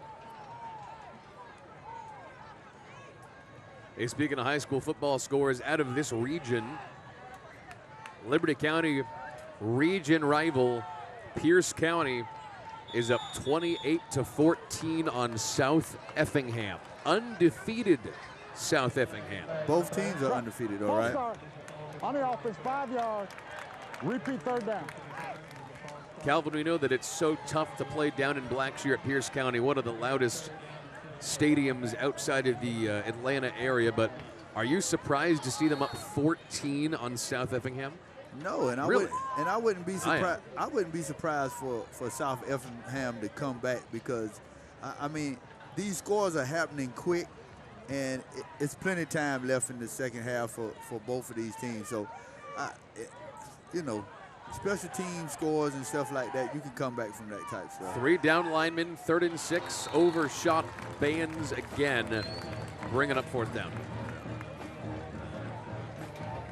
Speaker 2: Hey, speaking of high school football scores out of this region, Liberty County region rival Pierce County is up 28-14 on South Effingham. Undefeated South Effingham.
Speaker 4: Both teams are undefeated, all right?
Speaker 3: On the offense, 5 yards. Repeat 3rd down.
Speaker 2: Calvin, we know that it's so tough to play down in Blackshear at Pierce County, one of the loudest stadiums outside of the Atlanta area, but are you surprised to see them up 14 on South Effingham?
Speaker 4: No, and
Speaker 2: Really?
Speaker 4: I wouldn't be surprised. I wouldn't be surprised for South Effingham to come back, because I mean, these scores are happening quick, and it's plenty of time left in the second half for both of these teams. So, you know, special team scores and stuff like that, you can come back from that type stuff.
Speaker 2: 3 down linemen, 3rd and 6, overshot bands again, bringing up 4th down.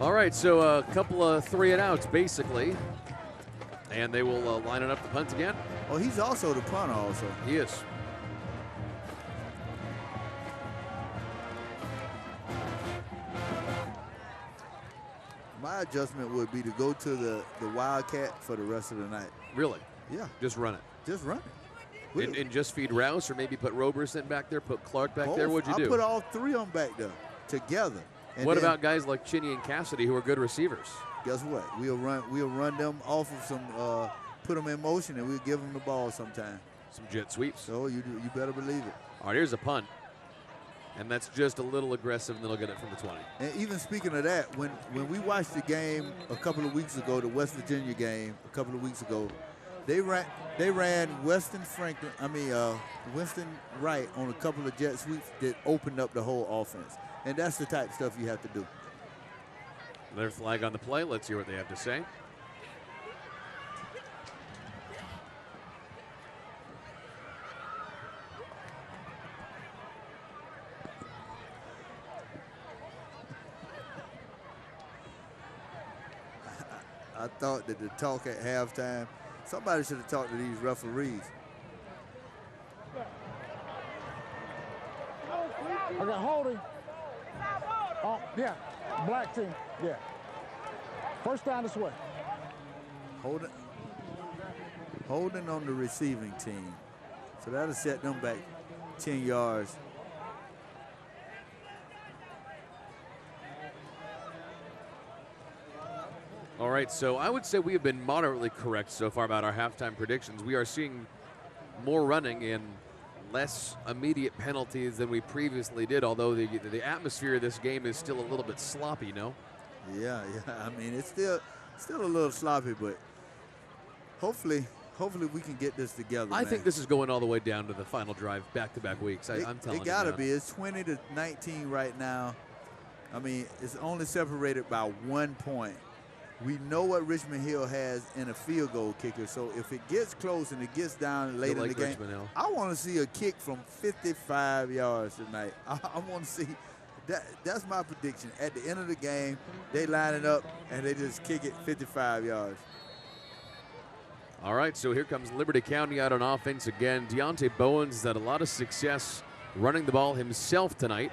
Speaker 2: All right, so a couple of 3 and outs basically, and they will line it up to punt again.
Speaker 4: Oh, he's also the punter also.
Speaker 2: He is.
Speaker 4: My adjustment would be to go to the Wildcat for the rest of the night.
Speaker 2: Really?
Speaker 4: Yeah.
Speaker 2: Just run it.
Speaker 4: Just run it.
Speaker 2: And just feed Rouse, or maybe put Roberson back there, put Clark back there. What'd you do?
Speaker 4: I put all 3 of them back there together. And
Speaker 2: what about guys like Chinney and Cassidy, who are good receivers?
Speaker 4: Guess what? We'll run them off of some, put them in motion, and we'll give them the ball sometime.
Speaker 2: Some jet sweeps.
Speaker 4: So you better believe it.
Speaker 2: All right, here's a punt. And that's just a little aggressive, and then they'll get it from the 20.
Speaker 4: And even speaking of that, when we watched the game a couple of weeks ago, the West Virginia game a couple of weeks ago, they ran Winston Wright on a couple of jet sweeps that opened up the whole offense. And that's the type of stuff you have to do.
Speaker 2: Their flag on the play. Let's hear what they have to say.
Speaker 4: I thought that the talk at halftime, somebody should have talked to these referees.
Speaker 3: I got holding. Oh, yeah. Black team. Yeah. 1st down this way.
Speaker 4: Holding on the receiving team. So that'll set them back 10 yards.
Speaker 2: All right, so I would say we have been moderately correct so far about our halftime predictions. We are seeing more running and less immediate penalties than we previously did, although the atmosphere of this game is still a little bit sloppy, no?
Speaker 4: Yeah. I mean, it's still a little sloppy, but hopefully we can get this together.
Speaker 2: I think this is going all the way down to the final drive, back-to-back weeks. I'm telling you.
Speaker 4: It gotta be. It's 20-19 right now. I mean, it's only separated by 1 point. We know what Richmond Hill has in a field goal kicker, so if it gets close and it gets down late in the game, I want to see a kick from 55 yards tonight. I want to see that. That's my prediction. At the end of the game, they line it up and they just kick it 55 yards.
Speaker 2: All right, so here comes Liberty County out on offense again. Deontay Bowens has had a lot of success running the ball himself tonight.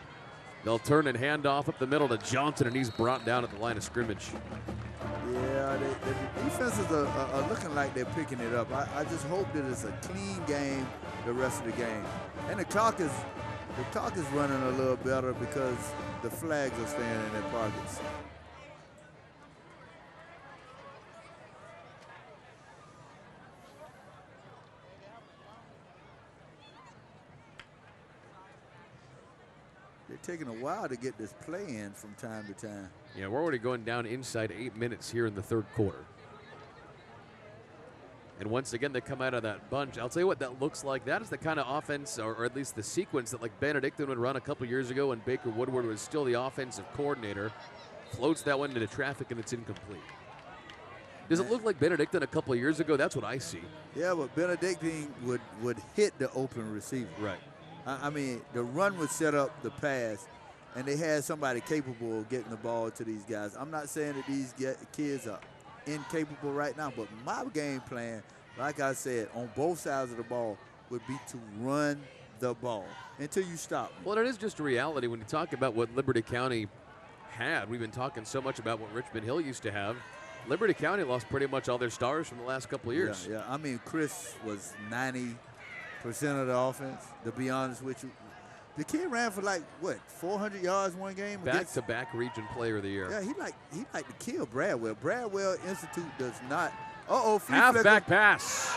Speaker 2: They'll turn and hand off up the middle to Johnson, and he's brought down at the line of scrimmage.
Speaker 4: Yeah, the defenses are looking like they're picking it up. I just hope that it's a clean game the rest of the game. And the clock is running a little better because the flags are staying in their pockets. They're taking a while to get this play in from time to time.
Speaker 2: Yeah, we're already going down inside 8 minutes here in the third quarter. And once again, they come out of that bunch. I'll tell you what that looks like. That is the kind of offense, or at least the sequence that like Benedictine would run a couple years ago when Baker Woodward was still the offensive coordinator. Floats that one into traffic and it's incomplete. Does it look like Benedictine a couple of years ago? That's what I see.
Speaker 4: Yeah, but Benedictine would hit the open receiver.
Speaker 2: Right.
Speaker 4: I mean, the run would set up the pass, and they had somebody capable of getting the ball to these guys. I'm not saying that these kids are incapable right now, but my game plan, like I said, on both sides of the ball would be to run the ball until you stop.
Speaker 2: Well, it is just a reality when you talk about what Liberty County had. We've been talking so much about what Richmond Hill used to have. Liberty County lost pretty much all their stars from the last couple of years.
Speaker 4: Yeah. I mean, Chris was 90% of the offense, to be honest with you. The kid ran for like, what, 400 yards one game?
Speaker 2: Back-to-back region player of the year.
Speaker 4: Yeah, he like to kill Bradwell. Bradwell Institute does not.
Speaker 2: Half-back pass.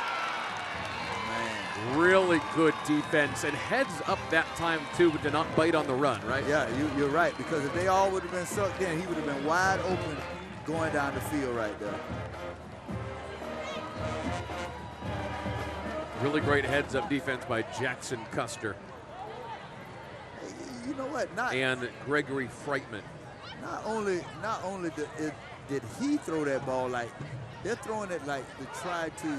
Speaker 2: Man. Really good defense. And heads up that time, too, but did not bite on the run, right?
Speaker 4: Yeah, you're right, because if they all would have been sucked in, he would have been wide open going down the field right there.
Speaker 2: Really great heads-up defense by Jackson Custer.
Speaker 4: Hey, you know what?
Speaker 2: And Gregory Freitman.
Speaker 4: Not only did he throw that ball, like they're throwing it like to try to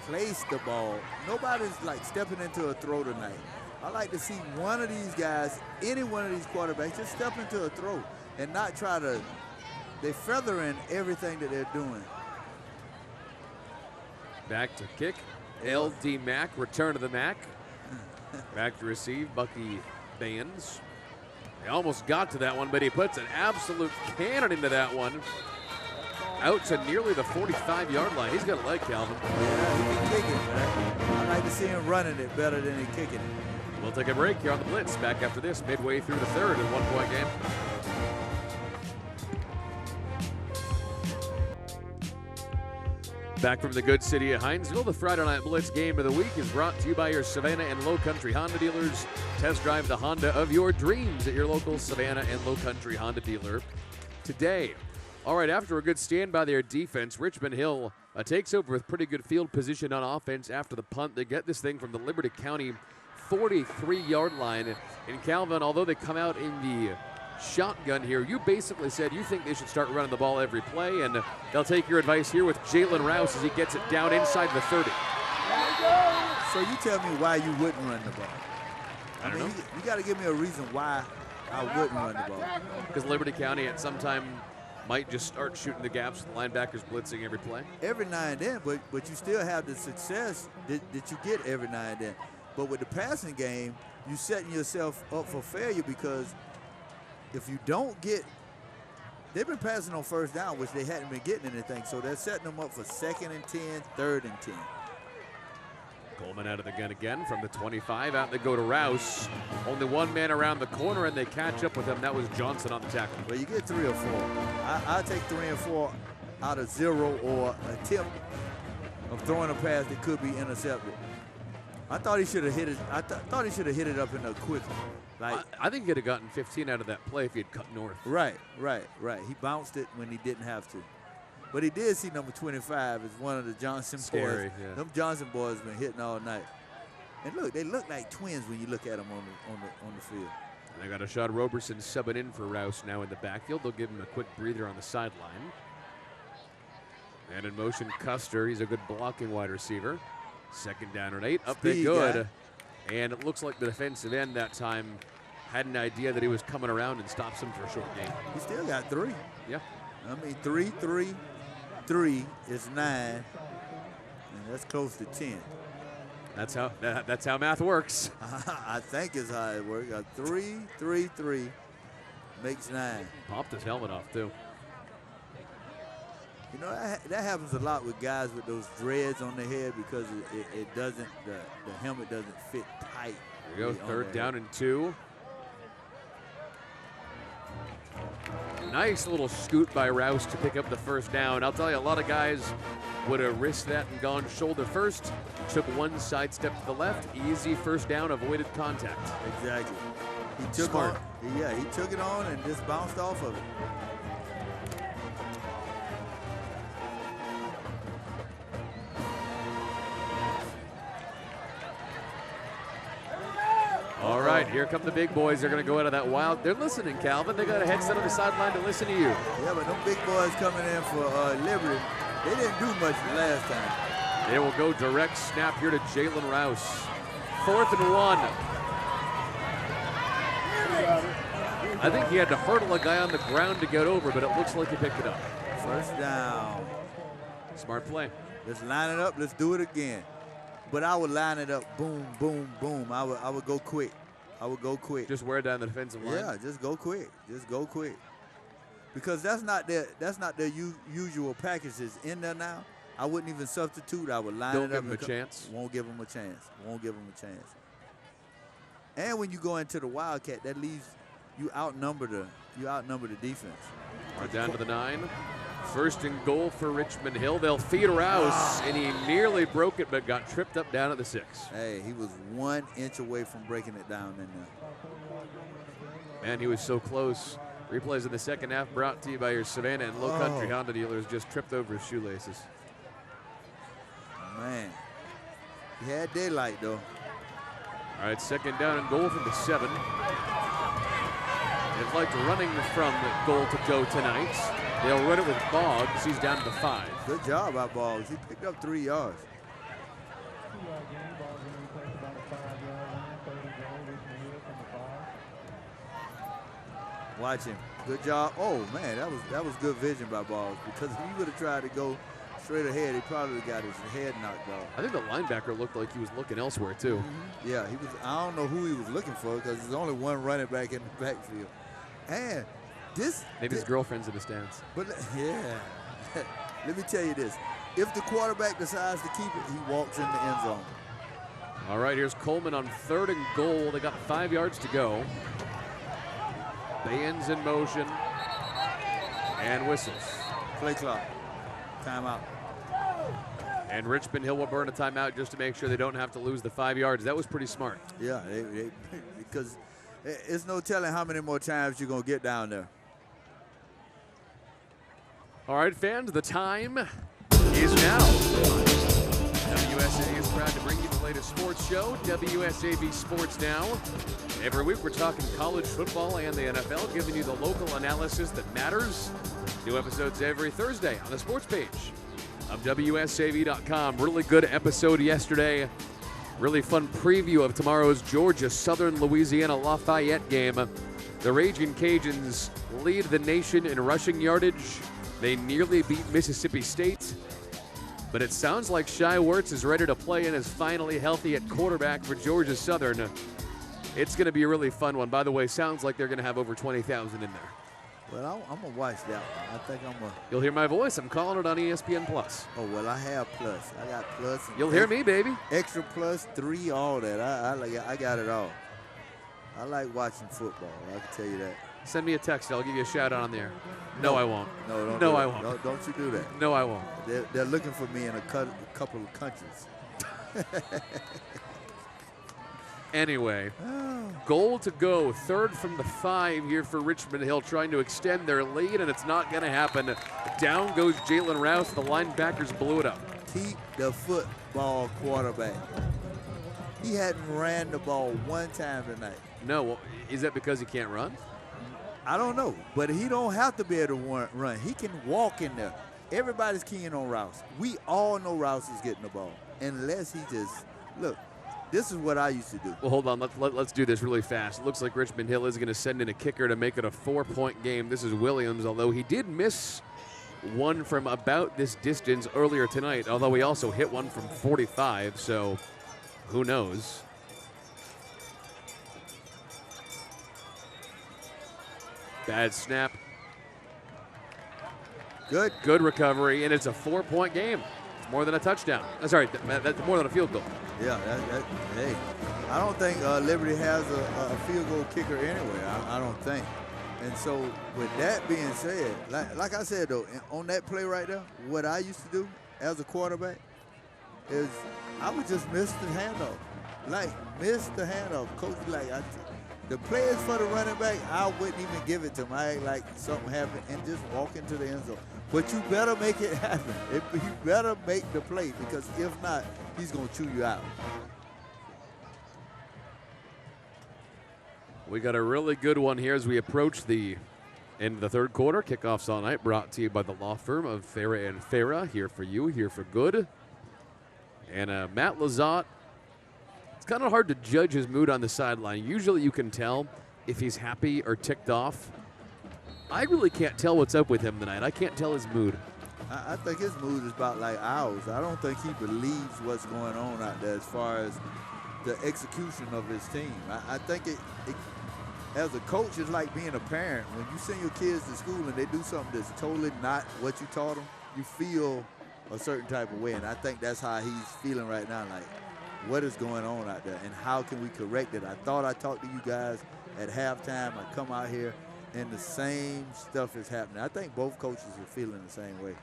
Speaker 4: place the ball. Nobody's like stepping into a throw tonight. I like to see one of these guys, any one of these quarterbacks, just step into a throw and not try to. They feather in everything that they're doing.
Speaker 2: Back to kick. LD Mack, return to the Mack. Back to receive, Bucky Baines. He almost got to that one, but he puts an absolute cannon into that one. Out to nearly the 45-yard line. He's got a leg, Calvin.
Speaker 4: Yeah, he can kick it, man. I like to see him running it better than he kicking it.
Speaker 2: We'll take a break here on the Blitz. Back after this, midway through the third in 1 point game. Back from the good city of Hinesville, the Friday Night Blitz game of the week is brought to you by your Savannah and Low Country Honda dealers. Test drive the Honda of your dreams at your local Savannah and Low Country Honda dealer today. All right, after a good stand by their defense, Richmond Hill takes over with pretty good field position on offense after the punt. They get this thing from the Liberty County 43-yard line. And Calvin, although they come out in the shotgun here, you basically said you think they should start running the ball every play, and they'll take your advice here with Jalen Rouse as he gets it down inside the 30.
Speaker 4: So you tell me why you wouldn't run the ball.
Speaker 2: I don't know.
Speaker 4: You got to give me a reason why I wouldn't run the ball.
Speaker 2: Because Liberty County at some time might just start shooting the gaps with linebackers blitzing every play.
Speaker 4: Every now and then, but you still have the success that you get every now and then. But with the passing game, you're setting yourself up for failure, because if you don't get, they've been passing on first down, which they hadn't been getting anything. So they're setting them up for 2nd and 10, 3rd and 10.
Speaker 2: Coleman out of the gun again from the 25. Out they go to Rouse. Only one man around the corner, and they catch up with him. That was Johnson on the tackle.
Speaker 4: Well, you get 3 or 4. I take 3 and 4 out of 0 or attempt of throwing a pass that could be intercepted. I thought he should have hit it. I thought he should have hit it up in there quickly. Like
Speaker 2: I think he'd have gotten 15 out of that play if he had cut north.
Speaker 4: Right. He bounced it when he didn't have to. But he did see number 25 as one of the Johnson boys.
Speaker 2: Yeah.
Speaker 4: Them Johnson boys been hitting all night. And look, they look like twins when you look at them on the field.
Speaker 2: And they got a shot. Roberson subbing in for Rouse now in the backfield. They'll give him a quick breather on the sideline. And in motion, Custer. He's a good blocking wide receiver. 2nd down and 8. Up they good. And it looks like the defensive end that time had an idea that he was coming around and stops him for a short game.
Speaker 4: He still got 3.
Speaker 2: Yeah.
Speaker 4: I mean, 3, 3, 3 is 9. And that's close to 10.
Speaker 2: That's how math works.
Speaker 4: I think is how it works. 3, 3, 3 makes 9.
Speaker 2: Popped his helmet off, too.
Speaker 4: You know, that happens a lot with guys with those dreads on their head because it doesn't, the helmet doesn't fit tight.
Speaker 2: Here we go, 3rd down and 2. Nice little scoot by Rouse to pick up the 1st down. I'll tell you, a lot of guys would have risked that and gone shoulder first. Took one side step to the left. Easy 1st down, avoided contact.
Speaker 4: Exactly. He took
Speaker 2: Smart.
Speaker 4: he took it on and just bounced off of it.
Speaker 2: All right, here come the big boys. They're going to go out of that wild. They're listening, Calvin. They got a headset on the sideline to listen to you.
Speaker 4: Yeah, but them big boys coming in for Liberty, they didn't do much the last time.
Speaker 2: They will go direct snap here to Jalen Rouse. 4th and 1. I think he had to hurdle a guy on the ground to get over, but it looks like he picked it up.
Speaker 4: 1st down.
Speaker 2: Smart play.
Speaker 4: Let's line it up. Let's do it again. But I would line it up, boom, boom, boom. I would go quick. I would go quick.
Speaker 2: Just wear down the defensive line.
Speaker 4: Yeah, just go quick. Just go quick. Because that's not their usual packages in there now. I wouldn't even substitute. I would line it up.
Speaker 2: Don't give him a chance.
Speaker 4: Won't give him a chance. Won't give him a chance. And when you go into the Wildcat, that leaves you outnumber the defense.
Speaker 2: Right down to the 9. 1st and goal for Richmond Hill. They'll feed Rouse, and he nearly broke it, but got tripped up down at the 6.
Speaker 4: Hey, he was 1 inch away from breaking it down in there.
Speaker 2: Man, he was so close. Replays in the 2nd half brought to you by your Savannah and Low Country Honda dealers. Just tripped over his shoelaces.
Speaker 4: Man, he had daylight, though.
Speaker 2: All right, 2nd down and goal from the 7. They've liked running from the goal to go tonight. They'll run it with Boggs. He's down to the 5.
Speaker 4: Good job by Boggs. He picked up 3 yards. Watch him. Good job. Oh man, that was good vision by Boggs, because if he would have tried to go straight ahead, he probably got his head knocked off.
Speaker 2: I think the linebacker looked like he was looking elsewhere too.
Speaker 4: Mm-hmm. Yeah, he was. I don't know who he was looking for, because there's only one running back in the backfield. And
Speaker 2: maybe his girlfriend's in the stands.
Speaker 4: But yeah, let me tell you this: if the quarterback decides to keep it, he walks in the end zone.
Speaker 2: All right, here's Coleman on 3rd and goal. They got 5 yards to go. Bands in motion and whistles.
Speaker 4: Play clock. Timeout.
Speaker 2: And Richmond Hill will burn a timeout just to make sure they don't have to lose the 5 yards. That was pretty smart.
Speaker 4: Yeah, because it's no telling how many more times you're going to get down there.
Speaker 2: All right, fans, the time is now. WSAV is proud to bring you the latest sports show, WSAV Sports Now. Every week we're talking college football and the NFL, giving you the local analysis that matters. New episodes every Thursday on the sports page of WSAV.com. Really good episode yesterday. Really fun preview of tomorrow's Georgia Southern Louisiana Lafayette game. The Raging Cajuns lead the nation in rushing yardage. They nearly beat Mississippi State. But it sounds like Shai Werts is ready to play and is finally healthy at quarterback for Georgia Southern. It's going to be a really fun one. By the way, sounds like they're going to have over 20,000 in there.
Speaker 4: Well, I'm going to watch that one. I think I'm going to.
Speaker 2: You'll hear my voice. I'm calling it on ESPN+.
Speaker 4: Oh, well, I have Plus. I got Plus.
Speaker 2: You'll hear me, baby.
Speaker 4: Extra Plus, 3, all that. I got it all. I like watching football. I can tell you that.
Speaker 2: Send me a text. I'll give you a shout out on there. No, I won't.
Speaker 4: No, don't.
Speaker 2: No,
Speaker 4: do
Speaker 2: I
Speaker 4: that.
Speaker 2: won't.
Speaker 4: Don't you do that.
Speaker 2: No, I won't.
Speaker 4: They're looking for me in a couple of countries.
Speaker 2: Anyway, goal to go, third from the 5 here for Richmond Hill, trying to extend their lead, and it's not going to happen. Down goes Jalen Rouse. The linebackers blew it up.
Speaker 4: Keep the football quarterback. He hadn't ran the ball one time tonight.
Speaker 2: No, well, is that because he can't run?
Speaker 4: I don't know, but he don't have to be able to run. He can walk in there. Everybody's keying on Rouse. We all know Rouse is getting the ball, unless he just, look, this is what I used to do.
Speaker 2: Well, hold on. Let's do this really fast. It looks like Richmond Hill is going to send in a kicker to make it a 4-point game. This is Williams, although he did miss one from about this distance earlier tonight, although he also hit one from 45, so who knows? Bad snap. Good recovery, and it's a 4-point game. It's more than a touchdown. Sorry, that's more than a field goal.
Speaker 4: Yeah, hey, I don't think Liberty has a field goal kicker anyway. I don't think. And so with that being said, like I said though, on that play right there, what I used to do as a quarterback is I would just miss the handoff. Like, miss the handoff. Coach, like, the play is for the running back, I wouldn't even give it to him. I act like something happened and just walk into the end zone. But you better make it happen. You better make the play, because if not, he's going to chew you out.
Speaker 2: We got a really good one here as we approach the end of the third quarter. Kickoffs all night brought to you by the law firm of Farah and Farah. Here for you, here for good. And Matt Lizotte, it's kind of hard to judge his mood on the sideline. Usually you can tell if he's happy or ticked off. I really can't tell what's up with him tonight. I can't tell his mood.
Speaker 4: I think his mood is about like ours. I don't think he believes what's going on out there as far as the execution of his team. I think it as a coach, it's like being a parent. When you send your kids to school and they do something that's totally not what you taught them, you feel a certain type of way. And I think that's how he's feeling right now. Like, what is going on out there and how can we correct it? I thought I talked to you guys at halftime. I come out here and the same stuff is happening. I think both coaches are feeling the same way.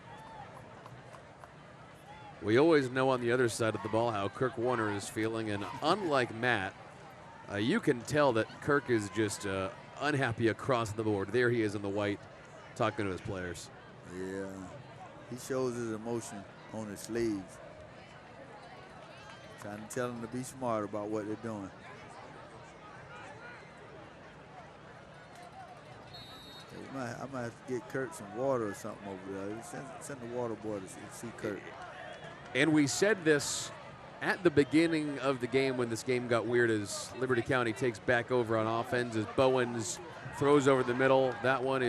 Speaker 2: We always know on the other side of the ball how Kirk Warner is feeling, and unlike Matt, you can tell that Kirk is just unhappy across the board. There he is in the white talking to his players.
Speaker 4: Yeah, he shows his emotion on his sleeves. Trying to tell them to be smart about what they're doing. I might have to get Kirk some water or something over there. Send the water boy to see Kirk.
Speaker 2: And we said this at the beginning of the game when this game got weird as Liberty County takes back over on offense as Bowens throws over the middle. That one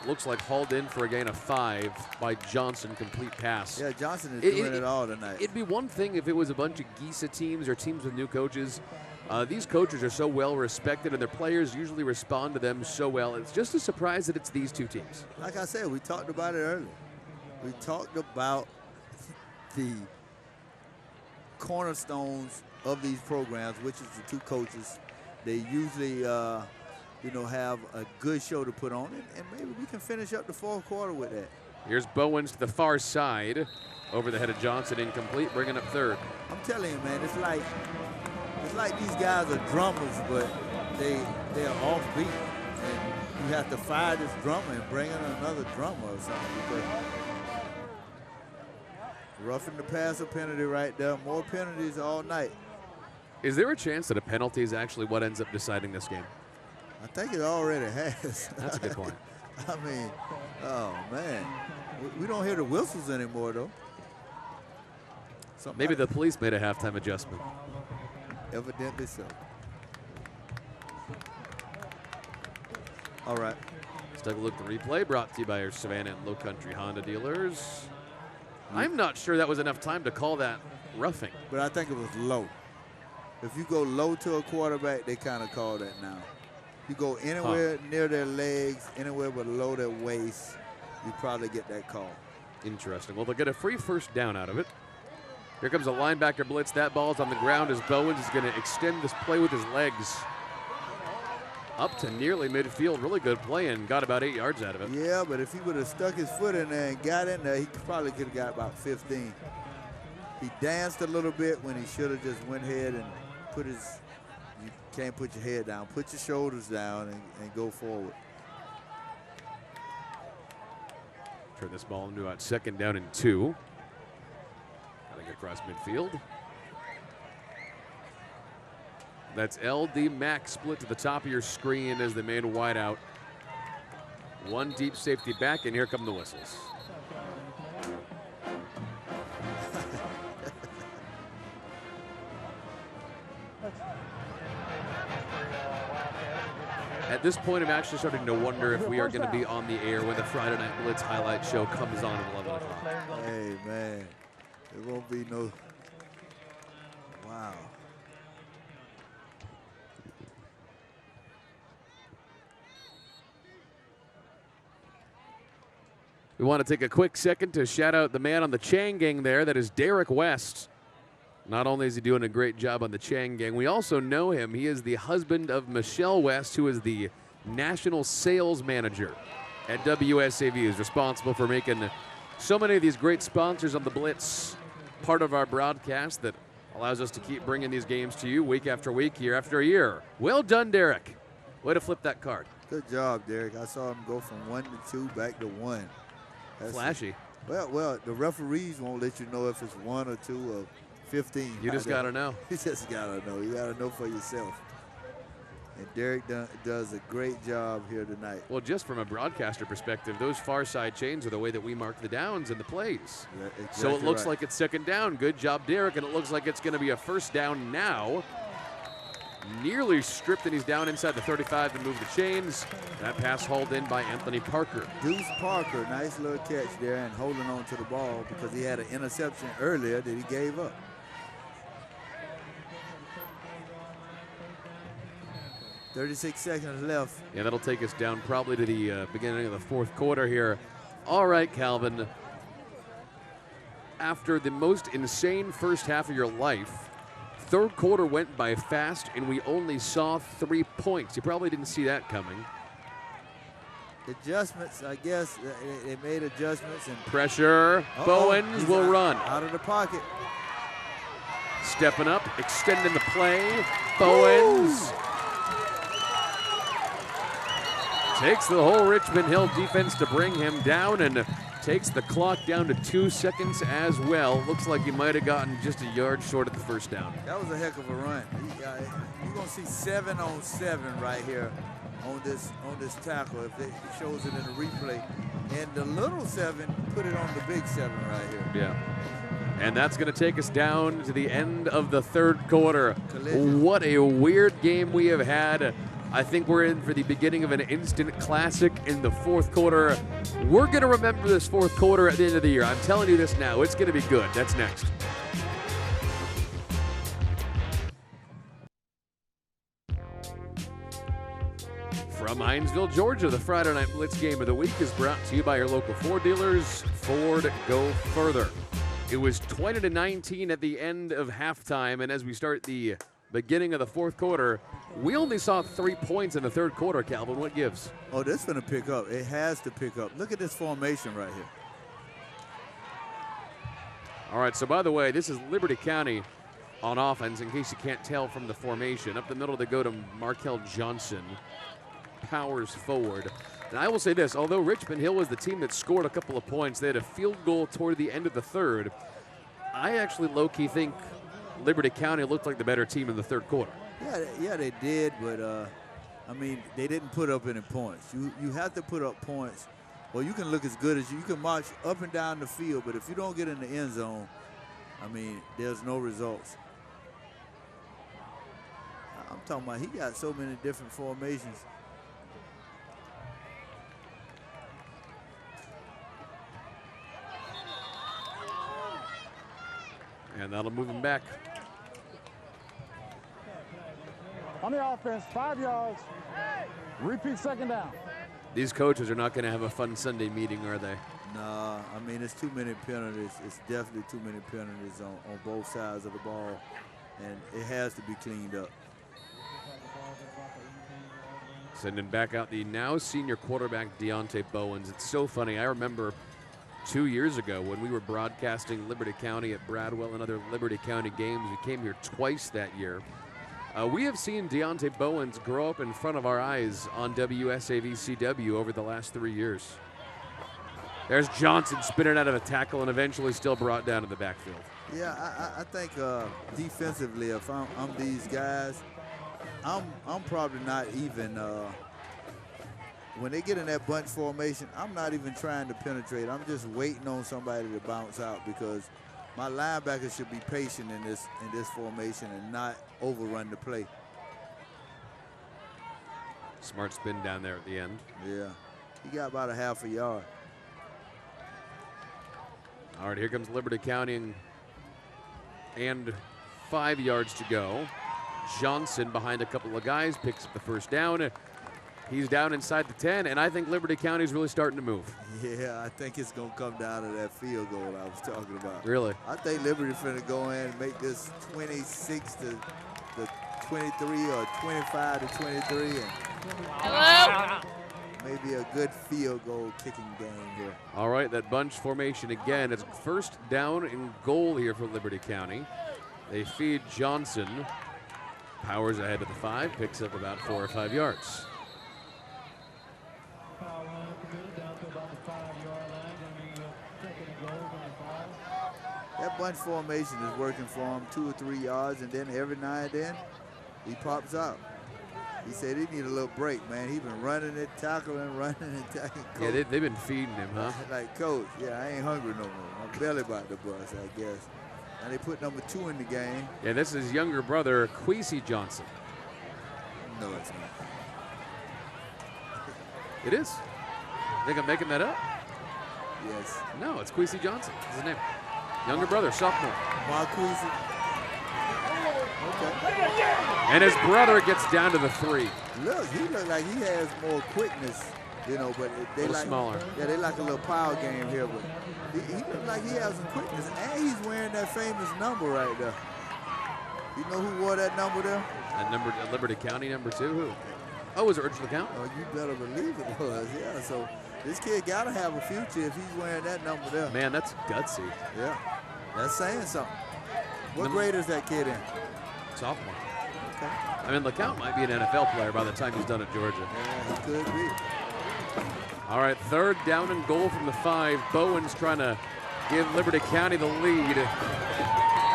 Speaker 2: looks like hauled in for a gain of 5 by Johnson, complete pass.
Speaker 4: Yeah, Johnson is doing it all tonight.
Speaker 2: It'd be one thing if it was a bunch of Gisa teams or teams with new coaches. These coaches are so well respected and their players usually respond to them so well. It's just a surprise that it's these two teams.
Speaker 4: Like I said, we talked about it earlier. We talked about the cornerstones of these programs, which is the two coaches. They usually, have a good show to put on it, and maybe we can finish up the fourth quarter with that.
Speaker 2: Here's Bowens to the far side, over the head of Johnson, incomplete, bringing up third.
Speaker 4: I'm telling you, man, it's like these guys are drummers, but they're offbeat, and you have to fire this drummer and bring in another drummer or something. Because roughing the passer penalty right there. More penalties all night.
Speaker 2: Is there a chance that a penalty is actually what ends up deciding this game?
Speaker 4: I think it already has.
Speaker 2: That's a good point.
Speaker 4: I mean, oh, man. We don't hear the whistles anymore, though.
Speaker 2: Maybe the police made a halftime adjustment.
Speaker 4: Evidently so. All right.
Speaker 2: Let's take a look at the replay, brought to you by our Savannah and Low Country Honda dealers. I'm not sure that was enough time to call that roughing.
Speaker 4: But I think it was low. If you go low to a quarterback, they kind of call that now. You go anywhere near their legs, anywhere below their waist, you probably get that call.
Speaker 2: Interesting. Well, they'll get a free first down out of it. Here comes a linebacker blitz. That ball's on the ground as Bowens is going to extend this play with his legs up to nearly midfield. Really good play and got about 8 yards out of it.
Speaker 4: Yeah, but if he would have stuck his foot in there and got in there, he probably could have got about 15. He danced a little bit when he should have just went ahead and you can't put your head down. Put your shoulders down and go forward.
Speaker 2: Turn this ball into about 2nd down and 2. Cutting across midfield. That's LD Mac split to the top of your screen as the main wideout. One deep safety back, and here come the whistles. At this point, I'm actually starting to wonder if we are going to be on the air when the Friday Night Blitz highlight show comes on at 11 o'clock.
Speaker 4: Hey, man. It won't be no... Wow.
Speaker 2: We want to take a quick second to shout out the man on the Chang Gang there. That is Derek West. Not only is he doing a great job on the Chang Gang, we also know him. He is the husband of Michelle West, who is the national sales manager at WSAV. He's responsible for making so many of these great sponsors on the Blitz part of our broadcast that allows us to keep bringing these games to you week after week, year after year. Well done, Derek. Way to flip that card.
Speaker 4: Good job, Derek. I saw him go from 1 to 2 back to 1. That's
Speaker 2: flashy.
Speaker 4: Well, the referees won't let you know if it's 1 or 2 or 15.
Speaker 2: You just got to know.
Speaker 4: You just got to know. You got to know for yourself. And Derek does a great job here tonight.
Speaker 2: Well, just from a broadcaster perspective, those far side chains are the way that we mark the downs and the plays.
Speaker 4: Yeah, exactly
Speaker 2: so it looks
Speaker 4: right.
Speaker 2: like it's 2nd down. Good job, Derek. And it looks like it's going to be a 1st down now. Nearly stripped, and he's down inside the 35 to move the chains. That pass hauled in by Anthony Parker.
Speaker 4: Deuce Parker, nice little catch there and holding on to the ball because he had an interception earlier that he gave up. .36 seconds left.
Speaker 2: Yeah, that'll take us down probably to the beginning of the 4th quarter here. All right, Calvin. After the most insane first half of your life, 3rd quarter went by fast, and we only saw 3 points. You probably didn't see that coming.
Speaker 4: Adjustments, I guess. They made adjustments. And
Speaker 2: pressure. Bowens will run.
Speaker 4: Out of the pocket.
Speaker 2: Stepping up, extending the play. Bowens. Takes the whole Richmond Hill defense to bring him down and takes the clock down to 2 seconds as well. Looks like he might have gotten just a yard short of the 1st down.
Speaker 4: That was a heck of a run. You're going to see 7 on 7 right here on this tackle if it shows it in the replay. And the little 7 put it on the big 7 right here.
Speaker 2: Yeah. And that's going to take us down to the end of the 3rd quarter.
Speaker 4: Collision.
Speaker 2: What a weird game we have had. I think we're in for the beginning of an instant classic in the 4th quarter. We're going to remember this 4th quarter at the end of the year. I'm telling you this now. It's going to be good. That's next. From Hinesville, Georgia, the Friday Night Blitz game of the week is brought to you by your local Ford dealers. Ford, go further. It was 20-19 at the end of halftime, and as we start the beginning of the 4th quarter, we only saw 3 points in the 3rd quarter, Calvin. What gives?
Speaker 4: Oh, this is going to pick up. It has to pick up. Look at this formation right here.
Speaker 2: All right, so by the way, this is Liberty County on offense, in case you can't tell from the formation. Up the middle, they go to Markel Johnson. Powers forward. And I will say this, although Richmond Hill was the team that scored a couple of points, they had a field goal toward the end of the 3rd. I actually low-key think Liberty County looked like the better team in the 3rd quarter.
Speaker 4: Yeah, they did, but I mean, they didn't put up any points. You have to put up points, or you can look as good as you can march up and down the field, but if you don't get in the end zone, I mean, there's no results. I'm talking about he got so many different formations.
Speaker 2: And that'll move him back.
Speaker 3: On the offense, 5 yards. Repeat 2nd down.
Speaker 2: These coaches are not going to have a fun Sunday meeting, are they?
Speaker 4: Nah, I mean, it's too many penalties. It's definitely too many penalties on both sides of the ball, and it has to be cleaned up.
Speaker 2: Sending back out the now senior quarterback, Deontay Bowens. It's so funny. I remember 2 years ago when we were broadcasting Liberty County at Bradwell and other Liberty County games. We came here twice that year. We have seen Deontay Bowens grow up in front of our eyes on WSAV CW over the last 3 years. There's Johnson spinning out of a tackle and eventually still brought down to the backfield.
Speaker 4: Yeah, I think defensively, if I'm these guys, I'm probably not even, when they get in that bunch formation, I'm not even trying to penetrate. I'm just waiting on somebody to bounce out because my linebackers should be patient in this formation and not overrun the play.
Speaker 2: Smart spin down there at the end.
Speaker 4: Yeah, he got about a half a yard.
Speaker 2: All right, here comes Liberty County and 5 yards to go. Johnson behind a couple of guys, picks up the first down. He's down inside the 10, and I think Liberty County's really starting to move.
Speaker 4: Yeah, I think it's going to come down to that field goal I was talking about.
Speaker 2: Really?
Speaker 4: I think Liberty finna go in and make this 26 to 23 or 25 to 23. And
Speaker 7: Hello?
Speaker 4: maybe a good field goal kicking game here.
Speaker 2: All right, that bunch formation again. It's first down and goal here for Liberty County. They feed Johnson. Powers ahead to the 5, picks up about 4 or 5 yards.
Speaker 4: That bunch formation is working for him 2 or 3 yards, and then every now and then he pops out. He said he need a little break, man. He's been running it, tackling, running and tackling.
Speaker 2: Yeah, they've been feeding him, huh?
Speaker 4: Like, coach, yeah, I ain't hungry no more. My belly about to bust, I guess. And they put number 2 in the game.
Speaker 2: Yeah, this is his younger brother, Queasy Johnson.
Speaker 4: No, it's not.
Speaker 2: It is. Think I'm making that up?
Speaker 4: Yes.
Speaker 2: No, it's Queasy Johnson. That's his name. Younger brother, sophomore.
Speaker 4: Mark Queasy. Okay.
Speaker 2: And his brother gets down to the 3.
Speaker 4: Look, he look like he has more quickness, you know, but they like
Speaker 2: smaller.
Speaker 4: Yeah, they like a little power game here, but he look like he has some quickness, and he's wearing that famous number right there. You know who wore that number there?
Speaker 2: That number, Liberty County number 2. Who? Oh, was it Richmond County?
Speaker 4: Oh, you better believe it was. Yeah, so this kid got to have a future if he's wearing that number there.
Speaker 2: Man, that's gutsy.
Speaker 4: Yeah, that's saying something. What grade is that kid in?
Speaker 2: Sophomore.
Speaker 4: Okay.
Speaker 2: I mean, LeCount might be an NFL player by the time he's done at Georgia.
Speaker 4: Yeah, he could be.
Speaker 2: All right, 3rd down and goal from the 5. Bowen's trying to give Liberty County the lead.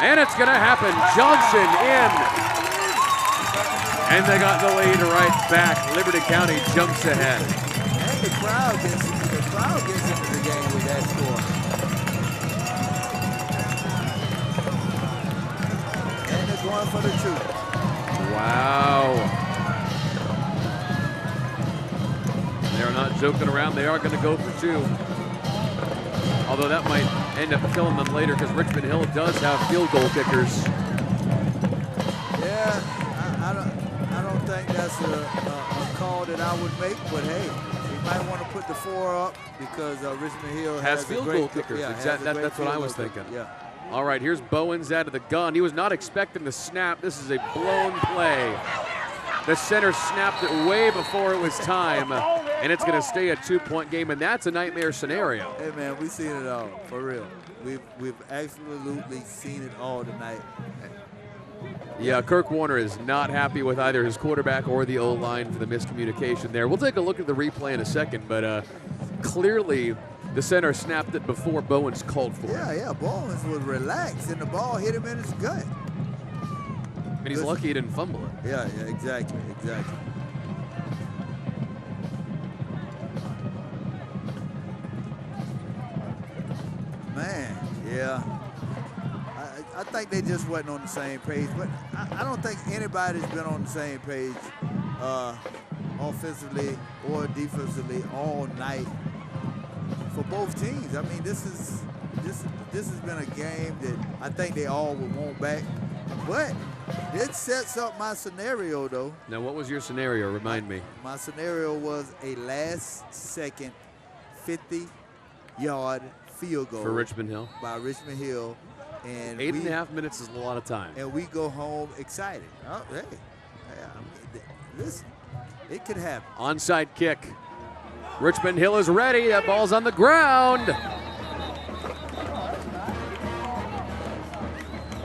Speaker 2: And it's going to happen. Johnson in. And they got the lead right back. Liberty County jumps ahead.
Speaker 4: And the crowd gets into the game with that score. And they're going for the 2.
Speaker 2: Wow. They're not joking around. They are going to go for 2. Although that might end up killing them later because Richmond Hill does have field goal kickers.
Speaker 4: Yeah, I don't think that's a call that I would make, but hey, you might want to put the 4 up because Richmond Hill has
Speaker 2: field
Speaker 4: a great
Speaker 2: goal kickers.
Speaker 4: Yeah,
Speaker 2: Exactly. That's what I was thinking.
Speaker 4: Yeah.
Speaker 2: All right, here's Bowens out of the gun. He was not expecting the snap. This is a blown play. The center snapped it way before it was time, and it's going to stay a 2-point game, and that's a nightmare scenario.
Speaker 4: Hey, man, we've seen it all, for real. We've absolutely seen it all tonight.
Speaker 2: Yeah, Kirk Warner is not happy with either his quarterback or the O-line for the miscommunication there. We'll take a look at the replay in a second, but clearly the center snapped it before Bowens called for it.
Speaker 4: Yeah, Bowens was relaxed, and the ball hit him in his gut.
Speaker 2: And he's lucky he didn't fumble it.
Speaker 4: Yeah, exactly. Man, yeah. I think they just wasn't on the same page, but I don't think anybody's been on the same page offensively or defensively all night for both teams. I mean, this has been a game that I think they all would want back, but it sets up my scenario, though.
Speaker 2: Now, what was your scenario? Remind me.
Speaker 4: My scenario was a last-second 50-yard field goal
Speaker 2: for Richmond Hill.
Speaker 4: By Richmond Hill. And
Speaker 2: 8.5 minutes is a lot of time.
Speaker 4: And we go home excited. Oh, hey, listen, it could happen.
Speaker 2: Onside kick. Richmond Hill is ready. That ball's on the ground.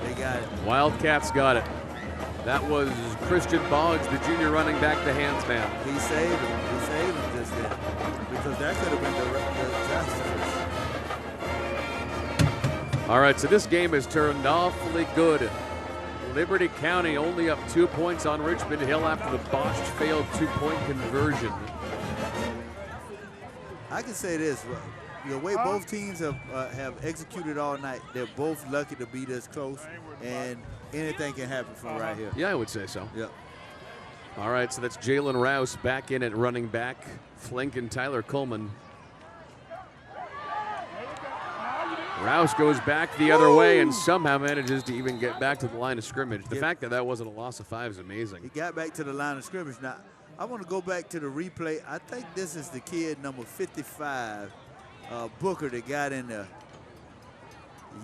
Speaker 4: They got it.
Speaker 2: Wildcats got it. That was Christian Boggs, the junior running back, the hands man.
Speaker 4: He saved him. He saved him just then. Because that could have been the disaster.
Speaker 2: All right, so this game has turned awfully good. Liberty County only up 2 points on Richmond Hill after the botched failed 2-point conversion.
Speaker 4: I can say this, the way both teams have executed all night, they're both lucky to be this close, and anything can happen from right here.
Speaker 2: Yeah, I would say so.
Speaker 4: Yep.
Speaker 2: All right, so that's Jalen Rouse back in at running back, flanking Tyler Coleman. Rouse goes back the other way and somehow manages to even get back to the line of scrimmage. The fact that that wasn't a loss of 5 is amazing.
Speaker 4: He got back to the line of scrimmage. Now, I want to go back to the replay. I think this is the kid, number 55, Booker, that got in there.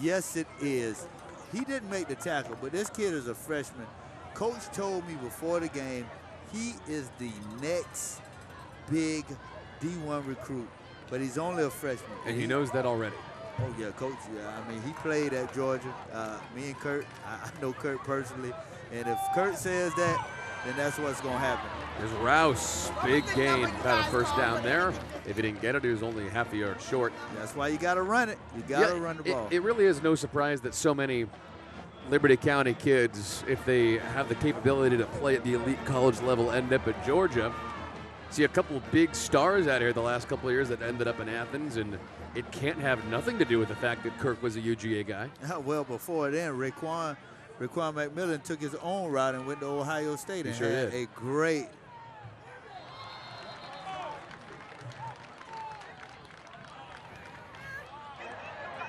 Speaker 4: Yes, it is. He didn't make the tackle, but this kid is a freshman. Coach told me before the game, he is the next big D1 recruit, but he's only a freshman.
Speaker 2: And he knows that already.
Speaker 4: Oh, yeah, Coach, yeah. I mean, he played at Georgia. Me and Kurt, I know Kurt personally. And if Kurt says that, then that's what's going to happen.
Speaker 2: There's Rouse, big gain, about a first down there. If he didn't get it, he was only half a yard short.
Speaker 4: That's why you got to run it. You got to run the ball.
Speaker 2: It really is no surprise that so many Liberty County kids, if they have the capability to play at the elite college level, end up at Georgia. See a couple of big stars out here the last couple of years that ended up in Athens, and it can't have nothing to do with the fact that Kirk was a UGA guy.
Speaker 4: Well, before then, Raquan McMillan took his own route and went to Ohio State and
Speaker 2: sure
Speaker 4: had
Speaker 2: did.
Speaker 4: a great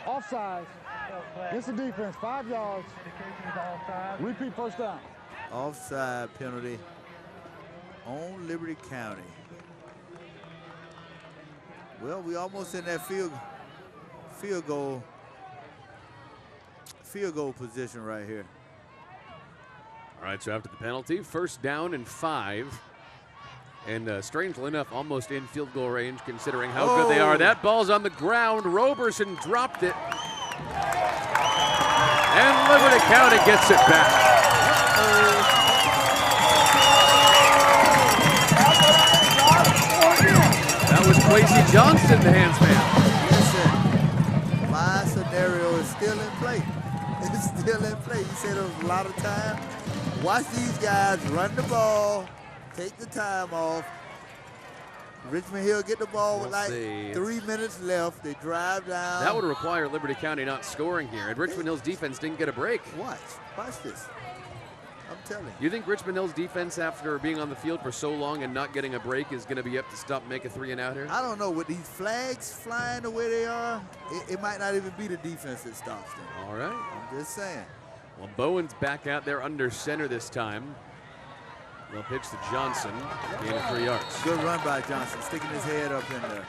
Speaker 3: Offside. It's a defense, 5 yards. Repeat first down.
Speaker 4: offside penalty on Liberty County. Well, we almost in that field goal position right here.
Speaker 2: All right, so after the penalty, first down and 5. And strangely enough, almost in field goal range considering how good they are. That ball's on the ground. Roberson dropped it. And Liberty County gets it back. That was Quasey Johnson, the hands man.
Speaker 4: Listen, my scenario is still in play. It's still in play. You said there was a lot of time. Watch these guys run the ball, take the time off. Richmond Hill get the ball with 3 minutes left. They drive down.
Speaker 2: That would require Liberty County not scoring here. And Richmond Hill's defense didn't get a break.
Speaker 4: Watch this. I'm telling you.
Speaker 2: You think Richmond Hill's defense, after being on the field for so long and not getting a break, is going to be up to stop and make a 3 and out here?
Speaker 4: I don't know. With these flags flying the way they are, it might not even be the defense that stops them.
Speaker 2: All right.
Speaker 4: I'm just saying.
Speaker 2: Well, Bowen's back out there under center this time. They'll pitch to Johnson, gain of 3 yards.
Speaker 4: Good run by Johnson, sticking his head up in there.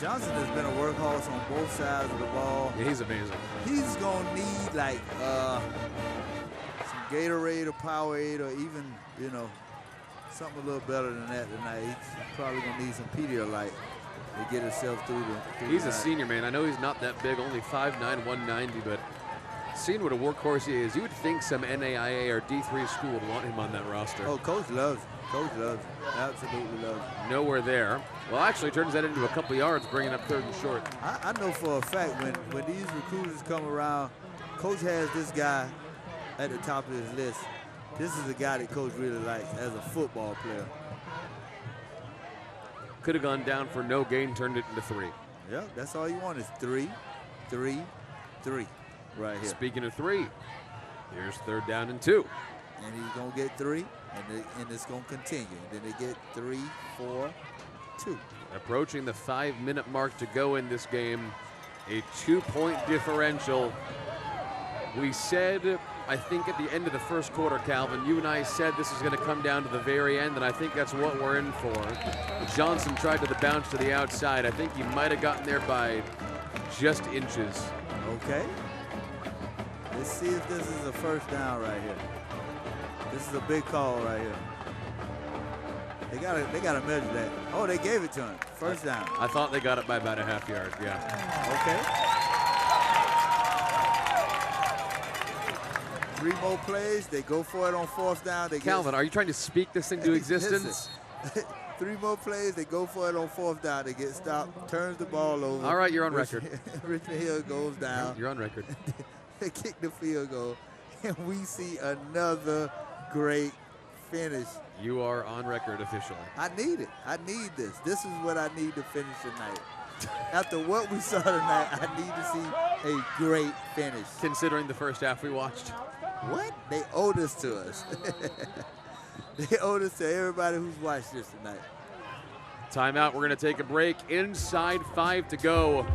Speaker 4: Johnson has been a workhorse on both sides of the ball.
Speaker 2: Yeah, he's amazing.
Speaker 4: He's going to need like some Gatorade or Powerade or even, something a little better than that tonight. He's probably going to need some Pedialyte to get himself through the
Speaker 2: He's a
Speaker 4: night.
Speaker 2: senior, man. I know he's not that big, only 5'9", 190, but seeing what a workhorse he is, you would think some NAIA or D3 school would want him on that roster.
Speaker 4: Oh, Coach loves him. Coach loves him. Absolutely loves him.
Speaker 2: Nowhere there. Well, actually turns that into a couple yards, bringing up 3rd and short.
Speaker 4: I know for a fact when these recruiters come around, Coach has this guy at the top of his list. This is a guy that Coach really likes as a football player.
Speaker 2: Could have gone down for no gain, turned it into 3.
Speaker 4: Yeah, that's all you want is 3, 3, 3 right here.
Speaker 2: Speaking of 3, here's 3rd down and 2.
Speaker 4: And he's going to get 3, and it's going to continue. Then they get 3, 4, 2.
Speaker 2: Approaching the 5-minute mark to go in this game. A 2-point differential. We said, I think at the end of the first quarter, Calvin, you and I said this is going to come down to the very end, and I think that's what we're in for. Johnson tried to the bounce to the outside. I think he might have gotten there by just inches.
Speaker 4: Okay. Let's see if this is a first down right here. This is a big call right here. They gotta measure that. Oh, they gave it to him. First down.
Speaker 2: I thought they got it by about a half yard. Yeah.
Speaker 4: Okay. 3 more plays. They go for it on 4th down.
Speaker 2: Calvin, are you trying to speak this into existence?
Speaker 4: 3 more plays. They go for it on 4th down. They get stopped. Turns the ball over.
Speaker 2: All right, you're on record.
Speaker 4: Richmond Hill goes down.
Speaker 2: You're on record.
Speaker 4: They kick the field goal, and we see another great finish.
Speaker 2: You are on record officially.
Speaker 4: I need it. I need this. This is what I need to finish tonight. After what we saw tonight, I need to see a great finish.
Speaker 2: Considering the first half we watched.
Speaker 4: What? They owed this to us. They owed this to everybody who's watched this tonight.
Speaker 2: Timeout. We're going to take a break. Inside 5 to go.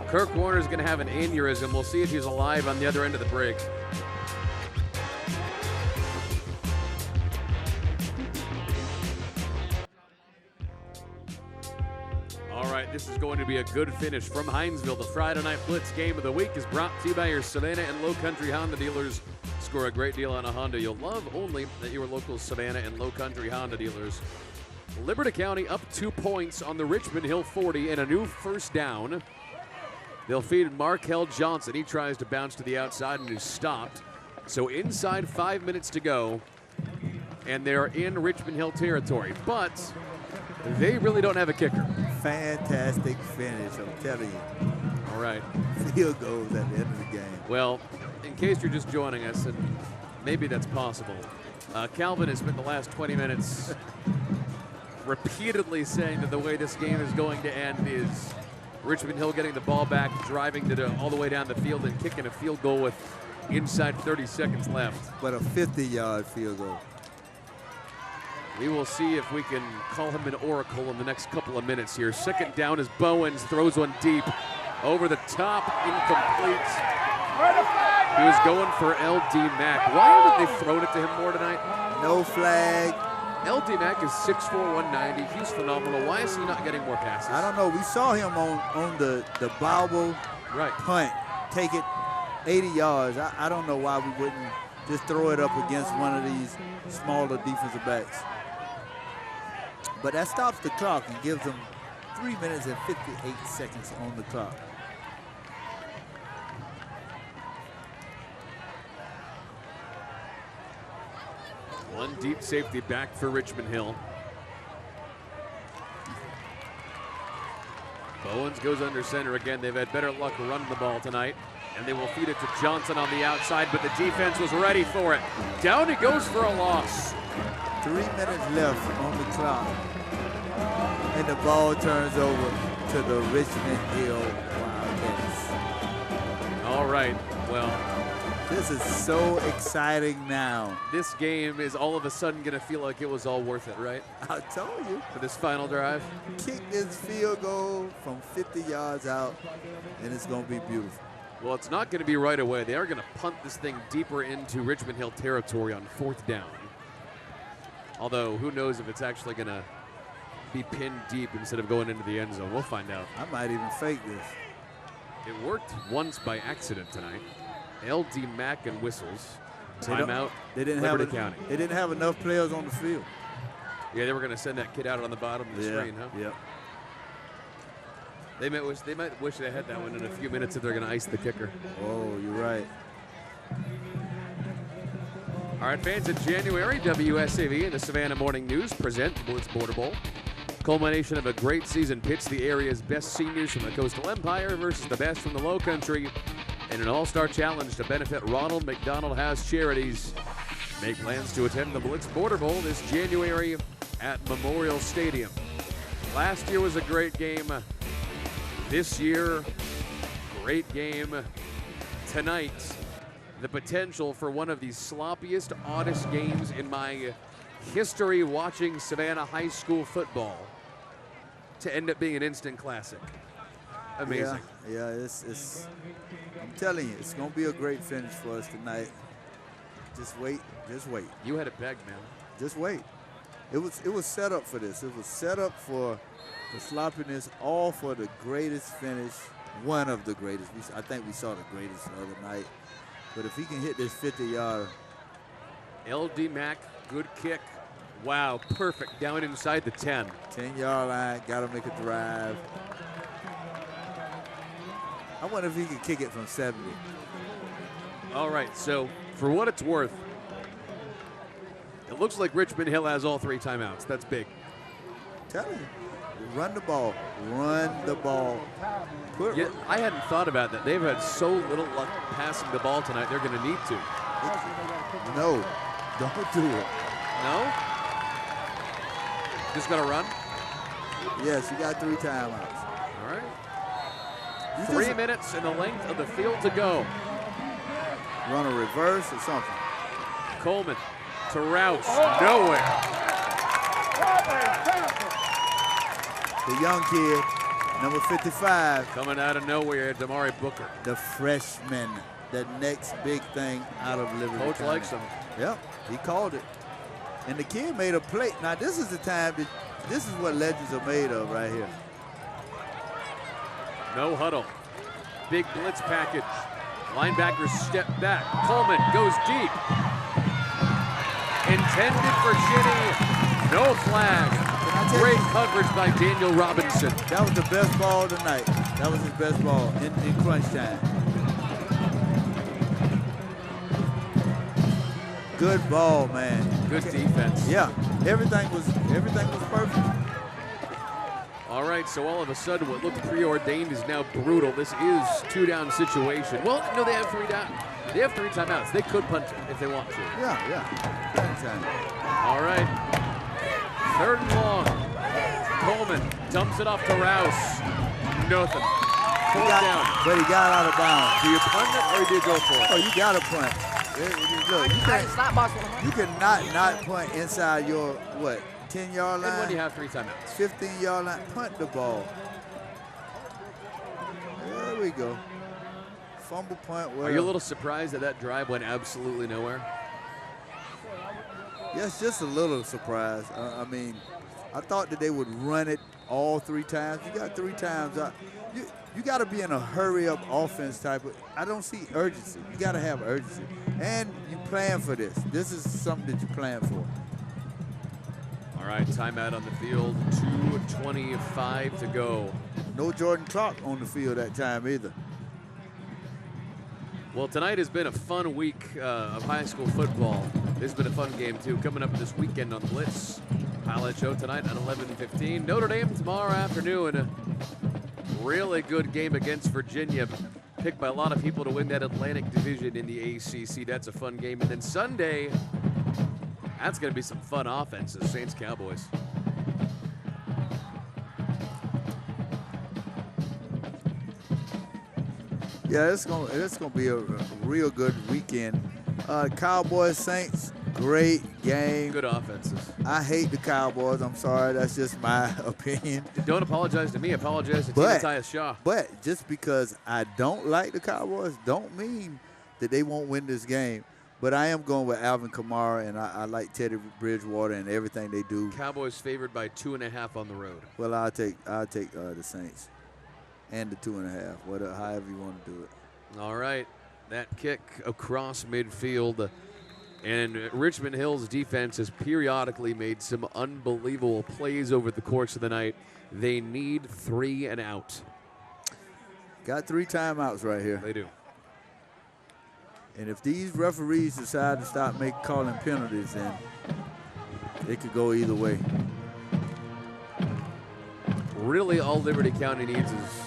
Speaker 2: Kirk Warner's going to have an aneurysm. We'll see if he's alive on the other end of the break. All right, this is going to be a good finish from Hinesville. The Friday Night Blitz game of the week is brought to you by your Savannah and Low Country Honda dealers. Score a great deal on a Honda you'll love only at your local Savannah and Low Country Honda dealers. Liberty County up 2 points on the Richmond Hill 40 and a new first down. They'll feed Markel Johnson. He tries to bounce to the outside and is stopped. So inside 5 minutes to go, and they're in Richmond Hill territory. But they really don't have a kicker.
Speaker 4: Fantastic finish, I'm telling you.
Speaker 2: All right.
Speaker 4: Field goals at the end of the game.
Speaker 2: Well, in case you're just joining us, and maybe that's possible, Calvin has spent the last 20 minutes repeatedly saying that the way this game is going to end is Richmond Hill getting the ball back, driving all the way down the field and kicking a field goal with inside 30 seconds left.
Speaker 4: But a 50-yard field goal.
Speaker 2: We will see if we can call him an oracle in the next couple of minutes here. Second down as Bowens throws one deep. Over the top, incomplete. He was going for L.D. Mack. Why haven't they thrown it to him more tonight?
Speaker 4: No flag.
Speaker 2: L.D. Mack is 6'4", 190. He's phenomenal. Why is he not getting more passes?
Speaker 4: I don't know. We saw him on the bobble punt. Take it 80 yards. I don't know why we wouldn't just throw it up against one of these smaller defensive backs. But that stops the clock and gives them 3 minutes and 58 seconds on the clock.
Speaker 2: One deep safety back for Richmond Hill. Bowens goes under center again. They've had better luck running the ball tonight. And they will feed it to Johnson on the outside, but the defense was ready for it. Down he goes for a loss.
Speaker 4: 3 minutes left on the clock. And the ball turns over to the Richmond Hill Wildcats.
Speaker 2: All right, well.
Speaker 4: This is so exciting now.
Speaker 2: This game is all of a sudden going to feel like it was all worth it, right?
Speaker 4: I told you.
Speaker 2: For this final drive.
Speaker 4: Kick this field goal from 50 yards out, and it's going to be beautiful.
Speaker 2: Well, it's not going to be right away. They are going to punt this thing deeper into Richmond Hill territory on 4th down. Although, who knows if it's actually going to be pinned deep instead of going into the end zone. We'll find out.
Speaker 4: I might even fake this.
Speaker 2: It worked once by accident tonight. L.D. Mack and whistles. Timeout, Liberty County.
Speaker 4: They didn't have enough players on the field.
Speaker 2: Yeah, they were going to send that kid out on the bottom of the screen, huh?
Speaker 4: Yeah.
Speaker 2: They might wish they had that one in a few minutes if they're going to ice the kicker.
Speaker 4: Oh, you're right.
Speaker 2: All right, fans, in January, WSAV and the Savannah Morning News present the Blitz Border Bowl. Culmination of a great season pits the area's best seniors from the Coastal Empire versus the best from the Low Country in an all-star challenge to benefit Ronald McDonald House Charities. Make plans to attend the Blitz Border Bowl this January at Memorial Stadium. Last year was a great game. This year, great game. Tonight, the potential for one of the sloppiest, oddest games in my history watching Savannah High School football to end up being an instant classic. Amazing.
Speaker 4: Yeah, it's I'm telling you, it's going to be a great finish for us tonight. Just wait.
Speaker 2: You had it pegged, man.
Speaker 4: Just wait. It was set up for this. It was set up for the sloppiness, all for the greatest finish, one of the greatest. I think we saw the greatest the other night. But if he can hit this 50-yarder.
Speaker 2: L.D. Mack, good kick. Wow, perfect. Down inside the 10.
Speaker 4: 10-yard line, got to make a drive. I wonder if he could kick it from 70.
Speaker 2: All right, so for what it's worth, it looks like Richmond Hill has all 3 timeouts. That's big.
Speaker 4: Tell you, run the ball. Run the ball.
Speaker 2: Yeah, I hadn't thought about that. They've had so little luck passing the ball tonight, they're going to need to.
Speaker 4: No, don't do it.
Speaker 2: No? Just got to run?
Speaker 4: Yes, you got 3 timeouts.
Speaker 2: All right. 3 minutes and the length of the field to go.
Speaker 4: Run a reverse or something.
Speaker 2: Coleman to Rouse. Nowhere.
Speaker 4: The young kid, number 55.
Speaker 2: Coming out of nowhere, Damari Booker.
Speaker 4: The freshman, the next big thing out of Liberty
Speaker 2: Coach
Speaker 4: County.
Speaker 2: likes him.
Speaker 4: Yep, he called it. And the kid made a play. Now, this is the time that this is what legends are made of right here.
Speaker 2: No huddle. Big blitz package. Linebackers step back. Coleman goes deep. Intended for Ginny. No flag. Great coverage by Daniel Robinson.
Speaker 4: That was the best ball tonight. That was his best ball in crunch time. Good ball, man.
Speaker 2: Good defense.
Speaker 4: Yeah, everything was perfect.
Speaker 2: All right, so all of a sudden what looked preordained is now brutal. This is 2-down situation. Well, no, they have 3 down. They have 3 timeouts. They could punt if they want to.
Speaker 4: Yeah.
Speaker 2: All right. 3rd and long. Coleman dumps it off to Rouse. Nothing. 4th down.
Speaker 4: But he got out of bounds.
Speaker 2: Do you punt it or do you go for it?
Speaker 4: Oh, you got to punt. Look, you cannot not punt inside your, what, 10-yard line?
Speaker 2: And when you have 3 timeouts.
Speaker 4: 15-yard line, punt the ball. There we go. Fumble punt.
Speaker 2: Are you a little surprised that that drive went absolutely nowhere?
Speaker 4: Yes, just a little surprised. I mean, I thought that they would run it all 3 times. You got 3 times. You got to be in a hurry-up offense type of. I don't see urgency. You got to have urgency. And you plan for this. This is something that you plan for.
Speaker 2: All right, timeout on the field. 2:25 to go.
Speaker 4: No Jordan Clark on the field that time either.
Speaker 2: Well, tonight has been a fun week of high school football. This has been a fun game, too. Coming up this weekend on BLITZ. Highlight show tonight at 11:15. Notre Dame tomorrow afternoon. A really good game against Virginia. Picked by a lot of people to win that Atlantic Division in the ACC. That's a fun game. And then Sunday, that's going to be some fun offenses. Saints-Cowboys.
Speaker 4: Yeah, it's gonna be a real good weekend. Cowboys Saints, great game.
Speaker 2: Good offenses.
Speaker 4: I hate the Cowboys. I'm sorry, that's just my opinion.
Speaker 2: Don't apologize to me. Apologize to Matthias Shaw.
Speaker 4: But just because I don't like the Cowboys, don't mean that they won't win this game. But I am going with Alvin Kamara, and I like Teddy Bridgewater and everything they do.
Speaker 2: Cowboys favored by 2.5 on the road.
Speaker 4: Well, I'll take the Saints and the 2.5, however you want to do it.
Speaker 2: All right, that kick across midfield. And Richmond Hill's defense has periodically made some unbelievable plays over the course of the night. They need 3 and out.
Speaker 4: Got 3 timeouts right here.
Speaker 2: They do.
Speaker 4: And if these referees decide to stop calling penalties, then it could go either way.
Speaker 2: Really, all Liberty County needs is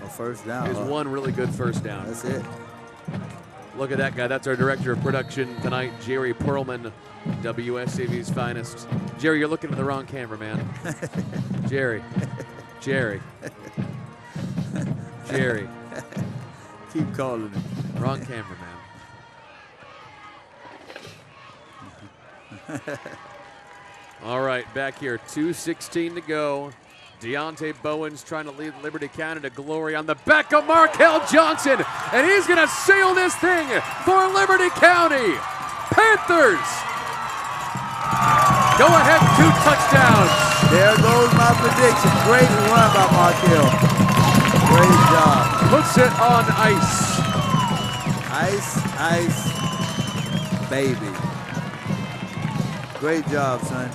Speaker 4: a first down.
Speaker 2: Is one really good first down.
Speaker 4: That's it.
Speaker 2: Look at that guy. That's our director of production tonight, Jerry Perlman, WSAV's finest. Jerry, you're looking at the wrong camera, man. Jerry. Jerry.
Speaker 4: Keep calling him.
Speaker 2: Wrong camera, man. All right, back here, 2:16 to go. Deontay Bowen's trying to lead Liberty County to glory on the back of Markel Johnson, and he's going to seal this thing for Liberty County. Panthers go ahead, 2 touchdowns.
Speaker 4: There goes my prediction. Great run by Markel. Great job.
Speaker 2: Puts it on ice.
Speaker 4: Ice, baby. Great job, son.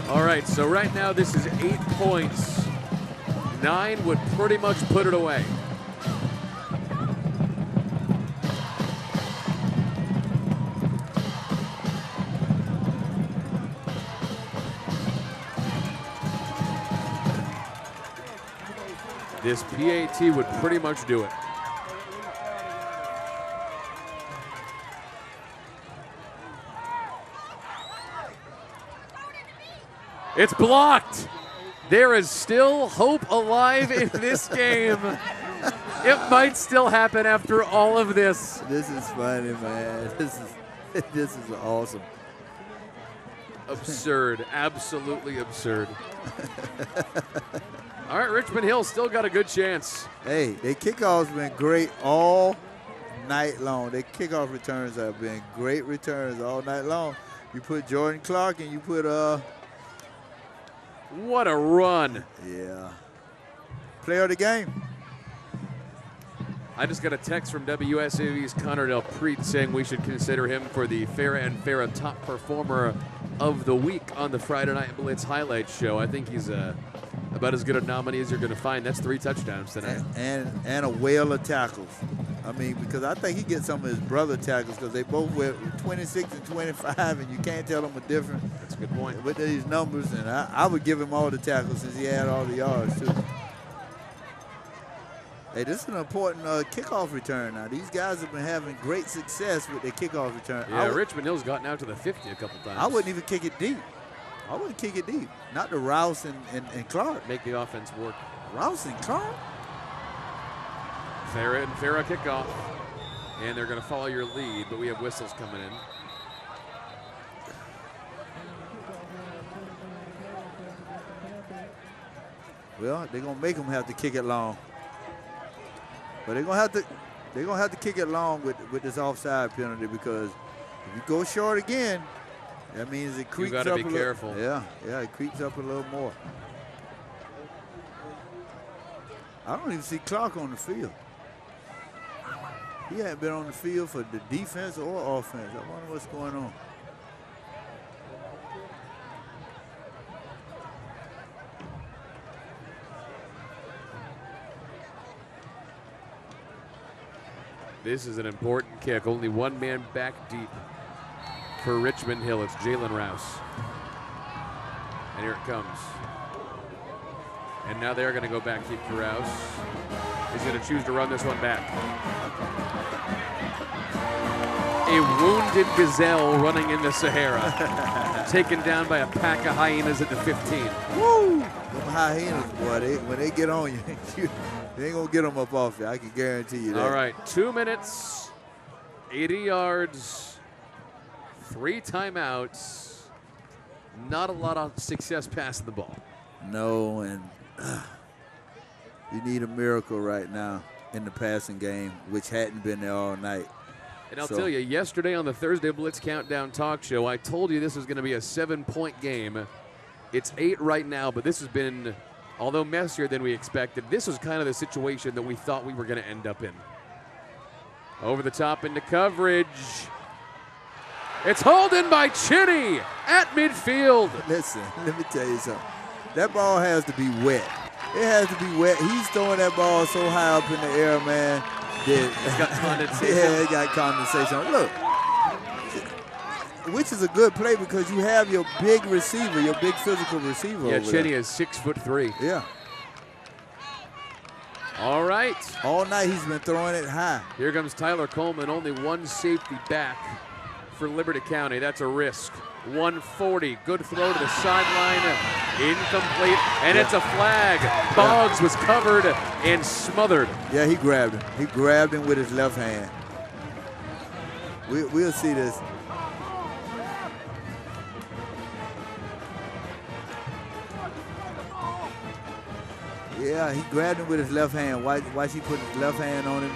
Speaker 2: All right, so right now this is 8 points. 9 would pretty much put it away. This PAT would pretty much do it. It's blocked. There is still hope alive in this game. It might still happen after all of this.
Speaker 4: This is funny, man. This is awesome.
Speaker 2: Absurd. Absolutely absurd. All right, Richmond Hill still got a good chance.
Speaker 4: Hey, their kickoffs been great all night long. Their kickoff returns have been great returns all night long. You put Jordan Clark and you put
Speaker 2: What a run.
Speaker 4: Yeah. Player of the game.
Speaker 2: I just got a text from WSAV's Connor Del Preet saying we should consider him for the Farah and Farah Top Performer of the Week on the Friday Night Blitz Highlights Show. I think he's about as good a nominee as you're going to find. That's 3 touchdowns tonight.
Speaker 4: And a whale of tackles. I mean, because I think he gets some of his brother tackles because they both wear 26 and 25, and you can't tell them a difference.
Speaker 2: That's a good point.
Speaker 4: With these numbers, and I would give him all the tackles since he had all the yards, too. Hey, this is an important kickoff return now. These guys have been having great success with their kickoff return.
Speaker 2: Yeah, Richmond Hill's gotten out to the 50 a couple times.
Speaker 4: I wouldn't even kick it deep. I wouldn't kick it deep. Not to Rouse and Clark.
Speaker 2: Make the offense work.
Speaker 4: Rouse and Clark?
Speaker 2: Farah and Farah kickoff. And they're going to follow your lead, but we have whistles coming in.
Speaker 4: Well, they're going to make them have to kick it long. But they're going to have to kick it long with this offside penalty because if you go short again, that means it creeps up a little. You got to be careful. Yeah, it creeps up a little more. I don't even see Clark on the field. He hasn't been on the field for the defense or offense. I wonder what's going on.
Speaker 2: This is an important kick. Only one man back deep for Richmond Hill. It's Jalen Rouse. And here it comes. And now they're going to go back deep for Rouse. He's going to choose to run this one back. A wounded gazelle running in the Sahara. Taken down by a pack of hyenas at the 15.
Speaker 4: Woo! Them hyenas, boy, when they get on you, they ain't going to get them up off you. I can guarantee you that.
Speaker 2: All right, 2 minutes, 80 yards, 3 timeouts. Not a lot of success passing the ball.
Speaker 4: No, and you need a miracle right now in the passing game, which hadn't been there all night.
Speaker 2: And I'll tell you, yesterday on the Thursday Blitz Countdown Talk Show, I told you this was going to be a 7-point game. It's 8 right now, but this has been, although messier than we expected, this was kind of the situation that we thought we were going to end up in. Over the top into coverage. It's hauled in by Chinny at midfield.
Speaker 4: Listen, let me tell you something. That ball has to be wet. It has to be wet. He's throwing that ball so high up in the air, man.
Speaker 2: It's got condensation.
Speaker 4: Yeah, it got condensation. Look, which is a good play because you have your big receiver, your big physical receiver.
Speaker 2: Yeah,
Speaker 4: over
Speaker 2: Chinny
Speaker 4: there.
Speaker 2: is 6'3".
Speaker 4: Yeah.
Speaker 2: All right.
Speaker 4: All night he's been throwing it high.
Speaker 2: Here comes Tyler Coleman, only one safety back for Liberty County. That's a risk. 140, good throw to the sideline, incomplete, and it's a flag. Boggs was covered and smothered.
Speaker 4: Yeah, he grabbed him. He grabbed him with his left hand. We'll see this. Yeah, he grabbed him with his left hand. Why he put his left hand on him,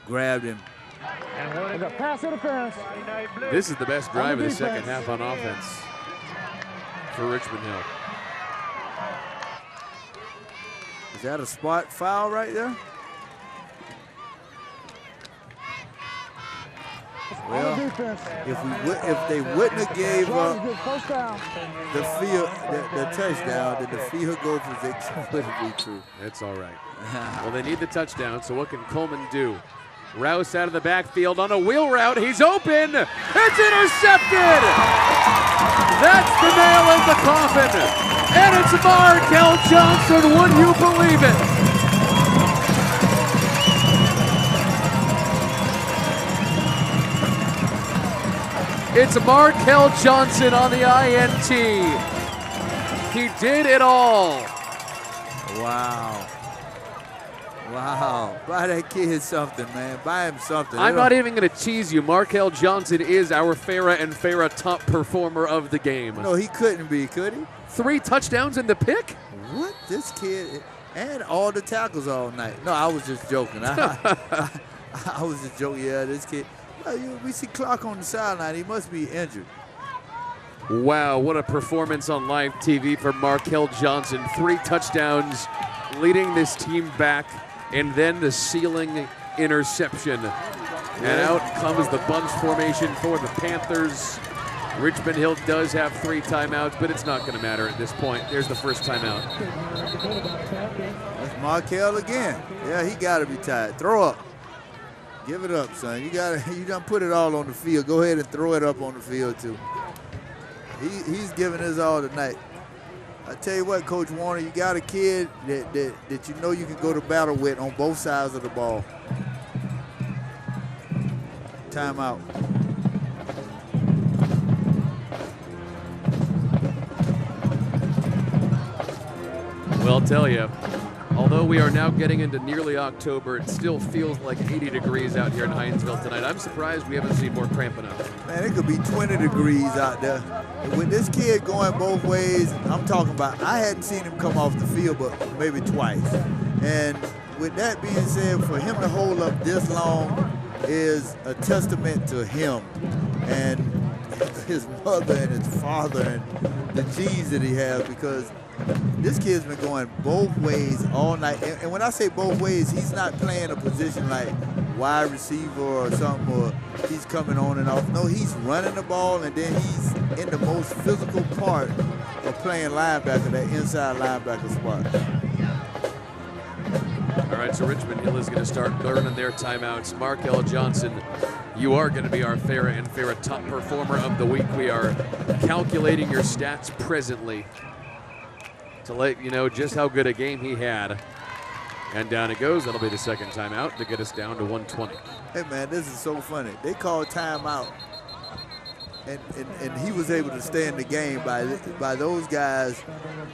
Speaker 4: grabbed him.
Speaker 3: And a pass interference.
Speaker 2: This is the best drive of the second half on offense for Richmond Hill.
Speaker 4: Is that a spot foul right there? Well,
Speaker 3: on the defense.
Speaker 4: if they wouldn't have gave
Speaker 3: Try to
Speaker 4: up
Speaker 3: get first down.
Speaker 4: the touchdown, then the field goal position wouldn't be true.
Speaker 2: It's all right. Well, they need the touchdown, so what can Coleman do? Rouse out of the backfield on a wheel route. He's open. It's intercepted. That's the nail in the coffin. And it's Markel Johnson. Would you believe it? It's Markel Johnson on the INT. He did it all.
Speaker 4: Wow. Wow. Buy that kid something, man. Buy him something.
Speaker 2: I'm not even going to tease you. Markel Johnson is our Farrah and Farrah top performer of the game.
Speaker 4: No, he couldn't be, could he?
Speaker 2: 3 touchdowns in the pick?
Speaker 4: What? This kid, and all the tackles all night. No, I was just joking. I was just joking. Yeah, this kid. We see Clark on the sideline. He must be injured.
Speaker 2: Wow, what a performance on live TV for Markel Johnson. 3 touchdowns, leading this team back, and then the ceiling interception. And out comes the bunch formation for the Panthers. Richmond Hill does have 3 timeouts, but it's not going to matter at this point. There's the first timeout.
Speaker 4: That's Markel again. Yeah, he got to be tired. Throw up. Give it up, son. You done put it all on the field. Go ahead and throw it up on the field, too. He's giving his all tonight. I tell you what, Coach Warner, you got a kid that you know you can go to battle with on both sides of the ball. Timeout.
Speaker 2: Well, I'll tell you, although we are now getting into nearly October, it still feels like 80 degrees out here in Hinesville tonight. I'm surprised we haven't seen more cramping up.
Speaker 4: Man, it could be 20 degrees out there. With this kid going both ways, I'm talking about, I hadn't seen him come off the field but maybe twice. And with that being said, for him to hold up this long is a testament to him and his mother and his father and the genes that he has, because this kid's been going both ways all night. And when I say both ways, he's not playing a position like wide receiver or something, or he's coming on and off. No, he's running the ball, and then he's in the most physical part of playing linebacker, that inside linebacker spot.
Speaker 2: All right, so Richmond Hill is going to start burning their timeouts. Markel Johnson, you are going to be our Farrah and Farrah top performer of the week. We are calculating your stats presently to let you know just how good a game he had. And down it goes. That'll be the second timeout to get us down to 120.
Speaker 4: Hey, man, this is so funny. They called timeout, and he was able to stay in the game by those guys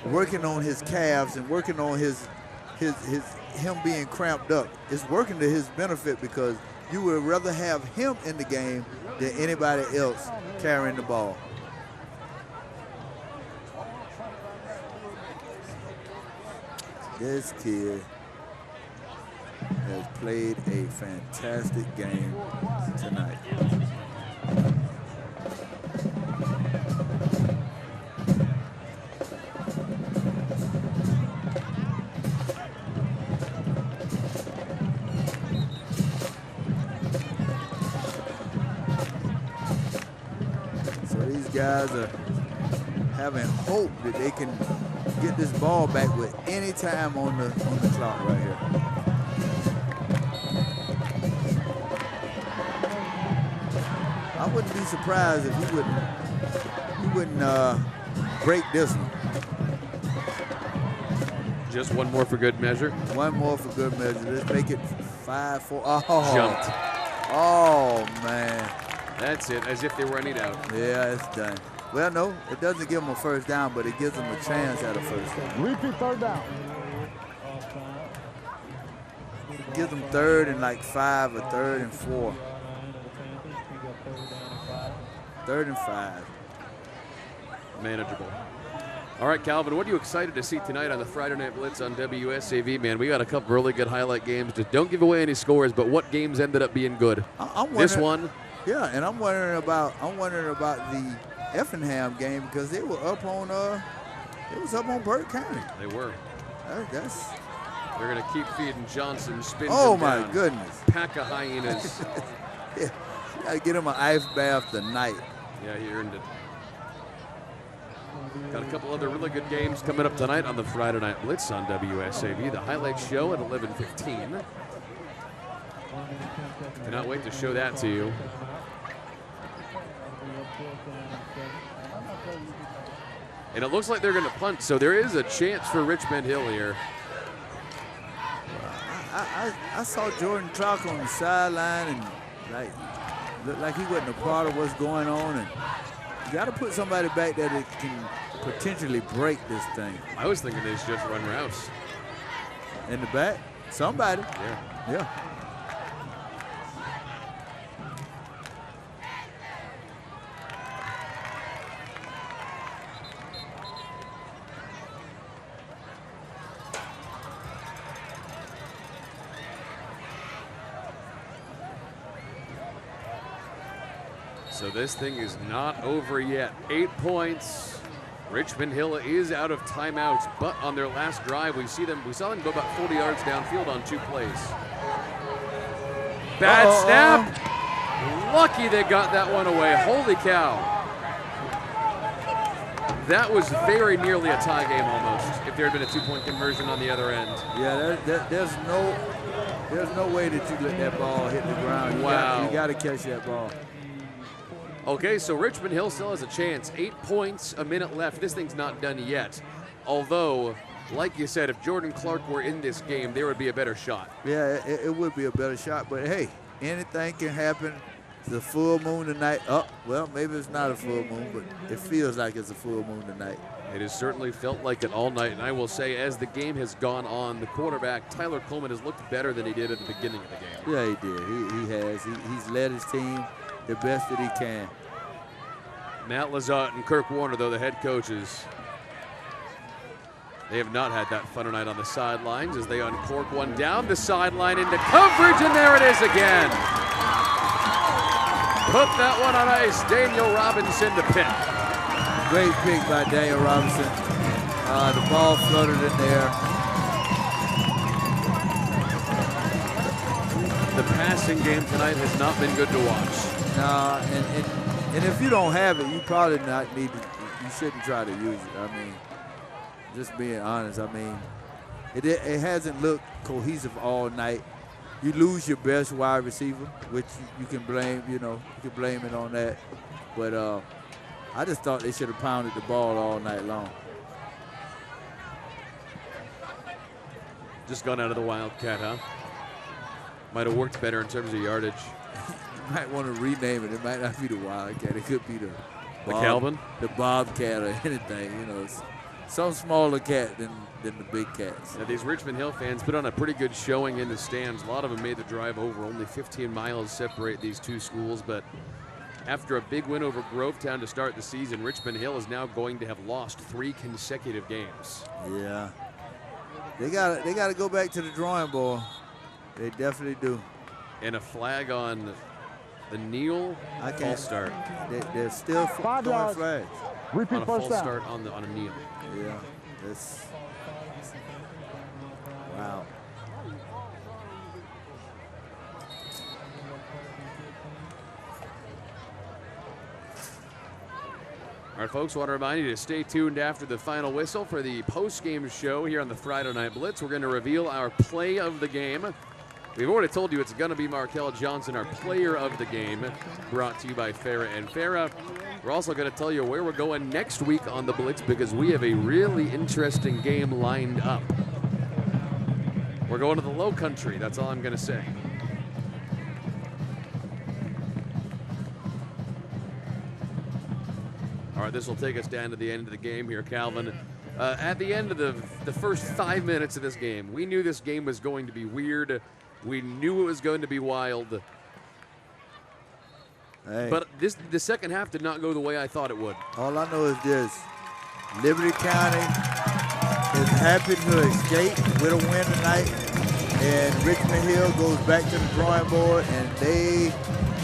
Speaker 4: working on his calves and working on him being cramped up. It's working to his benefit, because you would rather have him in the game than anybody else carrying the ball. This kid has played a fantastic game tonight. So these guys are having hope that they can get this ball back with any time on the clock right here. I wouldn't be surprised if he wouldn't break this one.
Speaker 2: Just one more for good measure.
Speaker 4: One more for good measure. Let's make it 5-4. Oh,
Speaker 2: jumped.
Speaker 4: Oh man,
Speaker 2: that's it. As if they were any doubt.
Speaker 4: Yeah, it's done. Well, no, it doesn't give them a first down, but it gives them a chance at a first down.
Speaker 3: Repeat third down.
Speaker 4: It gives them 3rd and like 5 or 3rd and 4. 3rd and 5.
Speaker 2: Manageable. All right, Calvin, what are you excited to see tonight on the Friday Night Blitz on WSAV, man? We got a couple really good highlight games. Just don't give away any scores, but what games ended up being good? This one.
Speaker 4: Yeah, and I'm wondering about the Effingham game, because they were up on Burke County.
Speaker 2: They were.
Speaker 4: They're
Speaker 2: gonna keep feeding Johnson. Spins
Speaker 4: oh
Speaker 2: him
Speaker 4: my
Speaker 2: down.
Speaker 4: goodness!
Speaker 2: Pack of hyenas.
Speaker 4: Yeah. Gotta get him an ice bath tonight.
Speaker 2: Yeah, he earned it. Got a couple other really good games coming up tonight on the Friday Night Blitz on WSAV. The highlight show at 11:15. Cannot wait to show that to you. And it looks like they're going to punt, so there is a chance for Richmond Hill here.
Speaker 4: I saw Jordan Clark on the sideline and looked like he wasn't a part of what's going on. And you got to put somebody back there that can potentially break this thing.
Speaker 2: I was thinking they should just run routes.
Speaker 4: In the back? Somebody. Yeah.
Speaker 2: So this thing is not over yet. 8 points. Richmond Hill is out of timeouts, but on their last drive, we saw them go about 40 yards downfield on 2 plays. Bad snap. Lucky they got that one away. Holy cow. That was very nearly a tie game almost, if there had been a 2-point conversion on the other end.
Speaker 4: Yeah, there's no way that you let that ball hit the ground. You got to catch that ball.
Speaker 2: Okay, so Richmond Hill still has a chance. 8 points, a minute left. This thing's not done yet. Although, like you said, if Jordan Clark were in this game, there would be a better shot.
Speaker 4: Yeah, it would be a better shot. But, hey, anything can happen. It's a full moon tonight. Oh, well, maybe it's not a full moon, but it feels like it's a full moon tonight.
Speaker 2: It has certainly felt like it all night. And I will say, as the game has gone on, the quarterback, Tyler Coleman, has looked better than he did at the beginning of the game.
Speaker 4: Yeah, he did. He has. He's led his team the best that he can.
Speaker 2: Matt Lizotte and Kirk Warner, though, the head coaches, they have not had that fun tonight on the sidelines as they uncork one down the sideline into coverage, and there it is again. Put that one on ice. Daniel Robinson to pick.
Speaker 4: Great pick by Daniel Robinson. The ball fluttered in there.
Speaker 2: The passing game tonight has not been good to watch.
Speaker 4: No, and if you don't have it, you probably you shouldn't try to use it. I mean, just being honest, I mean, it hasn't looked cohesive all night. You lose your best wide receiver, which you can blame, you can blame it on that. But I just thought they should have pounded the ball all night long.
Speaker 2: Just gone out of the Wildcat, huh? Might have worked better in terms of yardage.
Speaker 4: You might want to rename it. It might not be the Wildcat. It could be the
Speaker 2: Calvin?
Speaker 4: The Bobcat or anything, It's some smaller cat than the big cats.
Speaker 2: Now, these Richmond Hill fans put on a pretty good showing in the stands. A lot of them made the drive over. Only 15 miles separate these two schools, but after a big win over Grovetown to start the season, Richmond Hill is now going to have lost 3 consecutive games.
Speaker 4: Yeah. They got to go back to the drawing board. They definitely do.
Speaker 2: And a flag on the kneel. False start.
Speaker 4: They're still throwing flags.
Speaker 3: Repeat
Speaker 2: on a
Speaker 3: first
Speaker 2: false
Speaker 3: down.
Speaker 2: start on a kneel.
Speaker 4: Yeah. That's wow.
Speaker 2: All right, folks, want to remind you to stay tuned after the final whistle for the post-game show here on the Friday Night Blitz. We're going to reveal our play of the game. We've already told you it's going to be Markel Johnson, our player of the game, brought to you by Farah and Farah. We're also going to tell you where we're going next week on the Blitz because we have a really interesting game lined up. We're going to the Low Country, that's all I'm going to say. All right, this will take us down to the end of the game here, Calvin. At the end of the first 5 minutes of this game, we knew this game was going to be weird. We knew it was going to be wild.
Speaker 4: Hey.
Speaker 2: But the second half did not go the way I thought it would.
Speaker 4: All I know is this. Liberty County is happy to escape with a win tonight. And Richmond Hill goes back to the drawing board, and they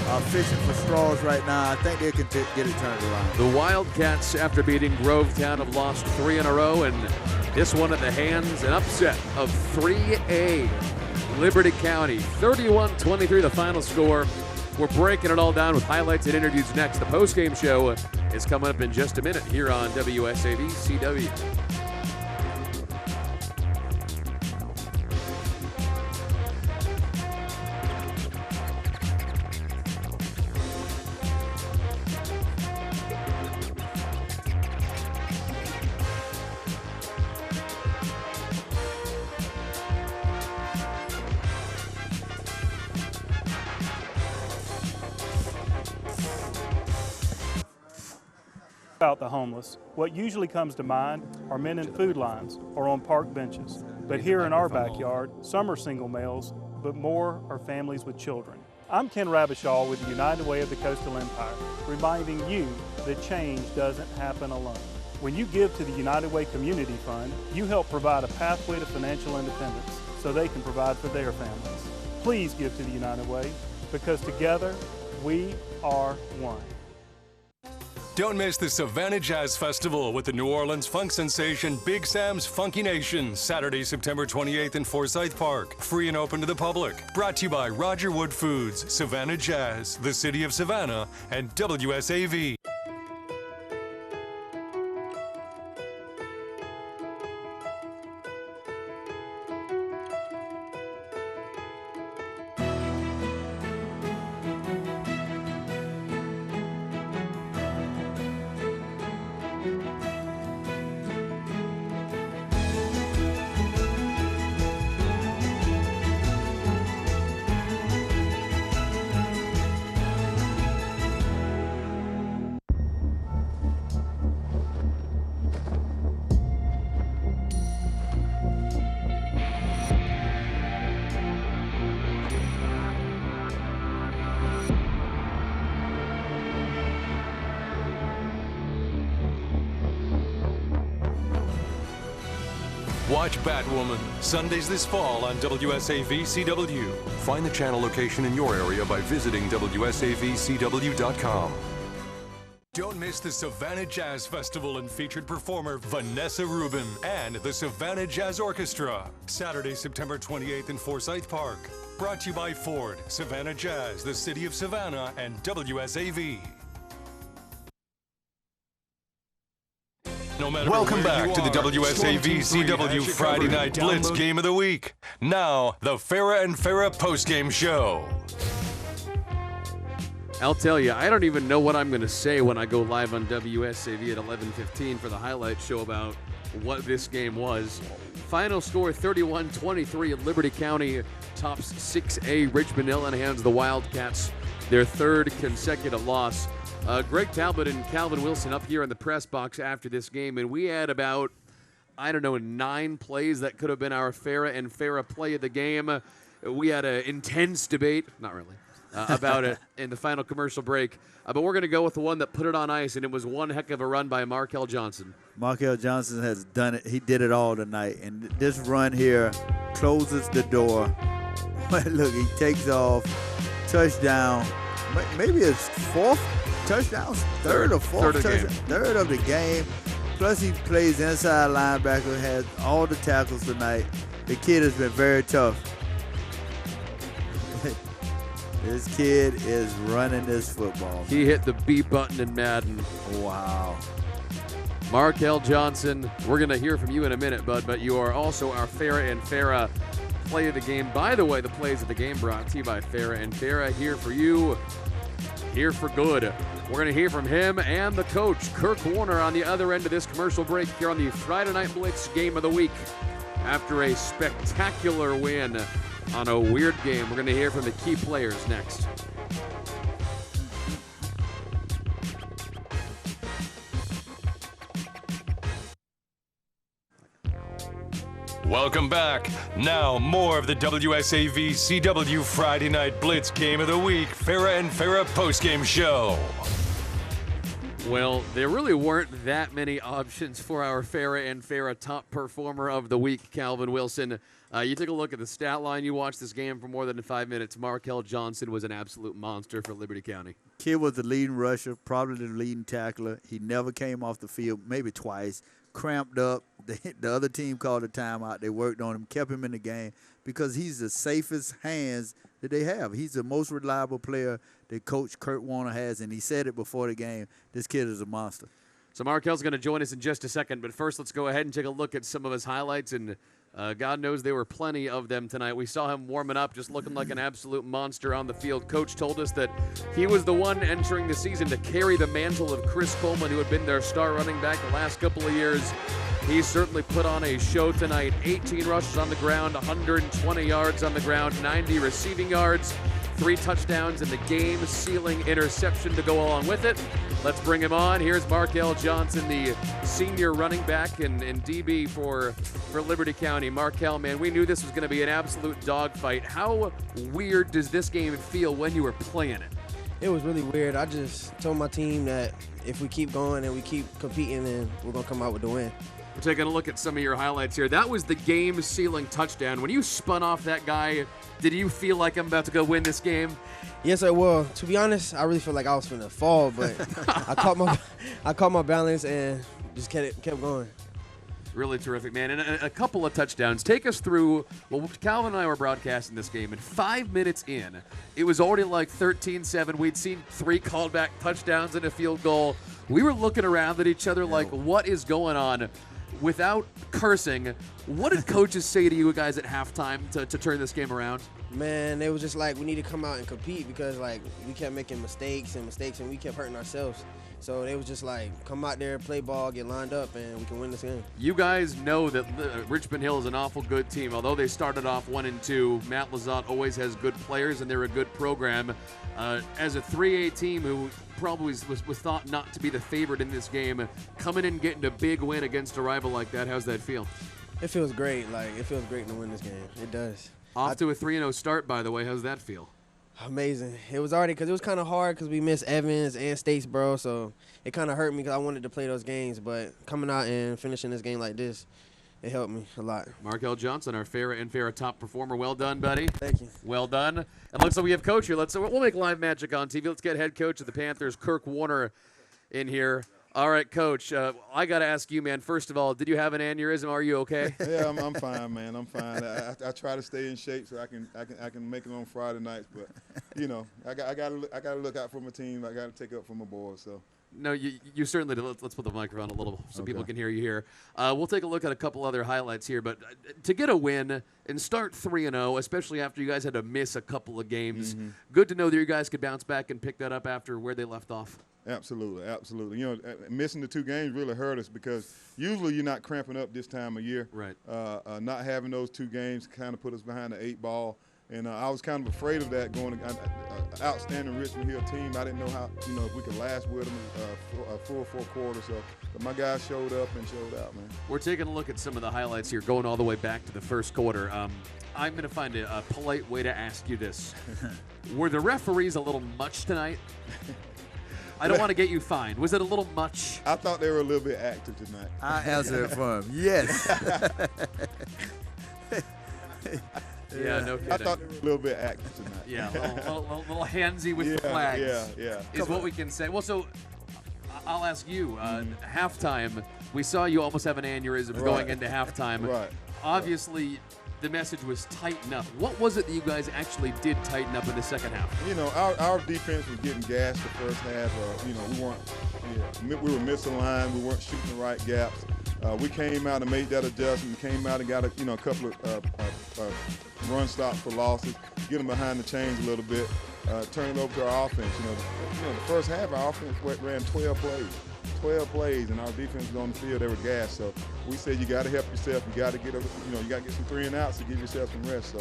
Speaker 4: are fishing for straws right now. I think they can get it turned around.
Speaker 2: The Wildcats, after beating Grovetown, have lost 3 in a row, and this one at the hands, an upset of 3A. Liberty County, 31-23 the final score. We're breaking it all down with highlights and interviews next. The postgame show is coming up in just a minute here on WSAV CW.
Speaker 15: About the homeless, what usually comes to mind are men in food lines or on park benches. But here in our backyard, some are single males, but more are families with children. I'm Ken Ravachol with the United Way of the Coastal Empire, reminding you that change doesn't happen alone. When you give to the United Way Community Fund, you help provide a pathway to financial independence so they can provide for their families. Please give to the United Way, because together we are one.
Speaker 1: Don't miss the Savannah Jazz Festival with the New Orleans funk sensation Big Sam's Funky Nation, Saturday, September 28th in Forsyth Park. Free and open to the public. Brought to you by Roger Wood Foods, Savannah Jazz, the City of Savannah, and WSAV. Watch Batwoman, Sundays this fall on WSAV CW. Find the channel location in your area by visiting WSAVCW.com. Don't miss the Savannah Jazz Festival and featured performer Vanessa Rubin and the Savannah Jazz Orchestra. Saturday, September 28th in Forsyth Park. Brought to you by Ford, Savannah Jazz, the City of Savannah, and WSAV. No matter Welcome back to the WSAV CW Friday Night Blitz Game of the Week. Now, the Farrah and Farrah postgame show.
Speaker 2: I'll tell you, I don't even know what I'm going to say when I go live on WSAV at 11:15 for the highlight show about what this game was. Final score 31-23. Liberty County tops 6A Richmond Hill and hands the Wildcats their third consecutive loss. Greg Talbot and Calvin Wilson up here in the press box after this game, and we had about, 9 plays that could have been our Farrah and Farrah play of the game. We had an intense debate, not really, about it in the final commercial break. But we're going to go with the one that put it on ice, and it was one heck of a run by Markel Johnson.
Speaker 4: Markel Johnson has done it. He did it all tonight. And this run here closes the door. Look, he takes off, touchdown. Maybe it's fourth touchdown, third or fourth touchdown, third of the game. Plus he plays inside linebacker, has all the tackles tonight. The kid has been very tough. This kid is running this football.
Speaker 2: He hit the B button in Madden.
Speaker 4: Wow.
Speaker 2: Markel Johnson, we're going to hear from you in a minute, bud, but you are also our Farrah and Farrah play of the game. By the way, the plays of the game brought to you by Farrah and Farrah, here for you, here for good. We're going to hear from him and the coach, Kirk Warner, on the other end of this commercial break here on the Friday Night Blitz Game of the Week. After a spectacular win on a weird game, we're going to hear from the key players next.
Speaker 1: Welcome back. Now, more of the WSAV CW Friday Night Blitz Game of the Week, Farrah and Farrah postgame show.
Speaker 2: Well, there really weren't that many options for our Farrah and Farrah top performer of the week, Calvin Wilson. You took a look at the stat line. You watched this game for more than 5 minutes. Markel Johnson was an absolute monster for Liberty County.
Speaker 4: Kid was the leading rusher, probably the leading tackler. He never came off the field, maybe twice. Cramped up. The other team called a timeout. They worked on him, kept him in the game. because he's the safest hands that they have. He's the most reliable player that Coach Kurt Warner has, and he said it before the game. This kid is a monster.
Speaker 2: So Markel's going to join us in just a second, but first let's go ahead and take a look at some of his highlights, and God knows there were plenty of them tonight. We saw him warming up, just looking like an absolute monster on the field. Coach told us that he was the one entering the season to carry the mantle of Chris Coleman, who had been their star running back the last couple of years. He certainly put on a show tonight. 18 rushes on the ground, 120 yards on the ground, 90 receiving yards, 3 touchdowns, and the game-sealing interception to go along with it. Let's bring him on. Here's Markel Johnson, the senior running back and DB for Liberty County. Markel, man, we knew this was going to be an absolute dogfight. How weird does this game feel when you were playing it?
Speaker 16: It was really weird. I just told my team that if we keep going and we keep competing, then we're going to come out with the win.
Speaker 2: We're taking a look at some of your highlights here. That was the game-sealing touchdown. When you spun off that guy, did you feel like I'm about to go win this game?
Speaker 16: Yes, I will. To be honest, I really felt like I was finna fall, but I caught my balance and just kept going.
Speaker 2: Really terrific, man. And a couple of touchdowns. Take us through, well, Calvin and I were broadcasting this game, and 5 minutes in, it was already like 13-7. We'd seen 3 called back touchdowns and a field goal. We were looking around at each other like, what is going on? Without cursing, what did coaches say to you guys at halftime to turn this game around?
Speaker 16: Man, they was just like, we need to come out and compete because, like, we kept making mistakes, and we kept hurting ourselves. So they was just like, come out there, play ball, get lined up, and we can win this game.
Speaker 2: You guys know that Richmond Hill is an awful good team. Although they started off 1-2, Matt Lizotte always has good players, and they're a good program. As a 3A team who probably was thought not to be the favorite in this game, coming in getting a big win against a rival like that, how's that feel?
Speaker 16: It feels great. Like, it feels great to win this game. It does.
Speaker 2: Off to a 3-0 start, by the way. How's that feel?
Speaker 16: Amazing. It was already because it was kind of hard because we missed Evans and Statesboro, so it kind of hurt me because I wanted to play those games. But coming out and finishing this game like this, it helped me a lot.
Speaker 2: Markel Johnson, our Farrah and Farrah top performer. Well done, buddy.
Speaker 16: Thank you.
Speaker 2: Well done. And looks like we have Coach here. We'll make live magic on TV. Let's get head coach of the Panthers, Kirk Warner, in here. All right, Coach, I got to ask you, man, first of all, did you have an aneurysm? Are you okay?
Speaker 6: Yeah, I'm fine, man. I'm fine. I try to stay in shape so I can make it on Friday nights, but, you know, I got to look out for my team. I got to take up for my boys, so.
Speaker 2: No, you certainly do. Let's put the microphone a little so people can hear you here. We'll take a look at a couple other highlights here, but to get a win and start 3-0, especially after you guys had to miss a couple of games, good to know that you guys could bounce back and pick that up after where they left off.
Speaker 6: Absolutely, absolutely. You know, missing the 2 games really hurt us because usually you're not cramping up this time of year.
Speaker 2: Right.
Speaker 6: Not having those 2 games kind of put us behind the 8 ball. And I was kind of afraid of that going to outstanding Richmond Hill team. I didn't know how, you know, if we could last with them a full 4 quarters. So, but my guys showed up and showed out, man.
Speaker 2: We're taking a look at some of the highlights here, going all the way back to the first quarter. I'm going to find a polite way to ask you this. Were the referees a little much tonight? I don't want to get you fined. Was it a little much?
Speaker 6: I thought they were a little bit active tonight.
Speaker 4: I answered it for him. Yes.
Speaker 2: Yeah, no kidding.
Speaker 6: I thought they were a little bit active tonight.
Speaker 2: Yeah, a little handsy with the flags.
Speaker 6: Yeah.
Speaker 2: Is what we can say. Well, so I'll ask you. Halftime, we saw you almost have an aneurysm going into halftime.
Speaker 6: Right.
Speaker 2: Obviously, the message was tighten up. What was it that you guys actually did tighten up in the second half?
Speaker 6: You know, our defense was getting gassed the first half. You know, we were misaligned. We weren't shooting the right gaps. We came out and made that adjustment. Came out and got a couple of run stops for losses. Get them behind the chains a little bit. Turn it over to our offense. You know, the first half our offense ran 12 plays, and our defense was on the field. They were gassed. So we said you got to help yourself. You got to get you got to get some 3 and outs to give yourself some rest. So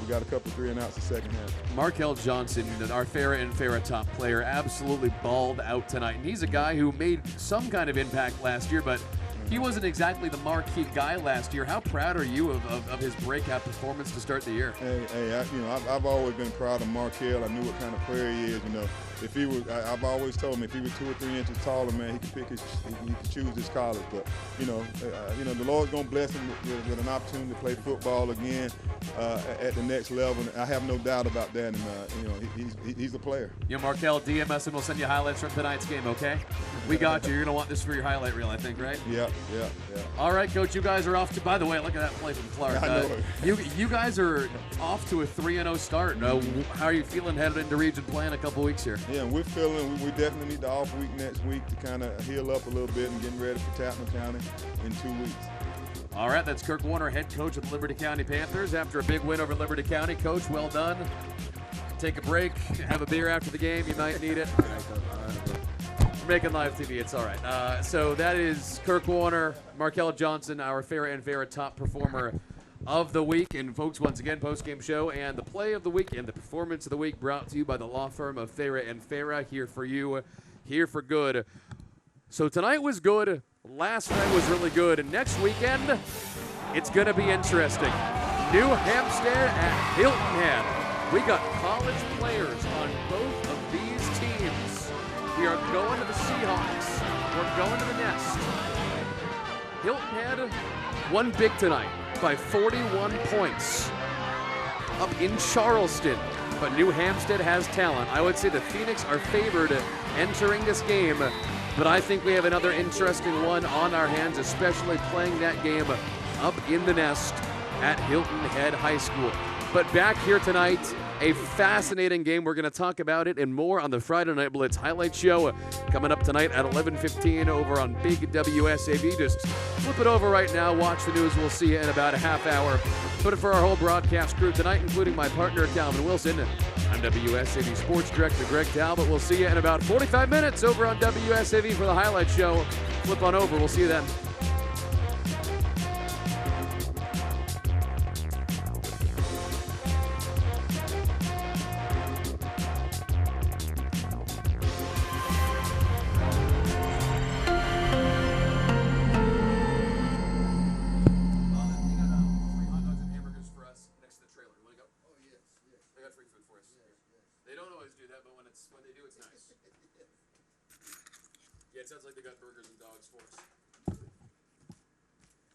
Speaker 6: we got a couple of 3 and outs the second half.
Speaker 2: Markel Johnson, our Farrah and Farrah top player, absolutely balled out tonight. And he's a guy who made some kind of impact last year, but he wasn't exactly the marquee guy last year. How proud are you of his breakout performance to start the year?
Speaker 6: Hey, I've always been proud of Markel. I knew what kind of player he is. You know, if he was, I've always told him if he was 2 or 3 inches taller, man, he could choose his college. But you know, the Lord's gonna bless him with an opportunity to play football again at the next level. And I have no doubt about that. And you know, he's a player.
Speaker 2: You know, Markel, DMS, and we'll send you highlights from tonight's game. Okay, we got you. You're gonna want this for your highlight reel, I think, right?
Speaker 6: Yeah. Yeah.
Speaker 2: All right, Coach, you guys are off to, by the way, look at that play from Clark.
Speaker 6: I know it.
Speaker 2: You guys are off to a 3-0 start. How are you feeling headed into region play in a couple weeks here?
Speaker 6: Yeah, we're feeling we definitely need the off week next week to kind of heal up a little bit and getting ready for Tappan County in 2 weeks.
Speaker 2: All right, that's Kirk Warner, head coach of the Liberty County Panthers. After a big win over Liberty County, Coach, well done. Take a break, have a beer after the game. You might need it. We're making live TV. It's all right. So that is Kirk Warner, Markel Johnson, our Farrah and Farrah top performer of the week. And folks, once again, post-game show and the play of the week and the performance of the week brought to you by the law firm of Farrah and Farrah. Here for you, here for good. So tonight was good. Last night was really good. And next weekend, it's going to be interesting. New Hampstead at Hilton Head. We got college players on both of these teams. We are going to the Seahawks. We're going to the Nest. Hilton Head won big tonight by 41 points up in Charleston. But New Hampstead has talent. I would say the Phoenix are favored entering this game, but I think we have another interesting one on our hands, especially playing that game up in the Nest at Hilton Head High School. But back here tonight, a fascinating game. We're going to talk about it and more on the Friday Night Blitz highlight show coming up tonight at 11:15 over on Big WSAV. Just flip it over right now. Watch the news. We'll see you in about a half hour. But for our whole broadcast crew tonight, including my partner, Calvin Wilson, I'm WSAV Sports Director Greg Talbot. We'll see you in about 45 minutes over on WSAV for the highlight show. Flip on over. We'll see you then. It sounds like they got burgers and dogs for us.